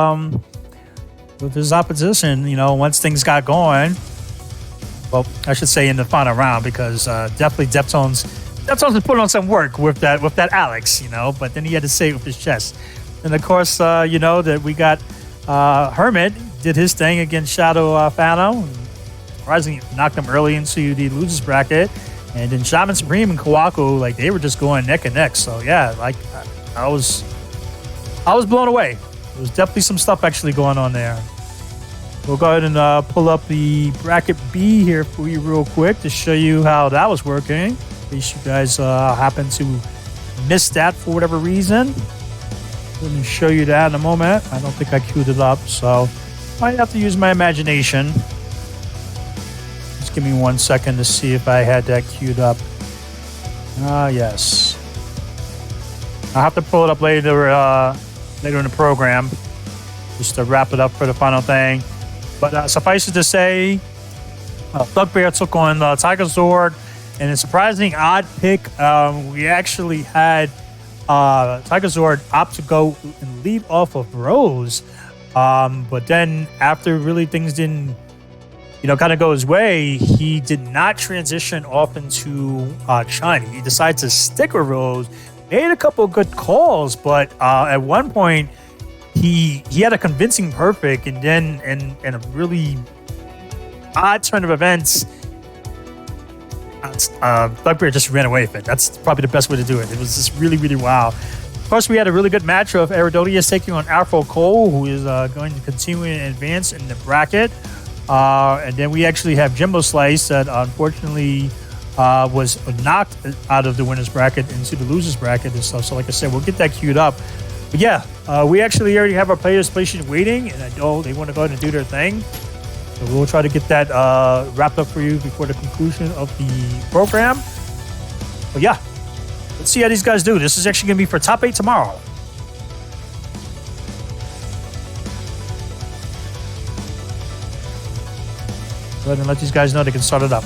with his opposition. You know, once things got going. Well, I should say in the final round, because definitely Deftones has put on some work with that Alex, you know. But then he had to say it with his chest. And of course, you know that we got Hermit did his thing against Shadow Phantom. Surprisingly, knocked him early into the losers bracket. And then Shaman Supreme and Kawaku, like, they were just going neck and neck. So yeah, like I was blown away. There was definitely some stuff actually going on there. We'll go ahead and pull up the bracket B here for you real quick to show you how that was working. In case you guys happen to miss that for whatever reason. Let me show you that in a moment. I don't think I queued it up, so might have to use my imagination. Just give me 1 second to see if I had that queued up. Yes. I'll have to pull it up later in the program just to wrap it up for the final thing. But suffice it to say, Thugbear took on Tiger Sword, and a surprising odd pick. We actually had Tiger Sword opt to go and lead off of Rose, but then after really things didn't, you know, kind of go his way, he did not transition off into Chun. He decided to stick with Rose, made a couple of good calls, but at one point, He had a convincing perfect, and then in a really odd turn of events, Thugbear just ran away with it. That's probably the best way to do it. It was just really, really wow. Of course, we had a really good match of Aerodolius taking on Afro Cole, who is going to continue and advance in the bracket. And then we actually have Jimbo Slice that unfortunately was knocked out of the winner's bracket into the loser's bracket and stuff. So like I said, we'll get that queued up. But yeah, we actually already have our players patient waiting, and I know they want to go ahead and do their thing. So we'll try to get that wrapped up for you before the conclusion of the program. But yeah, let's see how these guys do. This is actually going to be for top 8 tomorrow. Go ahead and let these guys know they can start it up.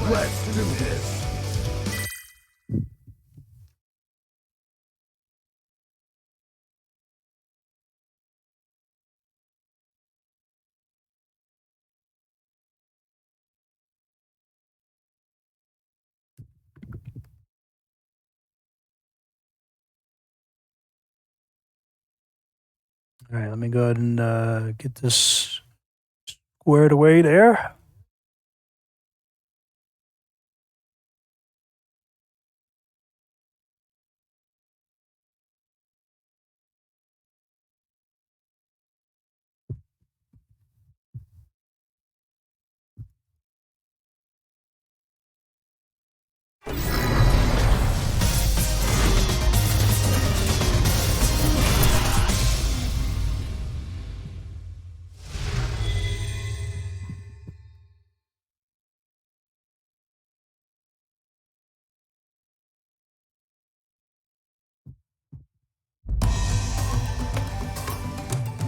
Let's do this. All right, let me go ahead and get this squared away there.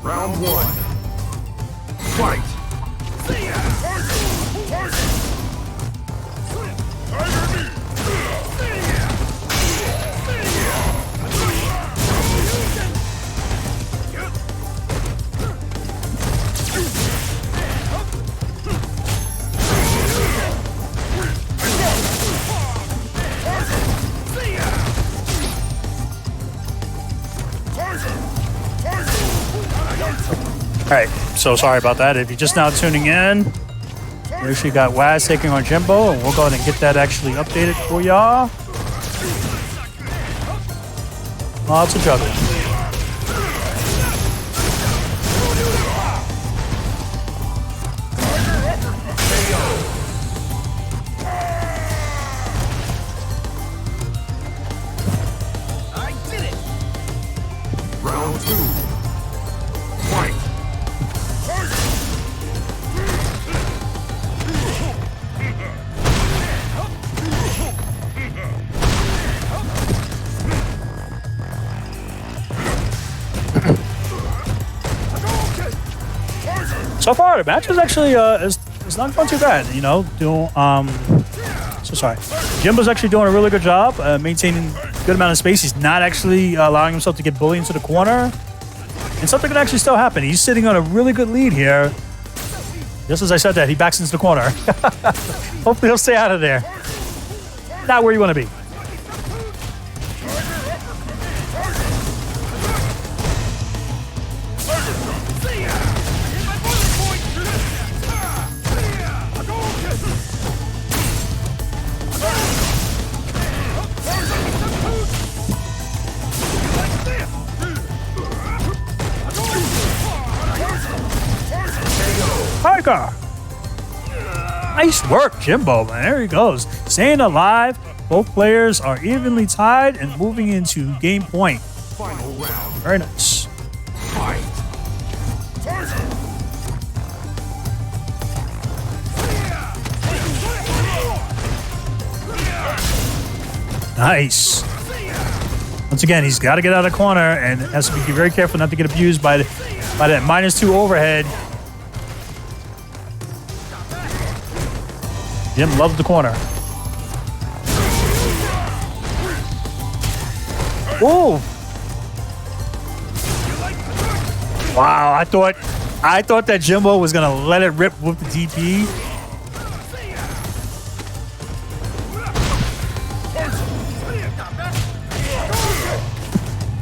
Round 1. Fight! Alright, so sorry about that. If you're just now tuning in, we actually got Waz taking on Jimbo, and we'll go ahead and get that actually updated for y'all. Lots of juggling. Round 2. Fight. So far, the match is actually it's not going too bad. You know, so sorry. Jimbo's actually doing a really good job maintaining a good amount of space. He's not actually allowing himself to get bullied into the corner, and something can actually still happen. He's sitting on a really good lead here. Just as I said that, he backs into the corner. Hopefully, he'll stay out of there. Not where you want to be. Tiger! Nice work, Jimbo, man. There he goes. Staying alive. Both players are evenly tied and moving into game point. Final round. Very nice. Fight. Nice. Once again, he's got to get out of the corner and has to be very careful not to get abused by that -2 overhead. Jim loves the corner. Ooh. Wow, I thought that Jimbo was gonna let it rip with the DP.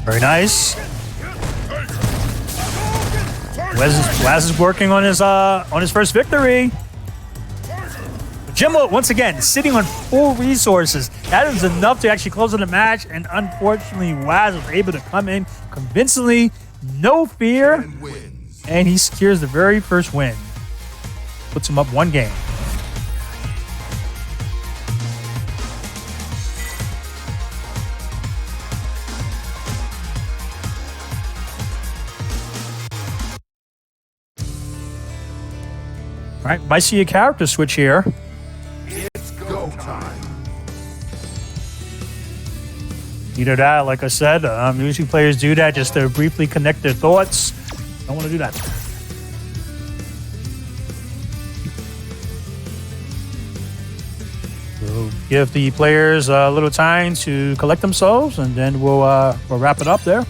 Very nice. Waz is working on his first victory. Jimbo, once again, sitting on full resources. That is enough to actually close in the match, and unfortunately, Waz was able to come in convincingly, no fear, And wins. and he secures the very first win. Puts him up 1 game. All right, might see a character switch here. It's go time. Either that, like I said, usually players do that just to briefly connect their thoughts. Don't want to do that. So give the players a little time to collect themselves, and then we'll wrap it up there.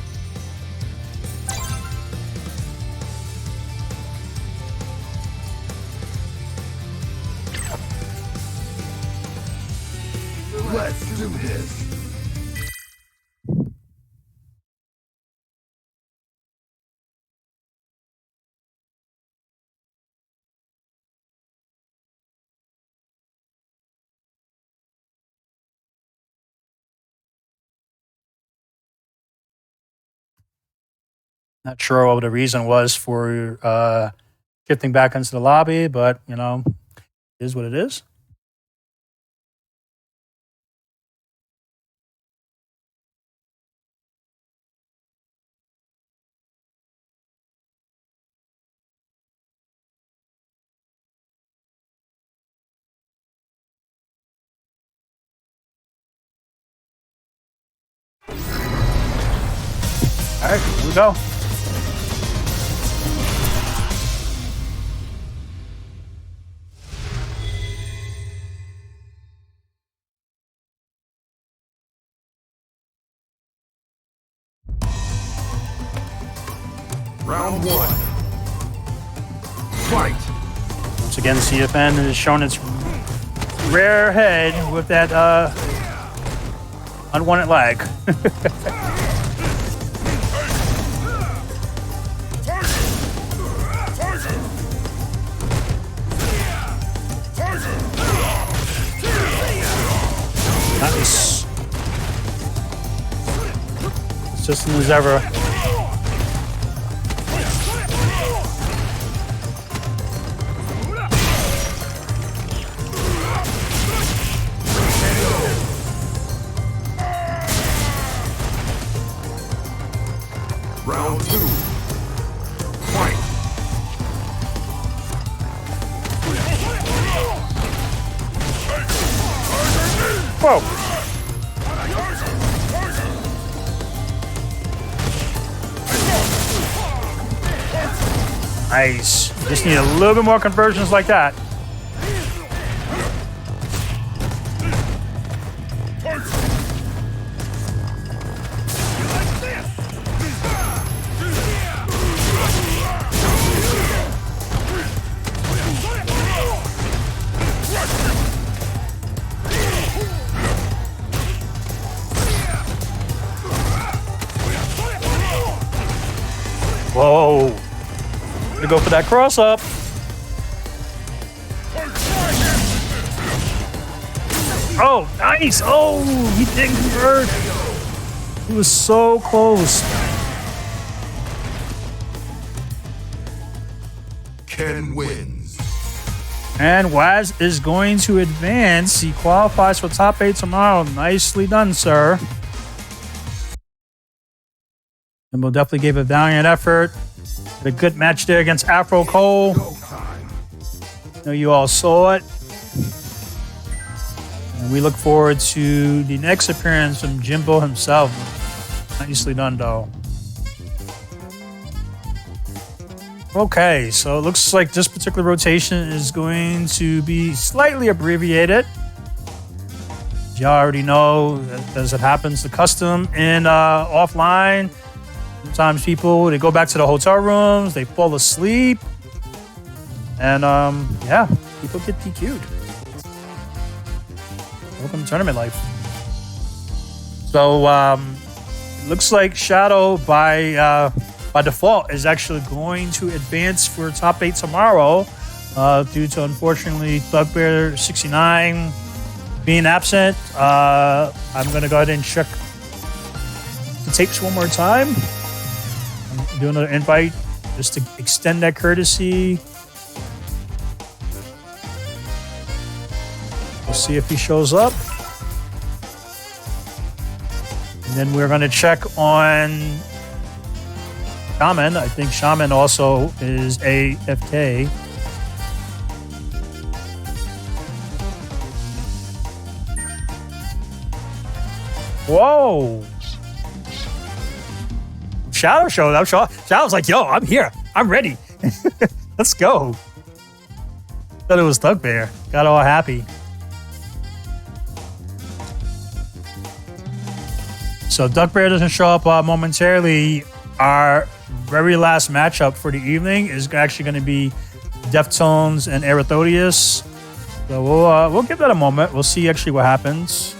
Let's do this. Not sure what the reason was for shifting back into the lobby, but you know, it is what it is. All right, here we go. Round 1. Fight. Once again, CFN has shown its rare head with that unwanted lag. consistent as ever. Round 2. Fight. Whoa. Nice. Just need a little bit more conversions like that. Whoa. Gonna go for that cross up. Oh, nice. Oh, he didn't convert. He was so close. Ken wins. And Waz is going to advance. He qualifies for top 8 tomorrow. Nicely done, sir. And we'll definitely give a valiant effort. Had a good match there against Afro Cole. I know you all saw it. And we look forward to the next appearance from Jimbo himself. Nicely done, though. Okay, so it looks like this particular rotation is going to be slightly abbreviated. You already know, as it happens, the custom in offline. Sometimes people, they go back to the hotel rooms, they fall asleep, and yeah, people get DQ'd. Welcome to tournament life. So it looks like Shadow by default is actually going to advance for top 8 tomorrow due to, unfortunately, Thugbear 69 being absent. I'm going to go ahead and check the tapes one more time. I'm doing another invite just to extend that courtesy. We'll see if he shows up. And then we're going to check on Shaman. I think Shaman also is AFK. Whoa. Shadow showed up. Shadow's like, yo, I'm here. I'm ready. Let's go. Thought it was Thugbear. Got all happy. So Thugbear doesn't show up momentarily. Our very last matchup for the evening is actually going to be Deftones and Erythodius. So we'll give that a moment. We'll see actually what happens.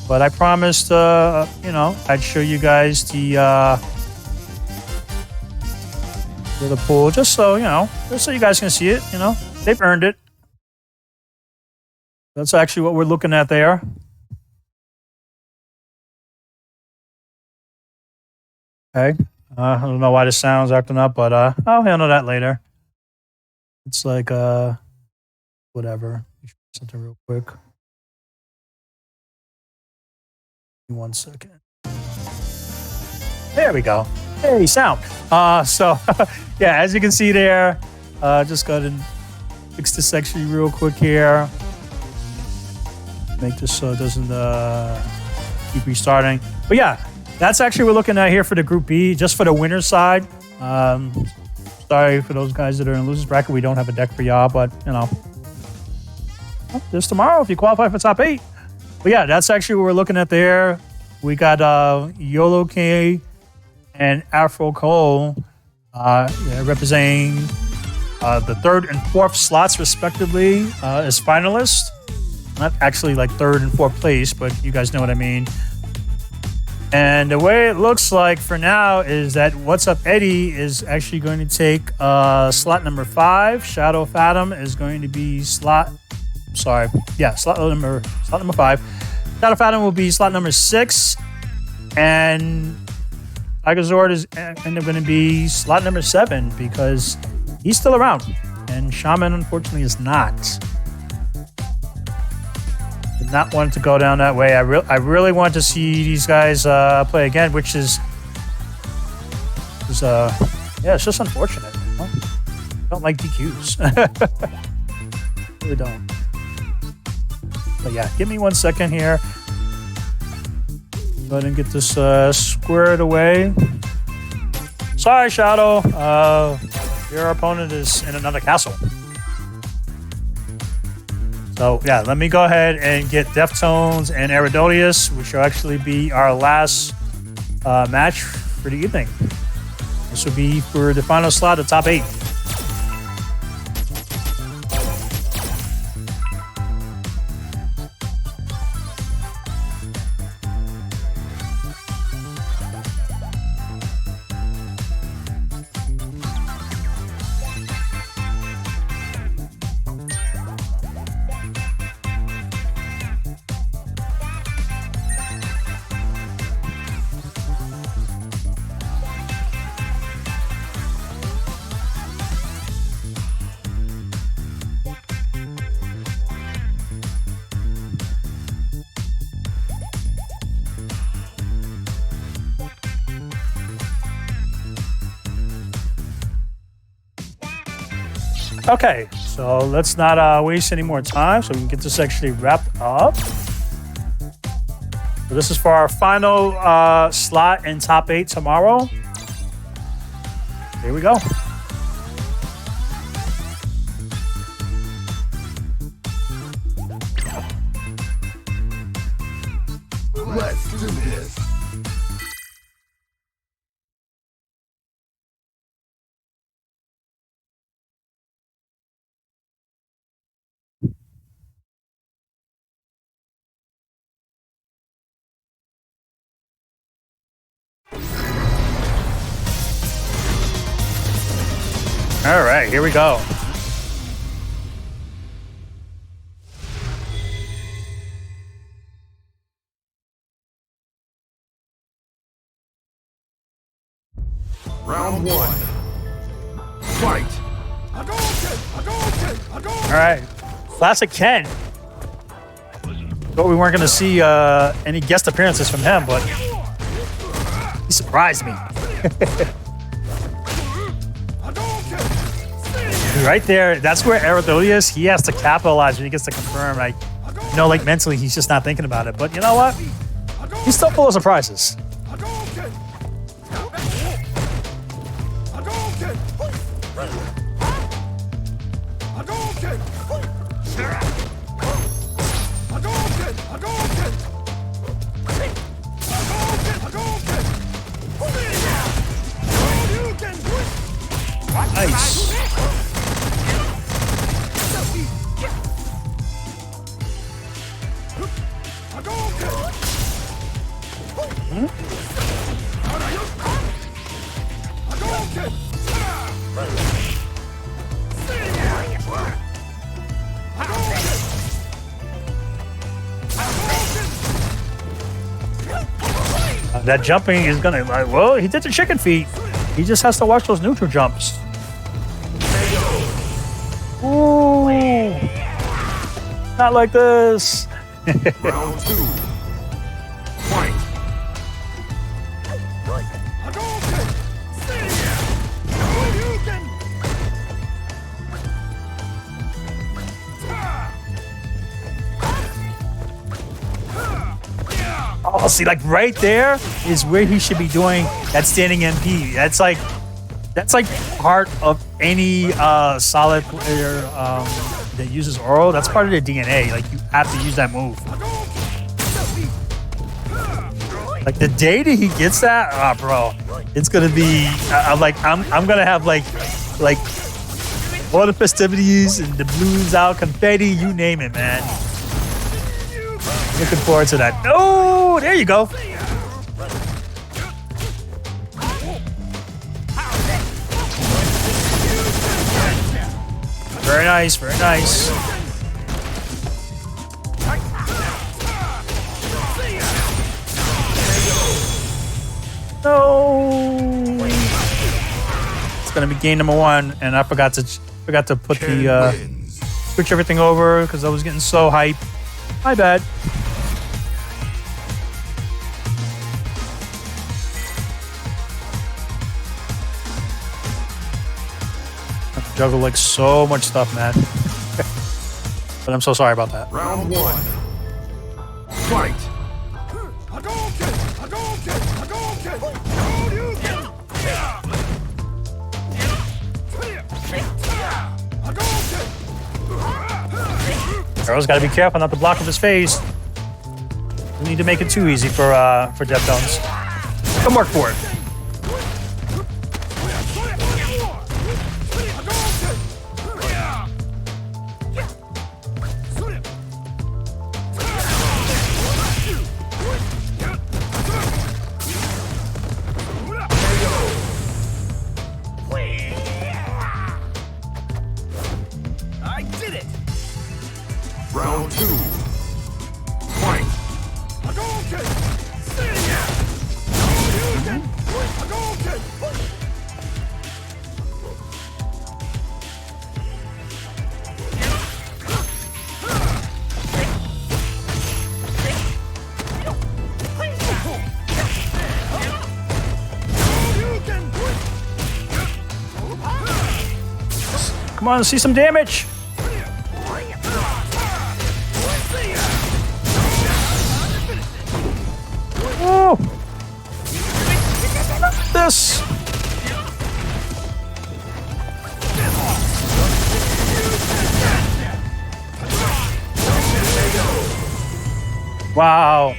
But I promised, I'd show you guys the pool, just so you guys can see it. They've earned it. That's actually what we're looking at there. Okay. I don't know why the sound's acting up, but I'll handle that later. It's like whatever. Something real quick. 1 second. There we go. Hey, sound. So yeah, as you can see there, just go ahead and fix this section real quick here. Make this so it doesn't keep restarting. But yeah, that's actually what we're looking at here for the Group B, just for the winner's side. Sorry for those guys that are in losers bracket. We don't have a deck for y'all, but there's tomorrow if you qualify for top 8. But yeah, that's actually what we're looking at there. We got YOLO K and Afro Cole representing the 3rd and 4th slots respectively as finalists. Not actually like 3rd and 4th place, but you guys know what I mean. And the way it looks like for now is that What's Up Eddie is actually going to take slot number 5. Shadow Fathom is going to be slot number 5. Shadow Fathom will be slot number 6. And Kawakozulu is going to be slot number 7 because he's still around. And Shaman, unfortunately, is not. Did not want it to go down that way. I really want to see these guys play again, which is yeah, it's just unfortunate. You know? I don't like DQs. Really don't. But yeah, give me 1 second here. Go ahead and get this squared away. Sorry, Shadow. Your opponent is in another castle. So yeah, let me go ahead and get Deftones and Aridolius, which will actually be our last match for the evening. This will be for the final slot, the top 8. Okay, so let's not waste any more time so we can get this actually wrapped up. So this is for our final slot in top 8 tomorrow. Here we go. Let's do this. All right, here we go. Round 1. Fight. All right, classic Ken. Thought we weren't going to see any guest appearances from him, but he surprised me. Right there, that's where Aridolius, he has to capitalize when he gets to confirm. Like, you know, like mentally, he's just not thinking about it. But you know what? He's still full of surprises. Nice. That jumping is gonna, like, well, he did the chicken feet. He just has to watch those neutral jumps. Ooh. Not like this. Round 2. Fight. Oh, see, like right there is where he should be doing that standing MP. That's like part of any solid player that uses Oro. That's part of their DNA. Like, you have to use that move. Like the day that he gets that, bro, it's gonna be. I'm gonna have like all the festivities and the balloons out, confetti, you name it, man. Looking forward to that. Oh, there you go. Very nice, very nice. gonna be game number 1, and I forgot to put Ken the wins. switch everything over because I was getting so hyped. My bad. I have to juggle like so much stuff, man. But I'm so sorry about that. Round 1. Fight. Arrow's got to be careful not to block with his face. We need to make it too easy for Deftones. Come work for it. Round 2. Fight. Come on, see some damage. Oh! This. Wow.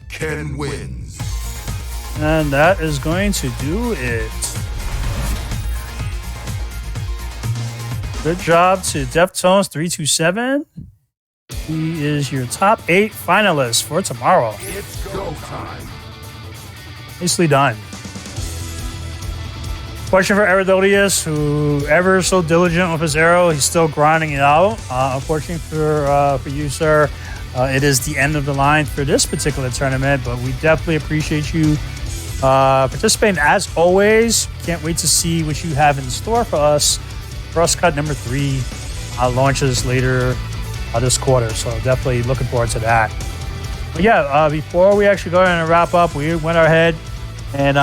Ken wins. And that is going to do it. Good job to Deftones 327. He is your top 8 finalist for tomorrow. It's go time. Nicely done. Question for Eridodius, who ever so diligent with his arrow, he's still grinding it out. Unfortunately for you, sir, it is the end of the line for this particular tournament, but we definitely appreciate you participating as always. Can't wait to see what you have in store for us. Cross cut number 3 launches later this quarter, so definitely looking forward to that. But yeah, before we actually go ahead and wrap up, we went ahead and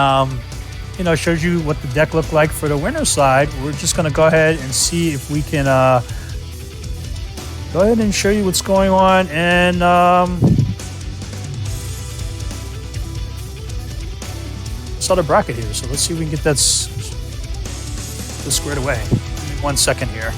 showed you what the deck looked like for the winner's side. We're just going to go ahead and see if we can go ahead and show you what's going on and start a bracket here. So let's see if we can get that squared away. Give me 1 second here.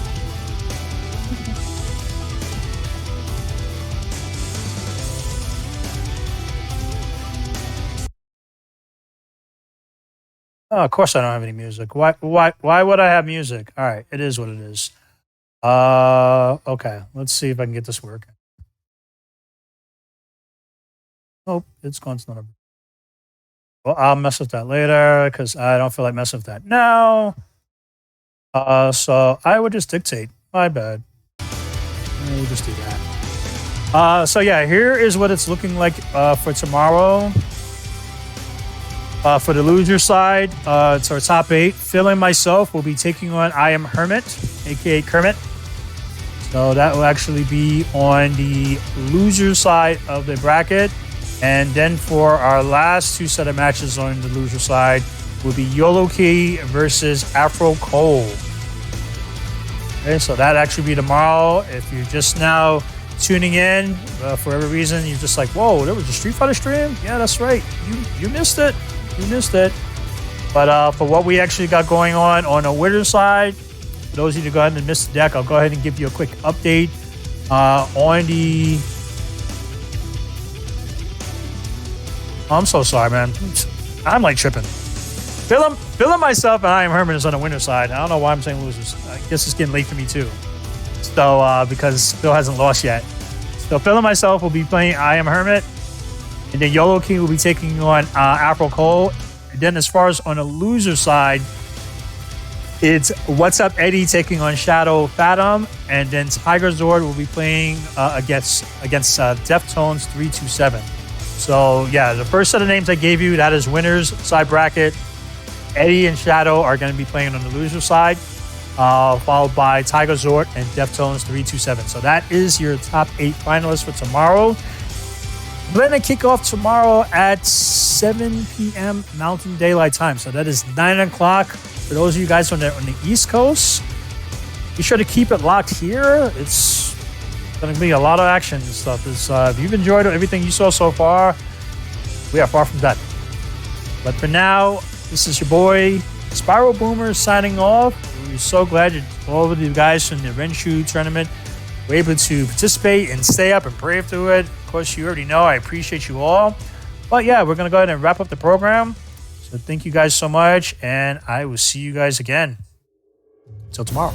Oh, of course I don't have any music. Why would I have music? All right, it is what it is. Okay, let's see if I can get this working. Oh, it's gone to another. Well, I'll mess with that later because I don't feel like messing with that now. So I would just dictate. My bad. We'll just do that. So yeah, here is what it's looking like for tomorrow. For the loser side, it's our top 8. Phil and myself will be taking on I Am Hermit, aka Kermit. So that will actually be on the loser side of the bracket. And then for our last 2 set of matches on the loser side will be Yolo Key versus Afro Cole. Okay, so that actually be tomorrow. If you're just now tuning in for every reason, you're just like, whoa, there was a Street Fighter stream? Yeah, that's right. You missed it. You missed it. But for what we actually got going on the winner side, for those of you who go ahead and missed the deck, I'll go ahead and give you a quick update on the... Oh, I'm so sorry, man. I'm like tripping. Phil and myself and I Am Hermit is on the winner side. I don't know why I'm saying losers. I guess it's getting late for me too. So, because Phil hasn't lost yet. So Phil and myself will be playing I Am Hermit. And then Yolo King will be taking on Afro Cole. And then as far as on the loser side, it's What's Up Eddie taking on Shadow Fathom. And then Tiger Zord will be playing against Deftones 327. So yeah, the first set of names I gave you, that is winners side bracket. Eddie and Shadow are going to be playing on the loser side, followed by Tiger Zort and Deftones 327. So that is your top 8 finalists for tomorrow. We're going to kick off tomorrow at 7 p.m. Mountain Daylight Time. So that is 9 o'clock for those of you guys on the East Coast. Be sure to keep it locked here. It's going to be a lot of action and stuff. If you've enjoyed everything you saw so far, we are far from done. But for now, this is your boy, Spiral Boomer, signing off. We're so glad that all of you guys from the Renshu tournament were able to participate and stay up and brave through it. Of course, you already know I appreciate you all. But yeah, we're going to go ahead and wrap up the program. So thank you guys so much, and I will see you guys again. Until tomorrow.